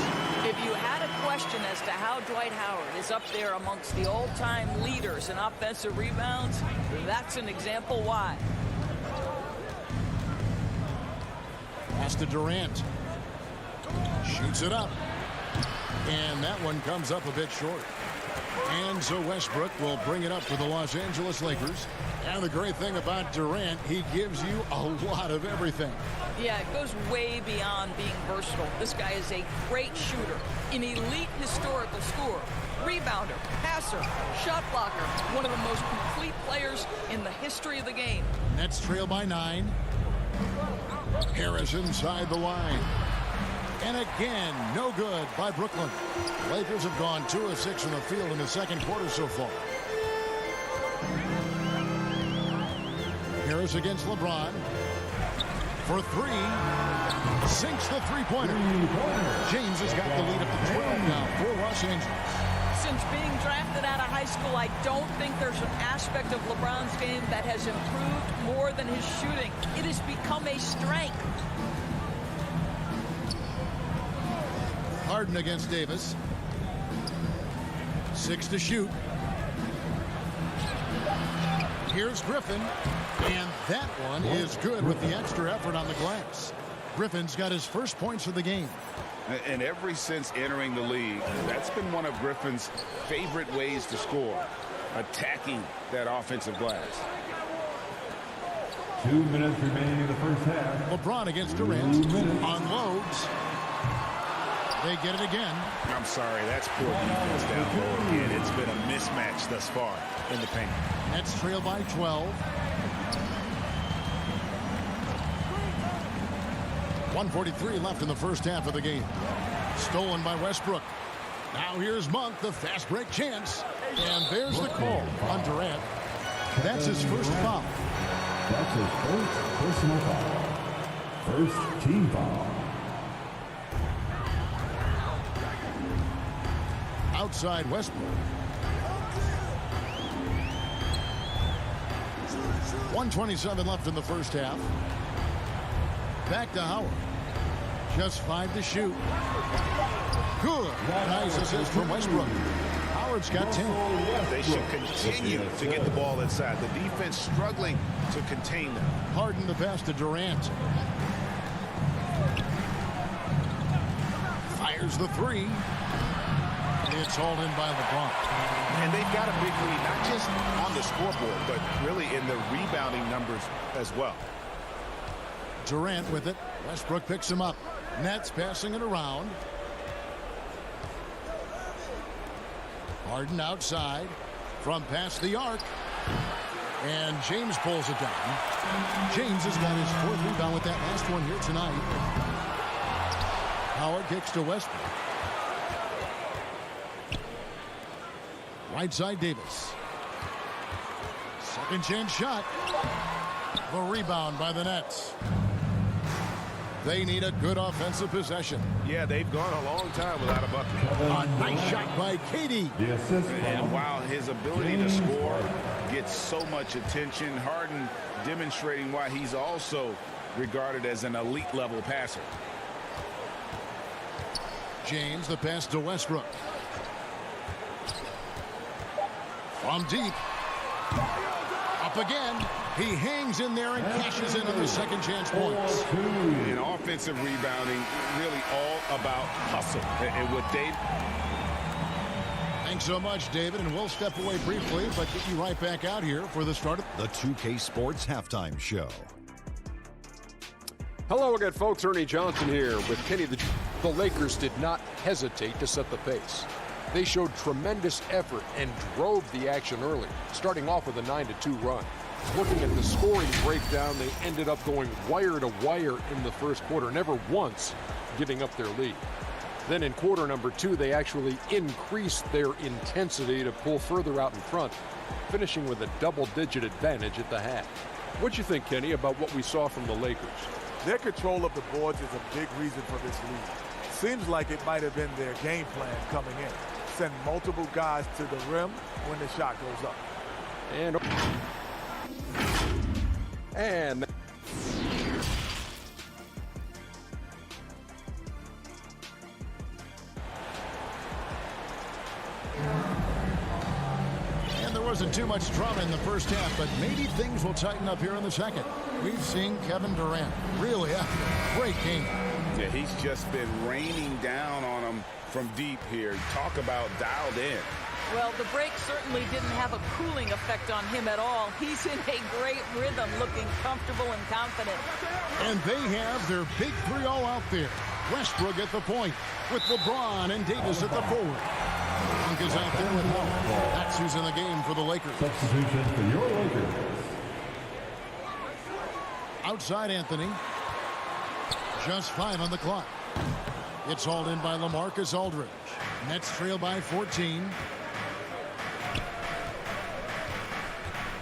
S: If you had a question as to how Dwight Howard is up there amongst the all-time leaders in offensive rebounds, that's an example why.
B: Pass to Durant. Shoots it up. And that one comes up a bit short. And so Westbrook will bring it up for the Los Angeles Lakers. And the great thing about Durant, he gives you a lot of everything.
S: Yeah, it goes way beyond being versatile. This guy is a great shooter, an elite historical scorer, rebounder, passer, shot blocker, one of the most complete players in the history of the game.
B: Nets trail by 9. Harris inside the line. And again, no good by Brooklyn. Lakers have gone 2 of 6 from the field in the second quarter so far. Harris against LeBron. For 3. Sinks the three-pointer. James has got the lead up to 12 now for Los Angeles.
S: Since being drafted out of high school, I don't think there's an aspect of LeBron's game that has improved more than his shooting. It has become a strength.
B: Harden against Davis. 6 to shoot. Here's Griffin. And that one is good with the extra effort on the glass. Griffin's got his first points of the game.
F: And ever since entering the league, that's been one of Griffin's favorite ways to score, attacking that offensive glass.
E: 2 minutes remaining in the first half.
B: LeBron against Durant. Unloads. They get it again.
F: I'm sorry, that's poor defense down low again. It's been a mismatch thus far in the paint.
B: Nets trail by 12. 1:43 left in the first half of the game. Stolen by Westbrook. Now here's Monk, the fast break chance. And there's the call on Durant. That's his first foul.
E: That's his first personal foul. First team foul.
B: Outside Westbrook. 1:27 left in the first half. Back to Howard. Just 5 to shoot. Good. Nice assist from Westbrook. Howard's got 10.
F: They should continue to get the ball inside. The defense struggling to contain them.
B: Harden the pass to Durant. Fires the 3. It's hauled in by LeBron.
F: And they've got a big lead, not just on the scoreboard, but really in the rebounding numbers as well.
B: Durant with it. Westbrook picks him up. Nets passing it around. Harden outside from past the arc. And James pulls it down. James has got his 4th rebound with that last one here tonight. Howard kicks to Westbrook. Right side Davis. Second chance shot. The rebound by the Nets. They need a good offensive possession.
R: Yeah, they've gone a long time without a bucket.
B: A nice shot by Katie.
F: And while his ability to score gets so much attention, Harden demonstrating why he's also regarded as an elite level passer.
B: James the pass to Westbrook. From deep. A Up again. He hangs in there and cashes in on the second chance points.
F: In offensive rebounding, really all about hustle. And with Dave.
B: Thanks so much, David, and we'll step away briefly, but get you right back out here for the start of
G: the 2K Sports Halftime Show.
H: Hello again, folks. Ernie Johnson here with Kenny. The Lakers did not hesitate to set the pace. They showed tremendous effort and drove the action early, starting off with a 9-2 run. Looking at the scoring breakdown, they ended up going wire to wire in the first quarter, never once giving up their lead. Then in quarter number 2, they actually increased their intensity to pull further out in front, finishing with a double-digit advantage at the half. What'd you think, Kenny, about what we saw from the Lakers?
Q: Their control of the boards is a big reason for this lead. Seems like it might have been their game plan coming in. Send multiple guys to the rim when the shot goes up.
H: And
B: there wasn't too much drama in the first half, but maybe things will tighten up here in the second. We've seen Kevin Durant really have a great game.
F: Yeah, he's just been raining down on him from deep here. Talk about dialed in.
S: Well, the break certainly didn't have a cooling effect on him at all. He's in a great rhythm, looking comfortable and confident.
B: And they have their big three all out there. Westbrook at the point with LeBron and Davis at the forward. Monk is out there with help. That's who's in the game for the Lakers.
E: Substitution for your Lakers.
B: Outside Anthony. Just 5 on the clock. It's hauled in by LaMarcus Aldridge. Nets trail by 14.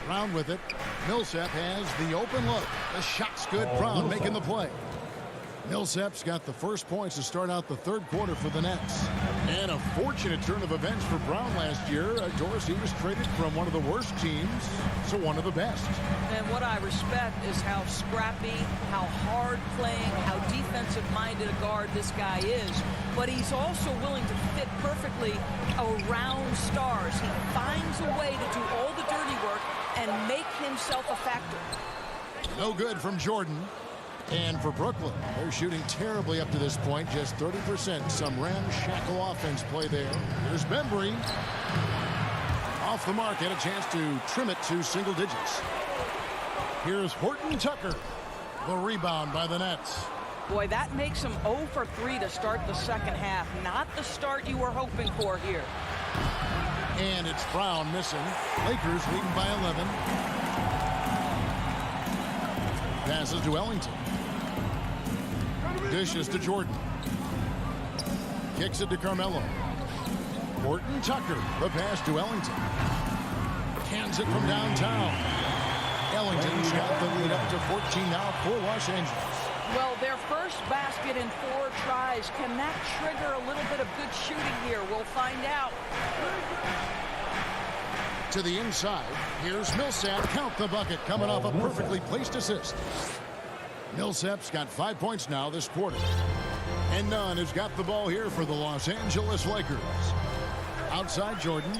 B: Brown with it. Millsap has the open look. The shot's good. Brown making the play. Millsap's got the first points to start out the third quarter for the Nets. And a fortunate turn of events for Brown last year. Dorsey was traded from one of the worst teams to one of the best.
S: And what I respect is how scrappy, how hard playing, how defensive-minded a guard this guy is. But he's also willing to fit perfectly around stars. He finds a way to do all the dirty work and make himself a factor.
B: No good from Jordan. And for Brooklyn, they're shooting terribly up to this point, just 30%. Some ramshackle offense play there. Here's Bembry. Off the mark, had a chance to trim it to single digits. Here's Horton Tucker. The rebound by the Nets.
S: Boy, that makes him 0 for 3 to start the second half. Not the start you were hoping for here.
B: And it's Brown missing. Lakers leading by 11. Passes to Ellington. Dishes to Jordan. Kicks it to Carmelo. Horton Tucker. The pass to Ellington. Cans it from downtown. Ellington's got the lead up to 14 now for Los Angeles.
S: Well, their first basket in 4 tries. Can that trigger a little bit of good shooting here? We'll find out.
B: To the inside. Here's Millsap. Count the bucket. Coming off a perfectly placed assist. Millsap's got 5 points now this quarter. And Nunn has got the ball here for the Los Angeles Lakers. Outside Jordan.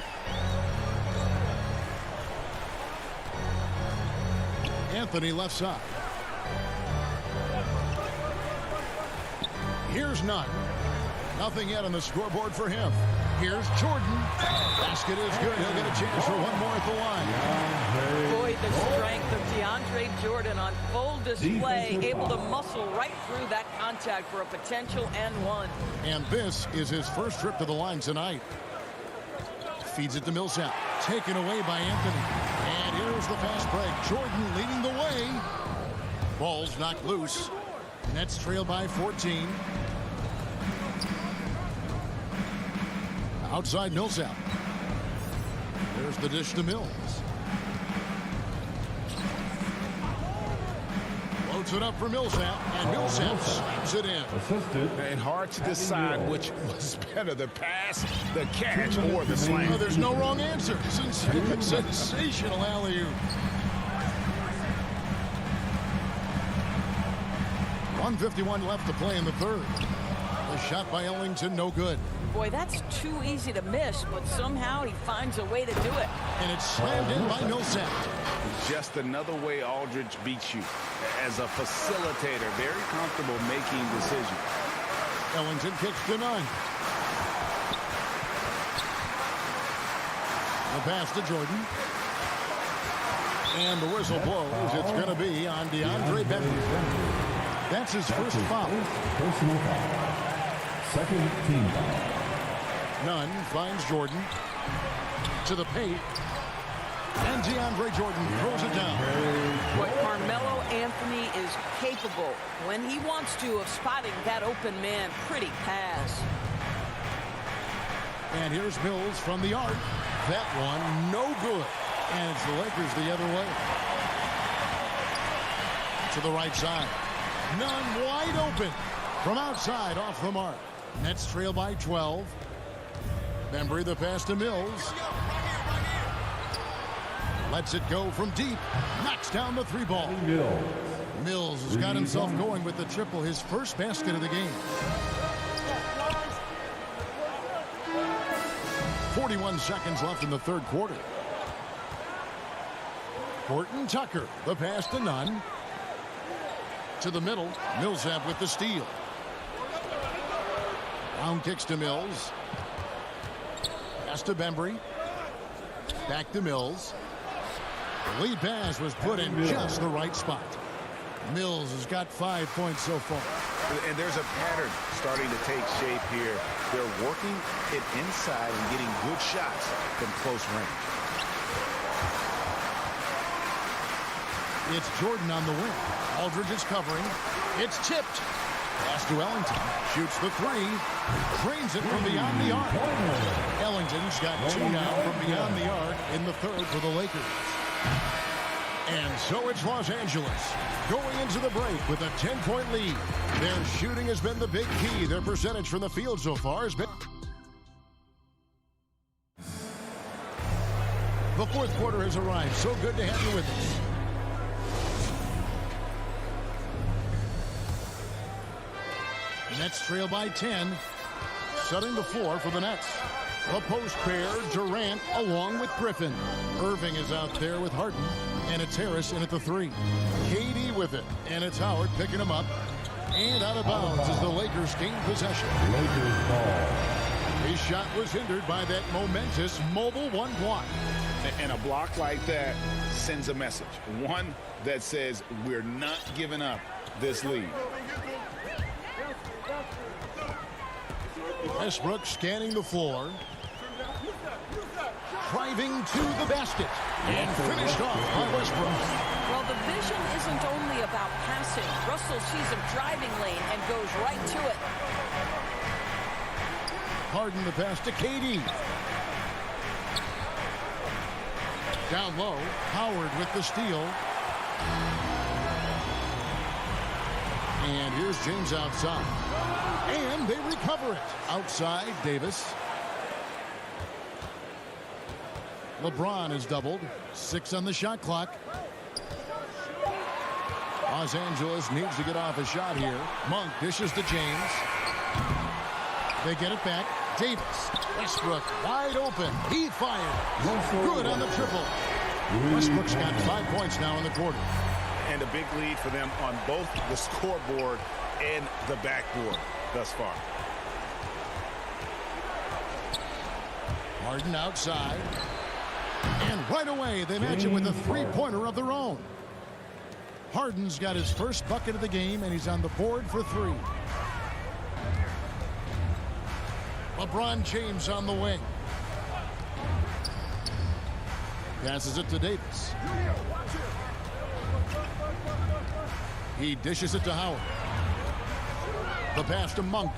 B: Anthony left side. Here's Nunn. Nothing yet on the scoreboard for him. Here's Jordan. Basket is good. He'll get a chance for one more at the line.
S: Boy, the strength of DeAndre Jordan on full display. Able to muscle right through that contact for a potential and one.
B: And this is his first trip to the line tonight. Feeds it to Millsap. Taken away by Anthony. And here's the fast break. Jordan leading the way. Ball's knocked loose. Nets trail by 14. Outside Millsap. There's the dish to Mills. Loads it up for Millsap, and Millsap slams it in.
E: Assisted.
F: And hard to decide which was better, the pass, the catch, or the slam.
B: Oh, there's no wrong answer. Sensational alley-oop. 1:51 left to play in the third. The shot by Ellington, no good.
S: Boy, that's too easy to miss, but somehow he finds a way to do it.
B: And it's slammed in by Millsap.
F: Just another way Aldridge beats you. As a facilitator, very comfortable making decisions.
B: Ellington kicks to none. The pass to Jordan. And the whistle blows. It's going to be on DeAndre Bembry. That's his first foul.
E: Personal foul. Second team foul.
B: Nunn finds Jordan to the paint. And DeAndre Jordan throws it down.
S: What Carmelo Anthony is capable, when he wants to, of spotting that open man. Pretty pass.
B: And here's Mills from the arc. That one, no good. And it's the Lakers the other way. To the right side. Nunn wide open. From outside, off the mark. Nets trail by 12. Bembry the pass to Mills. Lets it go from deep. Knocks down the three ball. Mills has got himself going with the triple, his first basket of the game. 41 seconds left in the third quarter. Horton Tucker, the pass to Nunn. To the middle, Millsap with the steal. Brown kicks to Mills. Pass to Bembry. Back to Mills. The lead pass was put in just the right spot. Mills has got 5 points so far.
F: And there's a pattern starting to take shape here. They're working it inside and getting good shots from close range.
B: It's Jordan on the wing. Aldridge is covering. It's tipped. Pass to Ellington. Shoots the three. Drains it from beyond the arc. Ellington's got two now from beyond the arc in the third for the Lakers. And so it's Los Angeles going into the break with a 10-point lead. Their shooting has been the big key. Their percentage from the field so far has been... The fourth quarter has arrived. So good to have you with us. Nets trail by 10. Setting the floor for the Nets. The post pair, Durant along with Griffin. Irving is out there with Harden. And it's Harris in at the three. KD with it. And it's Howard picking him up. And out of bounds as the Lakers gain possession.
E: Lakers ball.
B: His shot was hindered by that momentous mobile one block.
F: And a block like that sends a message. One that says we're not giving up this lead.
B: Westbrook scanning the floor. Driving to the basket. And finished off by Westbrook.
S: Well, the vision isn't only about passing. Russell sees a driving lane and goes right to it.
B: Harden the pass to KD. Down low, Howard with the steal. And here's James outside. And they recover it. Outside, Davis. LeBron is doubled. 6 on the shot clock. Los Angeles needs to get off a shot here. Monk dishes to James. They get it back. Davis. Westbrook wide open. He fired. Good on the triple. Westbrook's got 5 points now in the quarter.
F: And a big lead for them on both the scoreboard and the backboard thus far.
B: Harden outside. And right away, they match it with a three-pointer of their own. Harden's got his first bucket of the game, and he's on the board for 3. LeBron James on the wing. Passes it to Davis. He dishes it to Howard. The pass to Monk.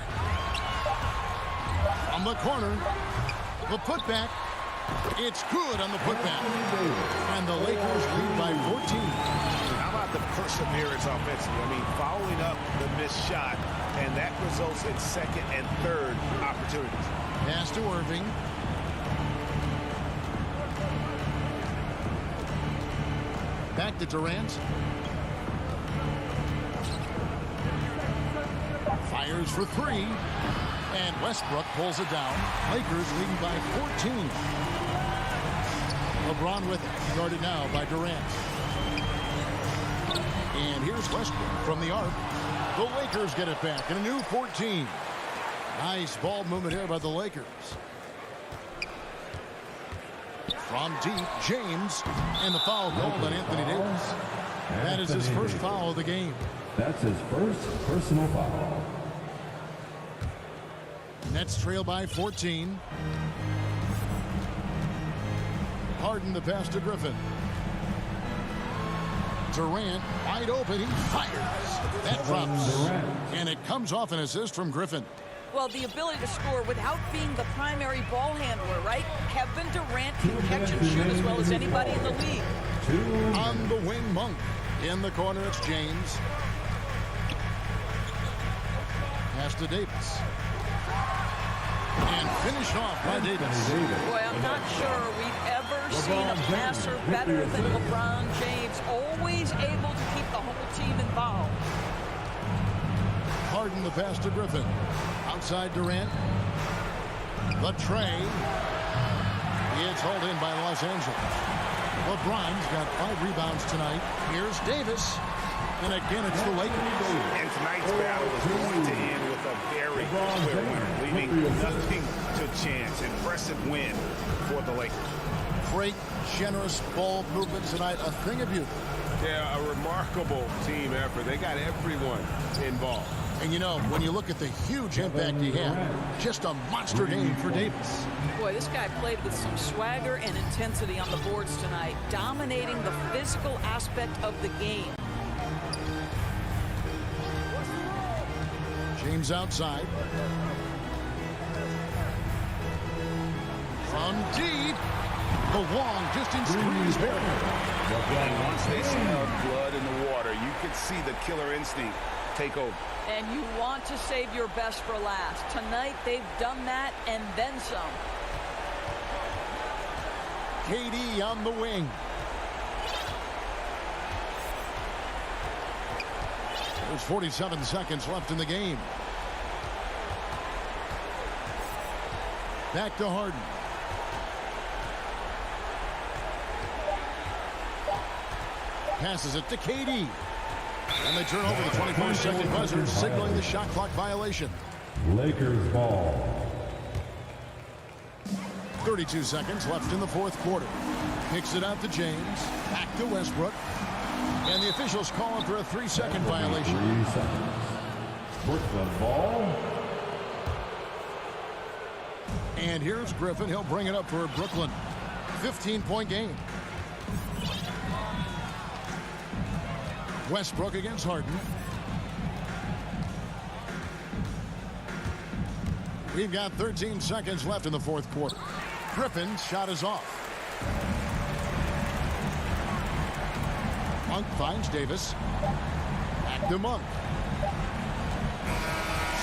B: On the corner. The putback. It's good on the putback. And the Lakers lead by 14.
F: How about the perseverance offensively? I mean, following up the missed shot, and that results in second and third opportunities.
B: Pass to Irving. Back to Durant. Fires for three. And Westbrook pulls it down. Lakers leading by 14. LeBron with it. Guarded now by Durant. And here's Westbrook from the arc. The Lakers get it back in a new 14. Nice ball movement here by the Lakers. From deep, James. And the foul called on Anthony Davis. That is his first foul of the game.
E: That's his first personal foul.
B: Nets trail by 14. Harden the pass to Griffin. Durant wide open. He fires. That drops. And it comes off an assist from Griffin.
S: Well, the ability to score without being the primary ball handler, right? Kevin Durant can catch and shoot as well as anybody in the league.
B: On the wing, Monk. In the corner, it's James. Pass to Davis. And finished off by Davis.
S: Boy, I'm not sure we've ever seen a passer better than LeBron James. Always able to keep the whole team involved.
B: Harden the pass to Griffin. Outside Durant. The tray. It's hauled in by Los Angeles. LeBron's got 5 rebounds tonight. Here's Davis. And again, it's the Lakers.
F: And tonight's battle is going to end with a very clear winner, leaving nothing to chance. Impressive win for the Lakers.
B: Great, generous ball movement tonight. A thing of beauty.
R: Yeah, a remarkable team effort. They got everyone involved.
B: And you know, when you look at the huge impact he had, just a monster game for Davis.
S: Boy, this guy played with some swagger and intensity on the boards tonight, dominating the physical aspect of the game.
B: James outside. From deep. The long distance squeeze.
F: And once they smell blood in the water, you could see the killer instinct take over.
S: And you want to save your best for last. Tonight, they've done that and then some.
B: KD on the wing. There's 47 seconds left in the game. Back to Harden. Passes it to KD. And they turn over the 24-second buzzer, signaling the shot clock violation.
E: Lakers ball.
B: 32 seconds left in the fourth quarter. Kicks it out to James. Back to Westbrook. And the officials call him for a 3-second violation.
E: 3 seconds. Brooklyn ball.
B: And here's Griffin. He'll bring it up for Brooklyn. 15-point game. Westbrook against Harden. We've got 13 seconds left in the fourth quarter. Griffin's shot is off. Monk finds Davis. Back to Monk.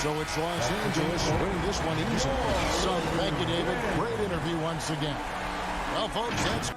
B: So it's Los Angeles winning this one easily. So thank you, David. Great interview once again. Well, folks, that's...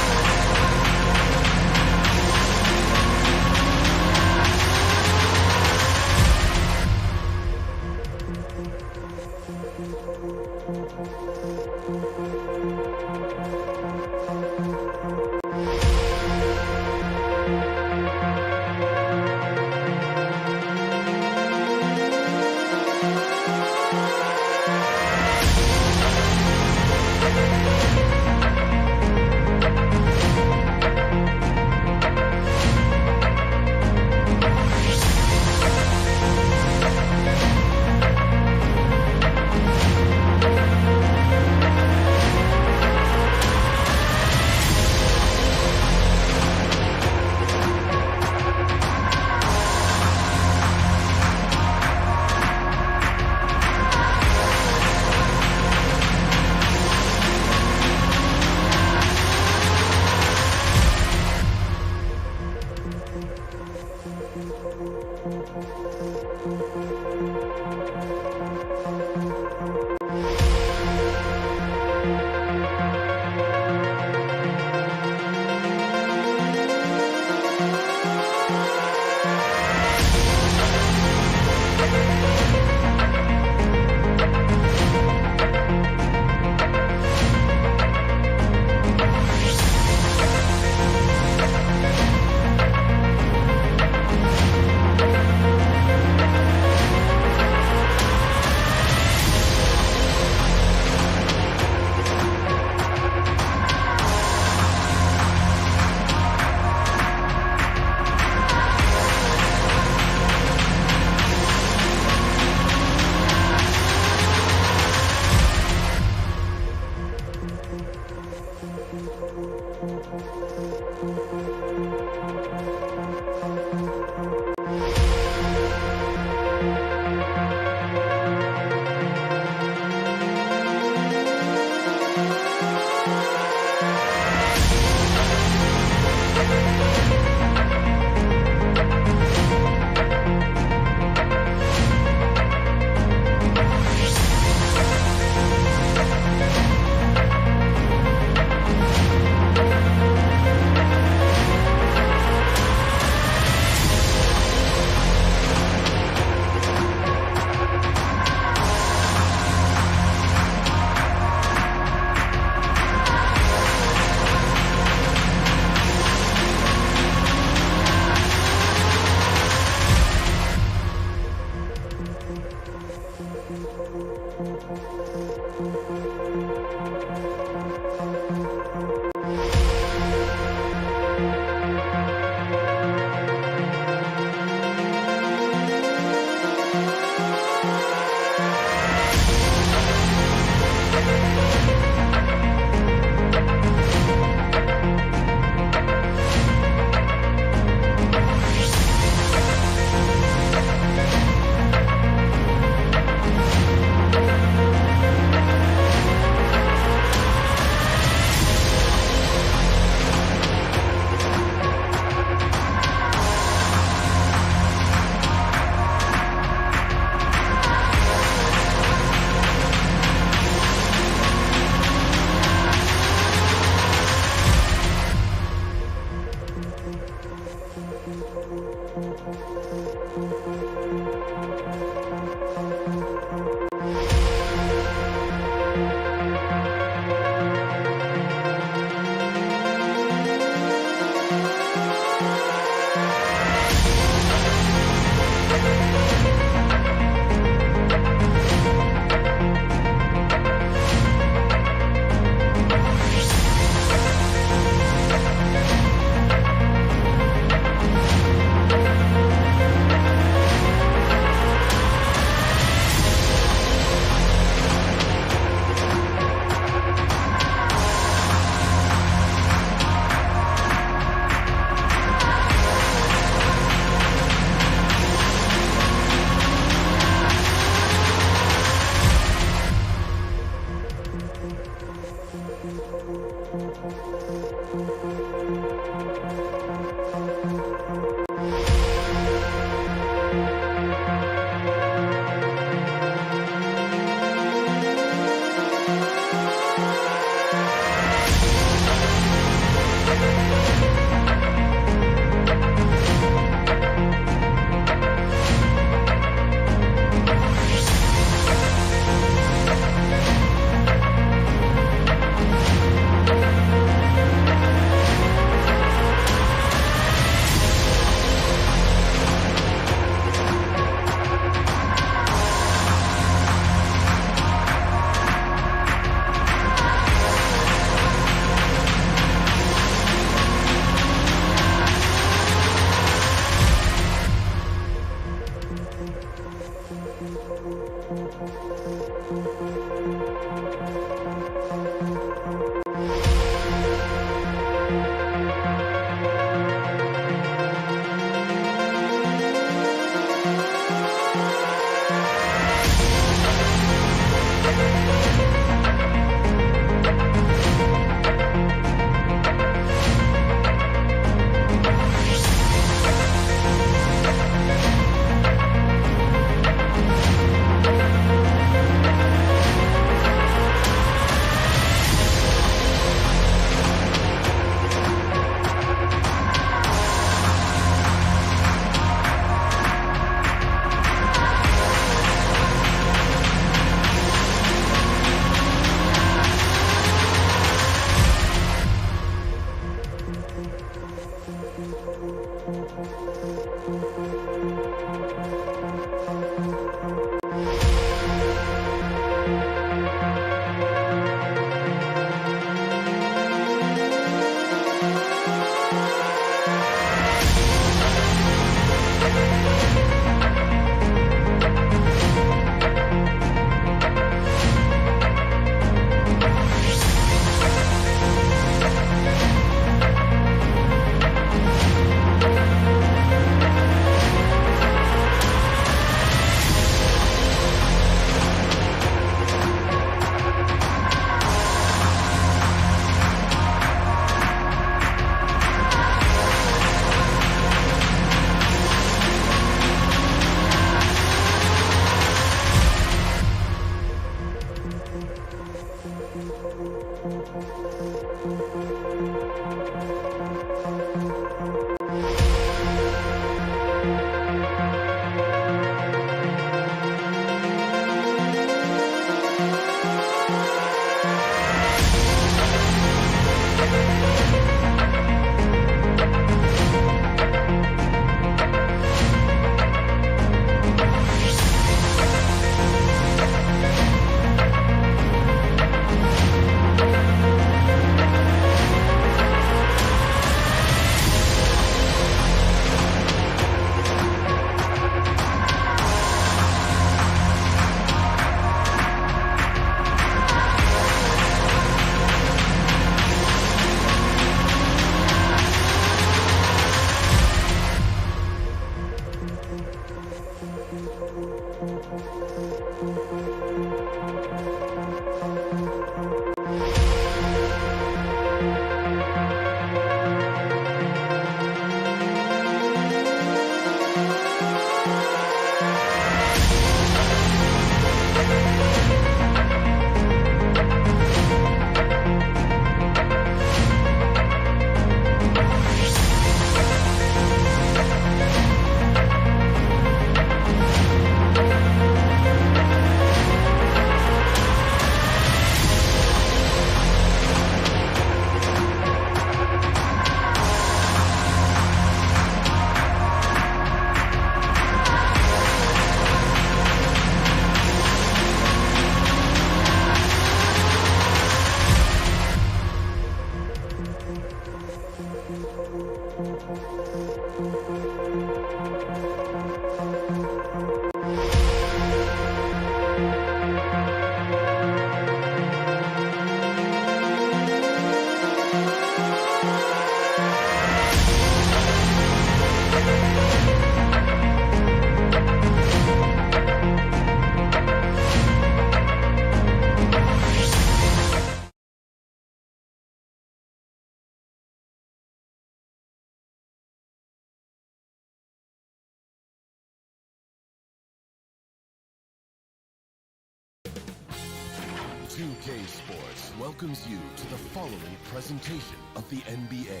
A: 2K Sports welcomes you to the following presentation of the NBA.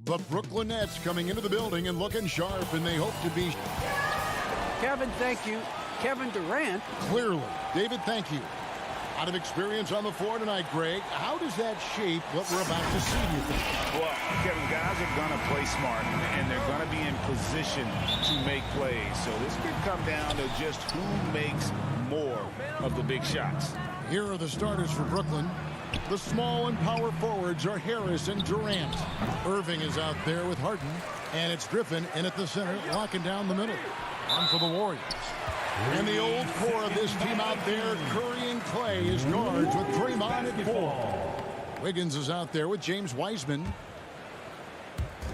B: The Brooklyn Nets coming into the building and looking sharp, and they hope to be...
K: Kevin, thank you. Kevin Durant.
B: Clearly. David, thank you. A lot of experience on the floor tonight, Greg. How does that shape what we're about to see, do you think?
F: Well, Kevin, guys are going to play smart, and they're going to be in position to make plays. So this could come down to just who makes more of the big shots.
B: Here are the starters for Brooklyn. The small and power forwards are Harris and Durant. Irving is out there with Harden, and it's Griffin in at the center, locking down the middle. On for the Warriors. And the old core of this team out there, Curry and Clay as guards with Draymond at 4. Wiggins is out there with James Wiseman.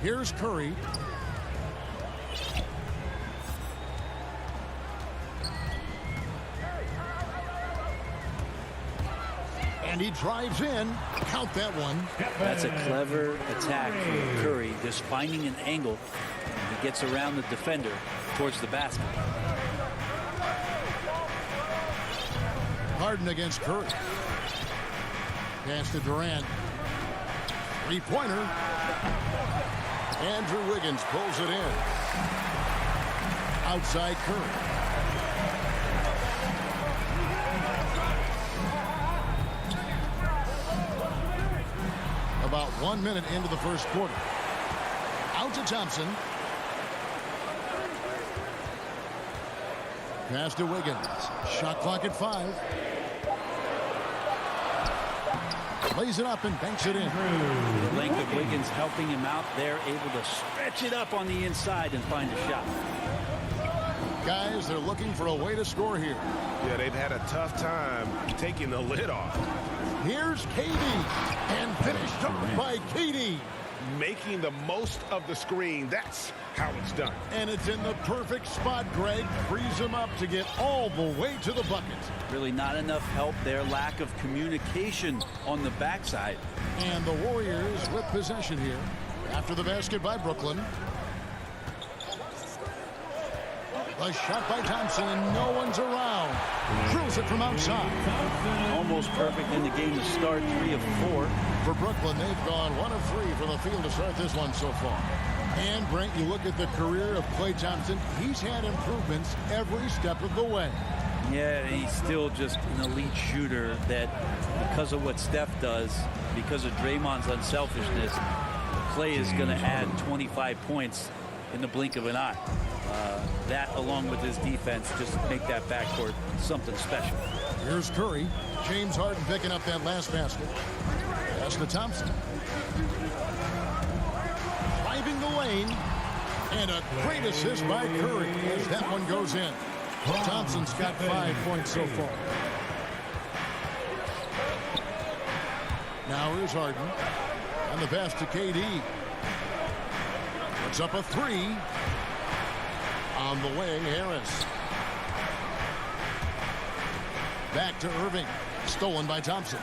B: Here's Curry. And he drives in. Count that one.
O: That's a clever attack from Curry, just finding an angle. He gets around the defender towards the basket.
B: Harden against Curry. Pass to Durant. Three-pointer. Andrew Wiggins pulls it in. Outside Curry. About 1 minute into the first quarter. Out to Thompson. Pass to Wiggins. Shot clock at 5. Lays it up and banks it in.
O: The length of Wiggins helping him out there, able to stretch it up on the inside and find a shot.
B: Guys, they're looking for a way to score here.
R: Yeah, they've had a tough time taking the lid off.
B: Here's KD, and finished up by KD.
R: Making the most of the screen. That's how it's done.
B: And it's in the perfect spot, Greg. Frees him up to get all the way to the bucket.
O: Really not enough help there. Lack of communication on the backside.
B: And the Warriors with possession here after the basket by Brooklyn. A shot by Thompson, and no one's around. Drills it from outside.
O: Almost perfect in the game to start, 3 of 4.
B: For Brooklyn, they've gone 1 of 3 from the field to start this one so far. And, Brent, you look at the career of Klay Thompson, he's had improvements every step of the way.
O: Yeah, he's still just an elite shooter that, because of what Steph does, because of Draymond's unselfishness, Klay is going to add 25 points in the blink of an eye. That, along with his defense, just make that backcourt something special.
B: Here's Curry. James Harden picking up that last basket. Pass to Thompson. Driving the lane. And a great assist by Curry as that one goes in. Thompson's got 5 points so far. Now here's Harden. And the pass to KD. Puts up a 3. On the way, Harris. Back to Irving. Stolen by Thompson.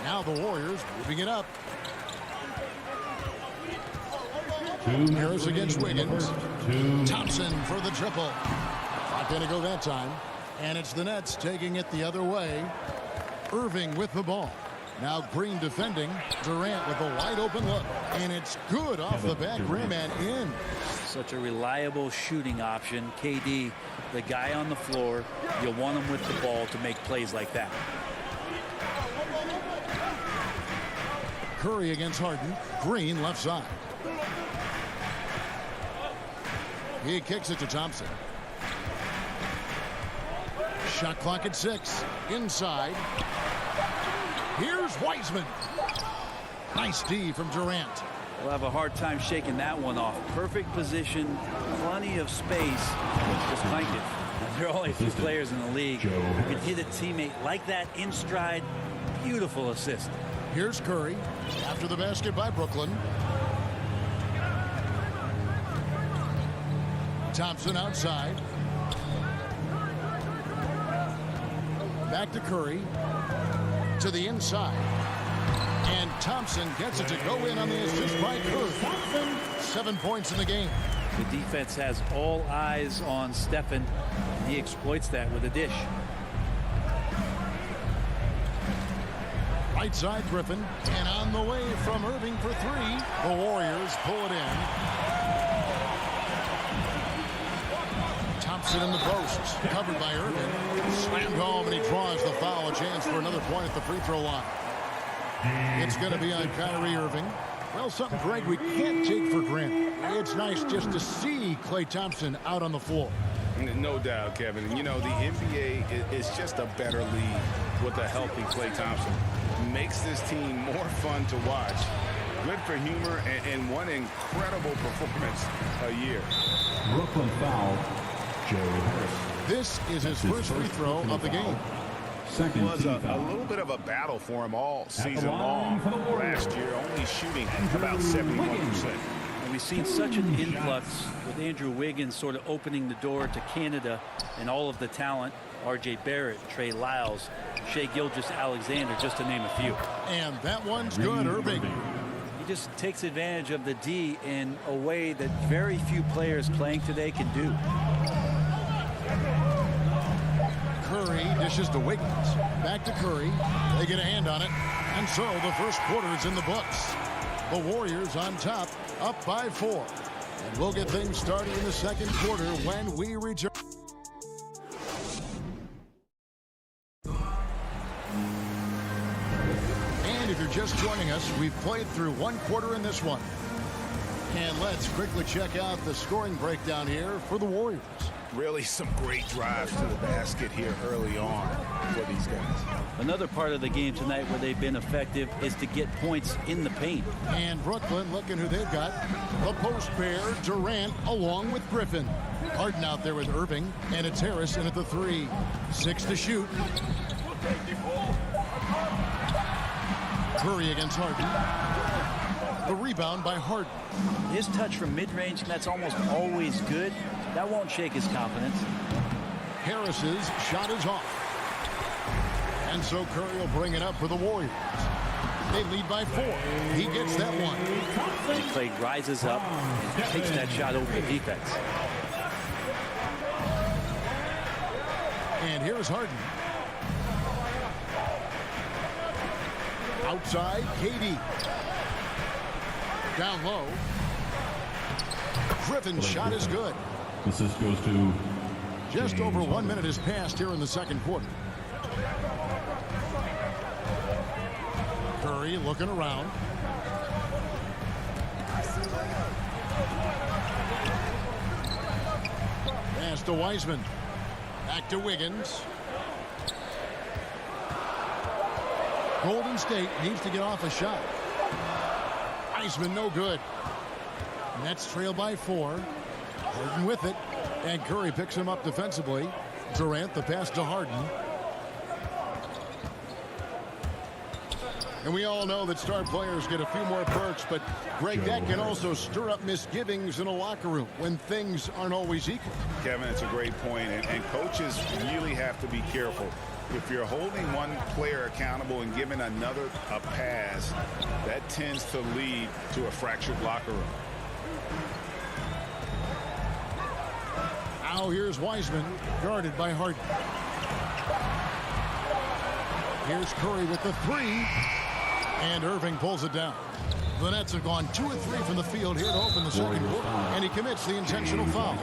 B: Now the Warriors moving it up. Harris against Wiggins. Thompson for the triple. Not going to go that time. And it's the Nets taking it the other way. Irving with the ball. Now Green defending. Durant with a wide open look. And it's good off the back rim and in.
O: Such a reliable shooting option. KD, the guy on the floor. You want him with the ball to make plays like that.
B: Curry against Harden. Green left side. He kicks it to Thompson. Shot clock at 6. Inside. Here's Wiseman. Nice D from Durant.
O: We'll have a hard time shaking that one off. Perfect position, plenty of space. Just clank it. There are only a few players in the league who can hit a teammate like that in stride. Beautiful assist.
B: Here's Curry after the basket by Brooklyn. Thompson outside. Back to Curry. To the inside. And Thompson gets it to go in on the assist by Curry. 7 points in the game.
O: The defense has all eyes on Stephen. He exploits that with a dish.
B: Right side Griffin. And on the way from Irving for 3. The Warriors pull it in. Thompson in the posts. Covered by Irving. Slammed home and he draws the foul. A chance for another point at the free throw line. It's going to be on Kyrie Irving. Well, something, Greg, we can't take for granted. It's nice just to see Klay Thompson out on the floor.
F: No doubt, Kevin. And, you know, the NBA is just a better league with a healthy Klay Thompson. Makes this team more fun to watch. Good for humor and one incredible performance a year.
E: Brooklyn foul, Joe Harris.
B: This is his first free throw of the game.
F: It was a little bit of a battle for him all season long. Last year, only shooting about 71%.
O: And we've seen such an influx with Andrew Wiggins sort of opening the door to Canada and all of the talent. R.J. Barrett, Trey Lyles, Shai Gilgeous-Alexander, just to name a few.
B: And that one's good, Irving.
O: He just takes advantage of the D in a way that very few players playing today can do.
B: Curry dishes to Wiggins. Back to Curry. They get a hand on it. And so the first quarter is in the books. The Warriors on top, up by 4. And we'll get things started in the second quarter when we return. And if you're just joining us, we've played through 1 quarter in this one. And let's quickly check out the scoring breakdown here for the Warriors.
F: Really some great drives to the basket here early on for these guys.
O: Another part of the game tonight where they've been effective is to get points in the paint.
B: And Brooklyn, looking who they've got. The post pair, Durant along with Griffin. Harden out there with Irving, and it's Harris in at the 3. 6 to shoot. Curry against Harden. The rebound by Harden.
O: His touch from mid-range, that's almost always good. That won't shake his confidence.
B: Harris's shot is off. And so Curry will bring it up for the Warriors. They lead by 4. He gets that one.
O: And Klay rises up and takes that shot over the defense.
B: And here's Harden. Outside, KD. Down low. Griffin's shot is good.
E: Assist goes to
B: just over 1 minute has passed here in the second quarter. Curry looking around. Pass to Wiseman. Back to Wiggins. Golden State needs to get off a shot. Wiseman no good. Nets trail by 4. Harden with it. And Curry picks him up defensively. Durant the pass to Harden. And we all know that star players get a few more perks, but Greg, that can also stir up misgivings in a locker room when things aren't always equal.
F: Kevin, it's a great point, and coaches really have to be careful. If you're holding one player accountable and giving another a pass, that tends to lead to a fractured locker room.
B: Now here's Wiseman, guarded by Harden. Here's Curry with the 3. And Irving pulls it down. The Nets have gone 2 of 3 from the field here to open the second quarter. And he commits the intentional foul.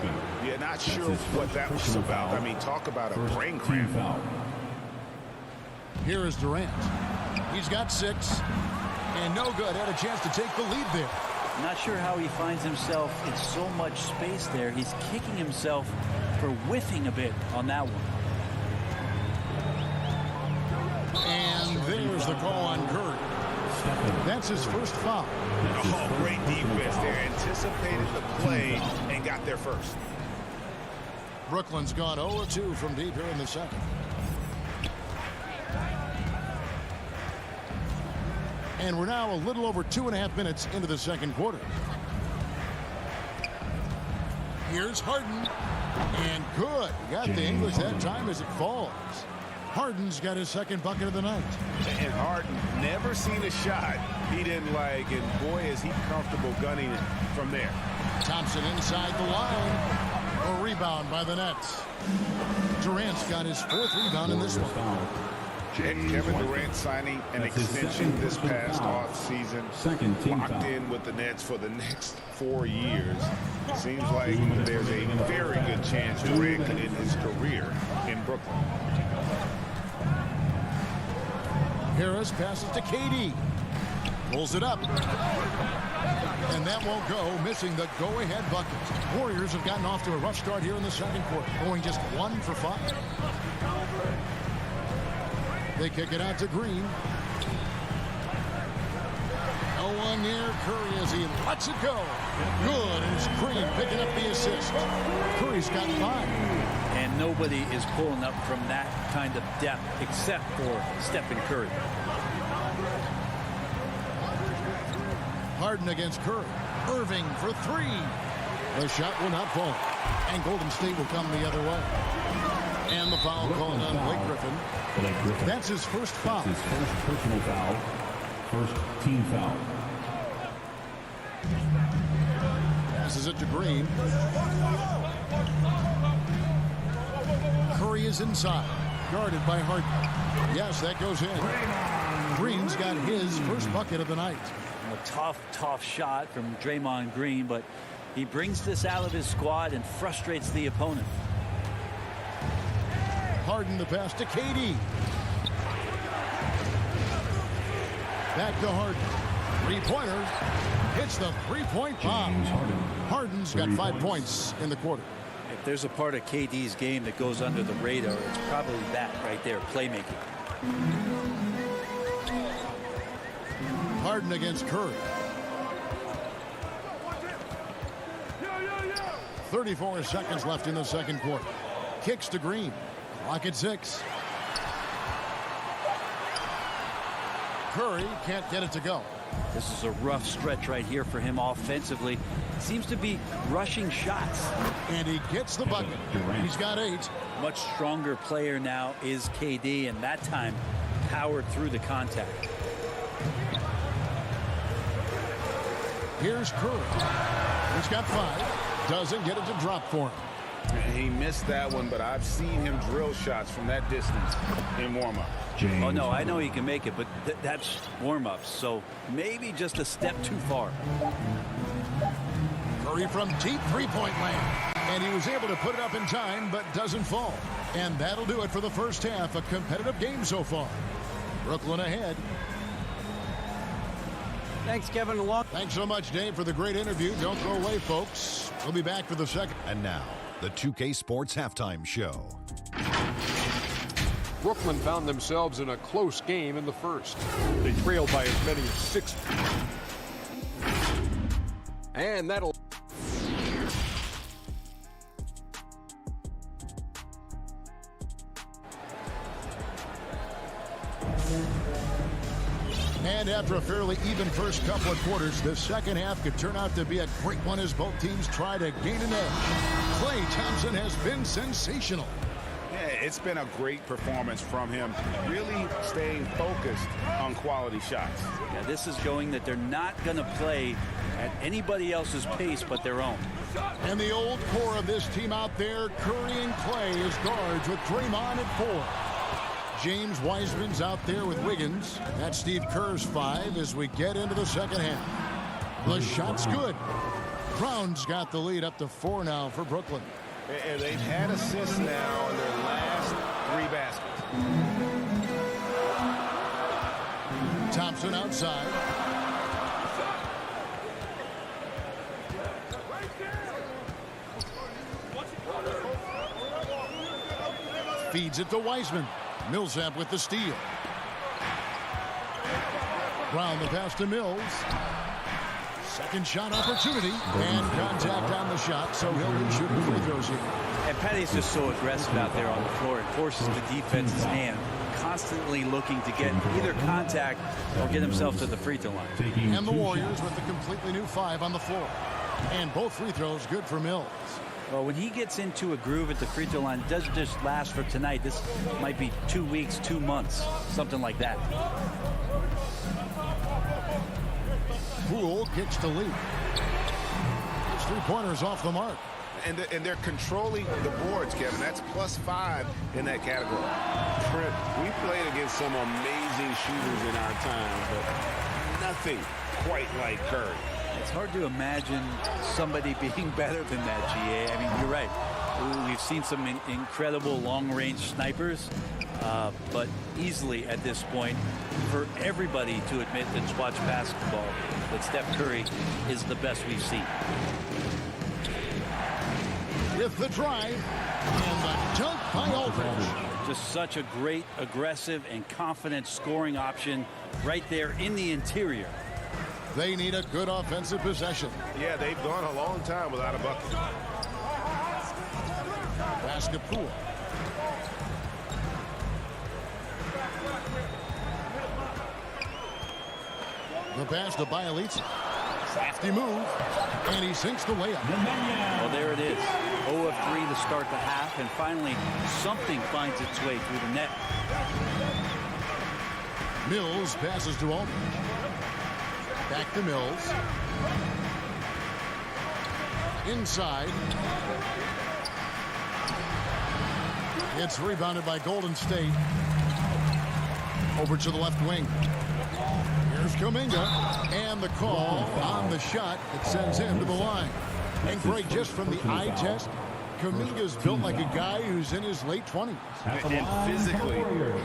F: Yeah, not sure what that was about. I mean, talk about a brain cramp.
B: Here is Durant. He's got 6. And no good. Had a chance to take the lead there.
O: Not sure how he finds himself in so much space there. He's kicking himself for whiffing a bit on that one.
B: And there's the call on Curry. That's his first foul.
F: Oh, great defense there. Anticipated the play and got there first.
B: Brooklyn's gone 0-2 from deep here in the second. And we're now a little over 2.5 minutes into the second quarter. Here's Harden. And good. Got the English that time as it falls. Harden's got his second bucket of the night.
F: And Harden never seen a shot he didn't like, and boy, is he comfortable gunning it from there.
B: Thompson inside the line. A rebound by the Nets. Durant's got his 4th rebound in this one.
F: And Kevin Durant signing an extension this past offseason, locked in with the Nets for the next 4 years. Seems like there's a very good chance Durant could end his career in Brooklyn.
B: Harris passes to KD. Pulls it up. And that won't go, missing the go-ahead bucket. Warriors have gotten off to a rough start here in the second quarter, going just 1 for 5. They kick it out to Green. No one near Curry as he lets it go. Good, and it's Green picking up the assist. Curry's got 5.
O: And nobody is pulling up from that kind of depth except for Stephen Curry.
B: Harden against Curry. Irving for 3. The shot will not fall. And Golden State will come the other way. And the foul called on Blake Griffin. That's his first foul.
E: His first personal foul. First team foul.
B: Passes it to Green. Curry is inside. Guarded by Harden. Yes, that goes in. Green's got his first bucket of the night.
O: A tough shot from Draymond Green, but he brings this out of his squad and frustrates the opponent.
B: Harden the pass to KD. Back to Harden. 3-pointer. Hits the 3-point bomb. Harden's got 5 points in the quarter.
O: If there's a part of KD's game that goes under the radar, it's probably that right there, playmaking.
B: Harden against Curry. 34 seconds left in the second quarter. Kicks to Green. Clock at 6. Curry can't get it to go.
O: This is a rough stretch right here for him offensively. Seems to be rushing shots.
B: And he gets the bucket. He's got 8.
O: Much stronger player now is KD, and that time powered through the contact.
B: Here's Curry. He's got 5. Doesn't get it to drop for him.
F: He missed that one, but I've seen him drill shots from that distance in warm-up.
O: Oh, no, I know he can make it, but that's warm-ups, so maybe just a step too far.
B: Curry from deep three-point land. And he was able to put it up in time, but doesn't fall. And that'll do it for the first half. A competitive game so far. Brooklyn ahead.
K: Thanks, Kevin.
B: Thanks so much, Dave, for the great interview. Don't go away, folks. We'll be back for the second.
G: And now, the 2K Sports Halftime Show.
H: Brooklyn found themselves in a close game in the first. They trailed by as many as 6. And that'll...
B: And after a fairly even first couple of quarters, the second half could turn out to be a great one as both teams try to gain an edge. Klay Thompson has been sensational.
F: Yeah, it's been a great performance from him, really staying focused on quality shots.
O: Yeah, this is showing that they're not going to play at anybody else's pace but their own.
B: And the old core of this team out there, Curry and Klay as guards with Draymond at 4. James Wiseman's out there with Wiggins. That's Steve Kerr's 5 as we get into the second half. The shot's good. Brown's got the lead up to 4 now for Brooklyn.
R: And they've had assists now in their last 3 baskets.
B: Thompson outside. Feeds it to Wiseman. Millsap with the steal. Brown the pass to Mills. Second shot opportunity. And contact on the shot, so he'll be shooting free throws here.
O: And Patty's just so aggressive out there on the floor. It forces the defense's hand, constantly looking to get either contact or get himself to the free throw line.
B: And the Warriors with a completely new 5 on the floor. And both free throws good for Mills.
O: Well, when he gets into a groove at the free throw line, it doesn't just last for tonight. This might be 2 weeks, 2 months, something like that.
B: Poole kicks the lead. It's 3-pointers off the mark.
F: And they're controlling the boards, Kevin. That's +5 in that category.
R: Trent, we played against some amazing shooters in our time, but nothing quite like Curry.
O: It's hard to imagine somebody being better than that, GA. I mean, you're right. We've seen some incredible long-range snipers, but easily at this point, for everybody to admit that's watched basketball, that Steph Curry is the best we've seen.
B: With the drive and the dunk by Aldridge.
O: Just such a great, aggressive, and confident scoring option right there in the interior.
B: They need a good offensive possession.
R: Yeah, they've gone a long time without a bucket.
B: Basket Poole. The pass to Bielitsa. Crafty move. And he sinks the layup.
O: Well, there it is. 0 of 3 to start the half, and finally something finds its way through the net.
B: Mills passes to Aldridge. Back to Mills. Inside. It's rebounded by Golden State. Over to the left wing. Here's Kuminga. And the call on the shot that sends him to the line. And Greg, just from the eye test, Kuminga's built like a guy who's in his late 20s.
F: And physically,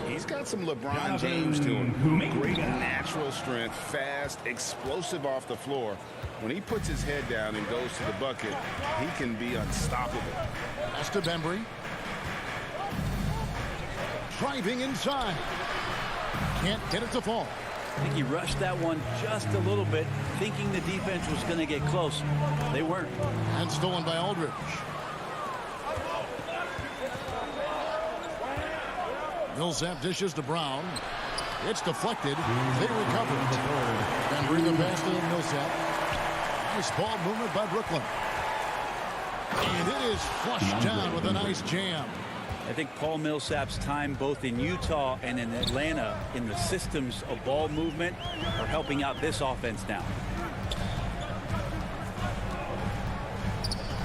F: he's got some LeBron James to him. Great natural strength, fast, explosive off the floor. When he puts his head down and goes to the bucket, he can be unstoppable.
B: Pass to Bembry. Driving inside. Can't get it to fall.
O: I think he rushed that one just a little bit, thinking the defense was going to get close. They weren't.
B: And stolen by Aldridge. Millsap dishes to Brown. It's deflected. They recover it. And bring the pass to Millsap. Nice ball movement by Brooklyn. And it is flushed down with a nice jam.
O: I think Paul Millsap's time both in Utah and in Atlanta in the systems of ball movement are helping out this offense now.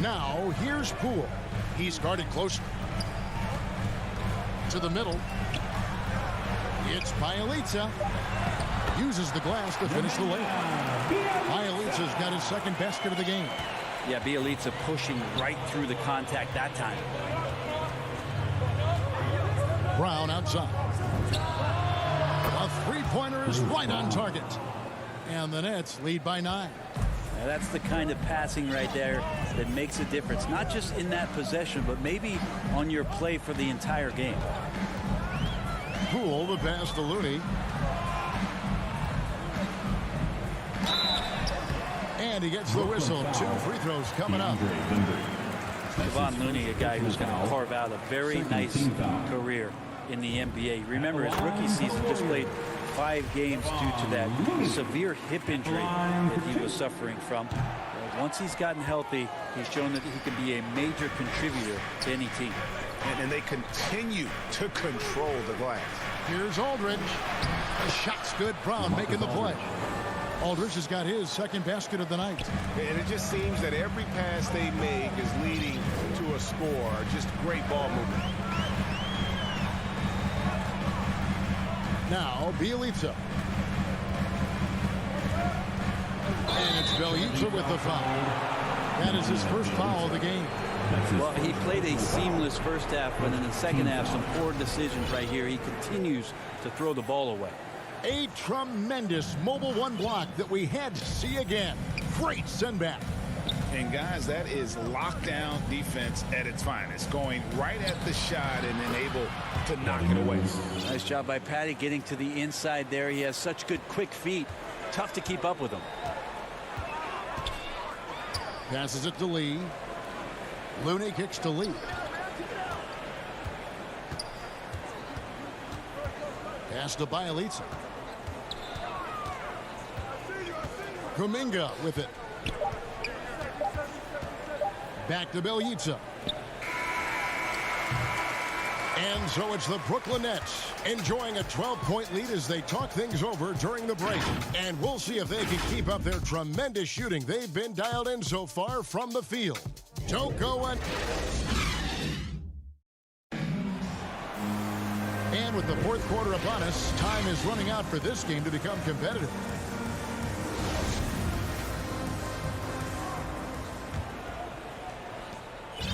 B: Now, here's Poole. He's guarded closer. To the middle. It's Bielitsa. Uses the glass to finish the layup. Bielitsa's got his second basket of the game.
O: Yeah, Bielitsa pushing right through the contact that time.
B: Brown outside. A three-pointer is right on target. And the Nets lead by 9.
O: Now that's the kind of passing right there that makes a difference. Not just in that possession, but maybe on your play for the entire game.
B: Poole the pass to Looney. And he gets the whistle. 2 free throws coming up.
O: Kevon Looney, a guy who's going to carve out a very nice career in the NBA. Remember, his rookie season just played 5 games due to that severe hip injury that he was suffering from. Once he's gotten healthy, he's shown that he can be a major contributor to any team.
F: And they continue to control the glass.
B: Here's Aldridge. The shot's good. Brown making the play. Aldridge has got his second basket of the night.
R: And it just seems that every pass they make is leading to a score. Just great ball movement.
B: Now, Bielitsa. And it's Bielitsa with the foul. That is his first foul of the game.
O: Well, he played a seamless first half, but in the second half, some poor decisions right here. He continues to throw the ball away.
B: A tremendous mobile 1 block that we had to see again. Great send back.
F: And guys, that is lockdown defense at its finest. Going right at the shot and then able to knock it away.
O: Nice job by Patty getting to the inside there. He has such good quick feet. Tough to keep up with him.
B: Passes it to Lee. Looney kicks to Lee. Pass to Bielitsa. Kuminga with it. Back to Bielitsa. And so it's the Brooklyn Nets enjoying a 12-point lead as they talk things over during the break. And we'll see if they can keep up their tremendous shooting. They've been dialed in so far from the field. Don't go on. And with the fourth quarter upon us, time is running out for this game to become competitive.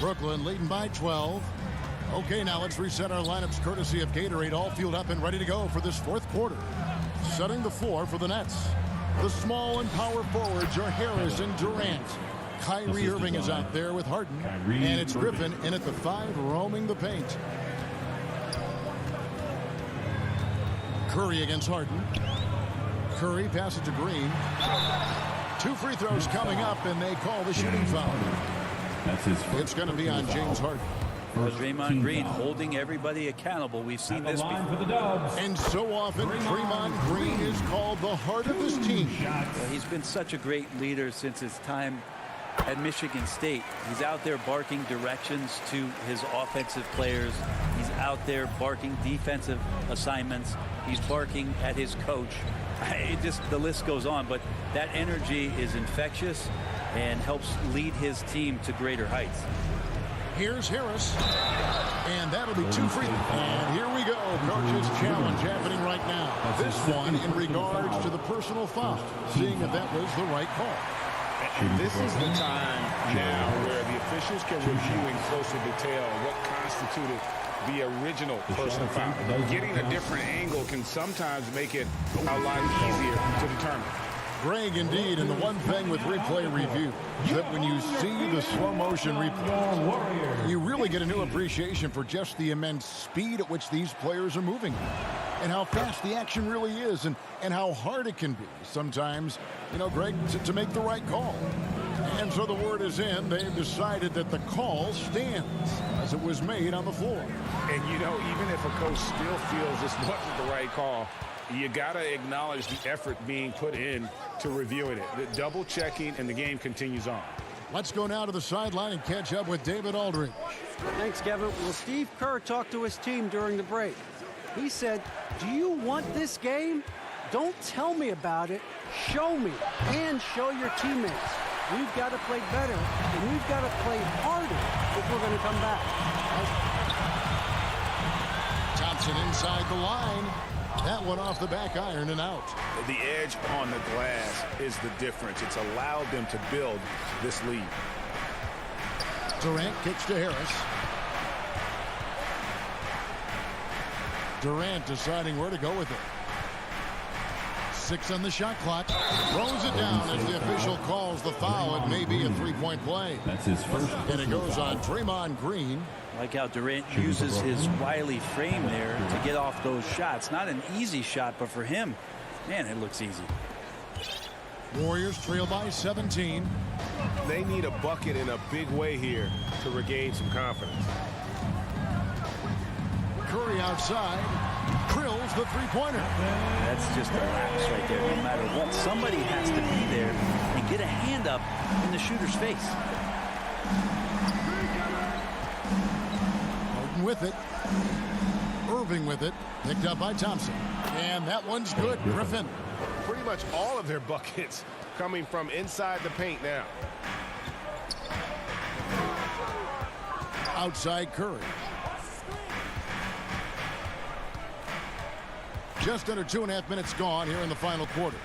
B: Brooklyn leading by 12. Okay, now let's reset our lineups courtesy of Gatorade, all fueled up and ready to go for this fourth quarter. Setting the floor for the Nets. The small and power forwards are Harris and Durant. Kyrie Irving is out there with Harden. And it's Griffin in at the 5, roaming the paint. Curry against Harden. Curry passes to Green. 2 free throws coming up, and they call the shooting foul. It's going to be on James Harden.
O: Draymond Green holding everybody accountable. We've seen this before.
B: And so often, Draymond Green is called the heart of his team.
O: Well, he's been such a great leader since his time at Michigan State. He's out there barking directions to his offensive players. He's out there barking defensive assignments. He's barking at his coach. The list goes on, but that energy is infectious and helps lead his team to greater heights.
B: Here's Harris, and that'll be 2 free. And here we go, coach's challenge happening right now. This one in regards to the personal foul, seeing if that was the right call.
R: And this is the time now where the officials can review in closer detail what constituted the original personal foul. Getting a different angle can sometimes make it a lot easier to determine.
B: Greg, indeed, and the one thing with replay review is that when you see the slow motion replay, you really get a new appreciation for just the immense speed at which these players are moving and how fast the action really is and how hard it can be sometimes, Greg, to make the right call. And so the word is in. They've decided that the call stands as it was made on the floor.
R: And, even if a coach still feels this wasn't the right call, you got to acknowledge the effort being put in to reviewing it. The double checking, and the game continues on.
B: Let's go now to the sideline and catch up with David Aldridge.
K: Thanks, Kevin. Well, Steve Kerr talked to his team during the break. He said, do you want this game? Don't tell me about it. Show me and show your teammates. We've got to play better, and we've got to play harder if we're going to come back.
B: Thompson inside the line. That one off the back iron and out.
F: The edge on the glass is the difference. It's allowed them to build this lead.
B: Durant kicks to Harris. Durant deciding where to go with it. 6 on the shot clock. Throws it down as the official calls the foul. It may be a three-point play.
E: That's his first.
B: And it goes on Draymond Green.
O: Like how Durant uses his wily frame there to get off those shots. Not an easy shot, but for him, man, it looks easy.
B: Warriors trail by 17.
R: They need a bucket in a big way here to regain some confidence.
B: Curry outside. Drills the three-pointer.
O: That's just a lapse right there. No matter what, somebody has to be there and get a hand up in the shooter's face.
B: Harden with it. Irving with it. Picked up by Thompson. And that one's good. Griffin.
R: Pretty much all of their buckets coming from inside the paint now.
B: Outside Curry. Just under 2.5 minutes gone here in the final quarter.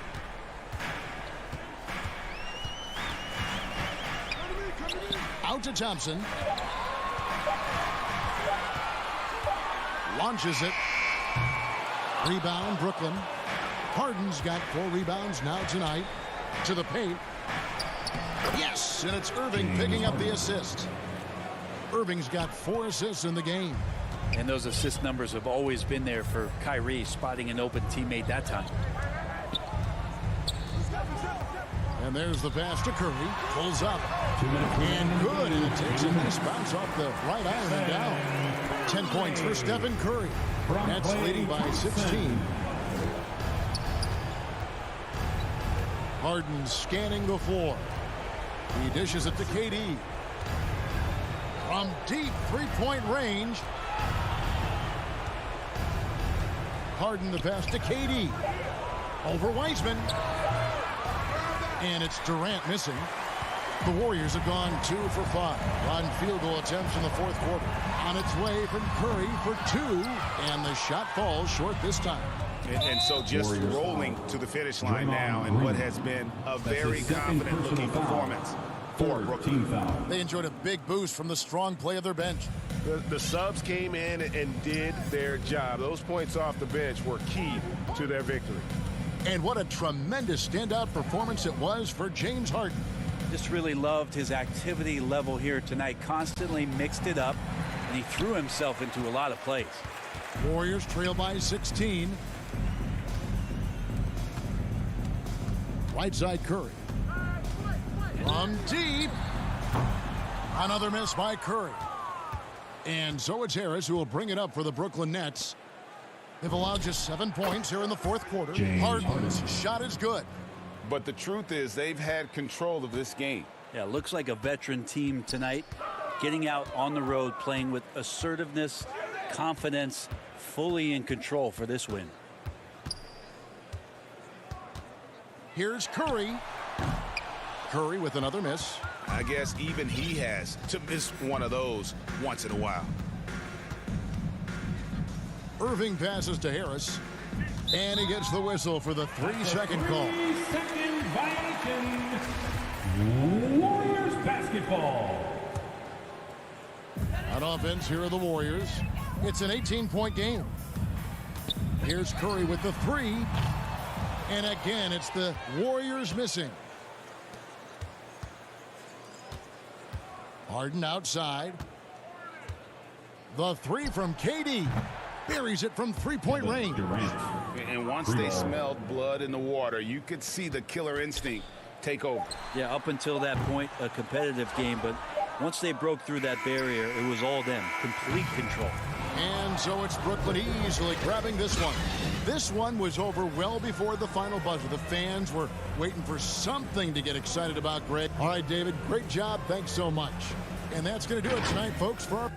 B: Out to Thompson. Launches it. Rebound, Brooklyn. Harden's got 4 rebounds now tonight. To the paint. Yes, and it's Irving picking up the assist. Irving's got 4 assists in the game.
O: And those assist numbers have always been there for Kyrie, spotting an open teammate that time.
B: And there's the pass to Curry. Pulls up. And good. And it takes a nice bounce off the right iron and down. 10 points for Stephen Curry. Nets leading by 16. Harden scanning the floor. He dishes it to KD. From deep three-point range. Harden the pass to KD. Over Wiseman. And it's Durant missing. The Warriors have gone 2 for 5 on field goal attempts in the fourth quarter. On its way from Curry for 2. And the shot falls short this time.
F: And so just rolling to the finish line now in what has been a very confident-looking performance for Brooklyn.
B: They enjoyed a big boost from the strong play of their bench.
R: The subs came in and did their job. Those points off the bench were key to their victory.
B: And what a tremendous standout performance it was for James Harden.
O: Just really loved his activity level here tonight. Constantly mixed it up, and he threw himself into a lot of plays.
B: Warriors trail by 16. Right side Curry. From deep. Another miss by Curry. And so it's Harris who will bring it up for the Brooklyn Nets. They've allowed just 7 points here in the fourth quarter. Harden's shot is good.
F: But the truth is they've had control of this game.
O: Yeah, looks like a veteran team tonight. Getting out on the road, playing with assertiveness, confidence, fully in control for this win.
B: Here's Curry. Curry with another miss.
F: I guess even he has to miss one of those once in a while.
B: Irving passes to Harris. And he gets the whistle for the 3-second call.
E: 3-second violation. Warriors basketball.
B: On offense, here are the Warriors. It's an 18-point game. Here's Curry with the 3. And again, it's the Warriors missing. Harden outside. The 3 from KD. Buries it from three-point range.
F: And once they smelled blood in the water, you could see the killer instinct take over.
O: Yeah, up until that point, a competitive game, but once they broke through that barrier, it was all them. Complete control.
B: And so it's Brooklyn easily grabbing this one. This one was over well before the final buzzer. The fans were waiting for something to get excited about, Greg. All right, David, great job. Thanks so much. And that's going to do it tonight, folks, for our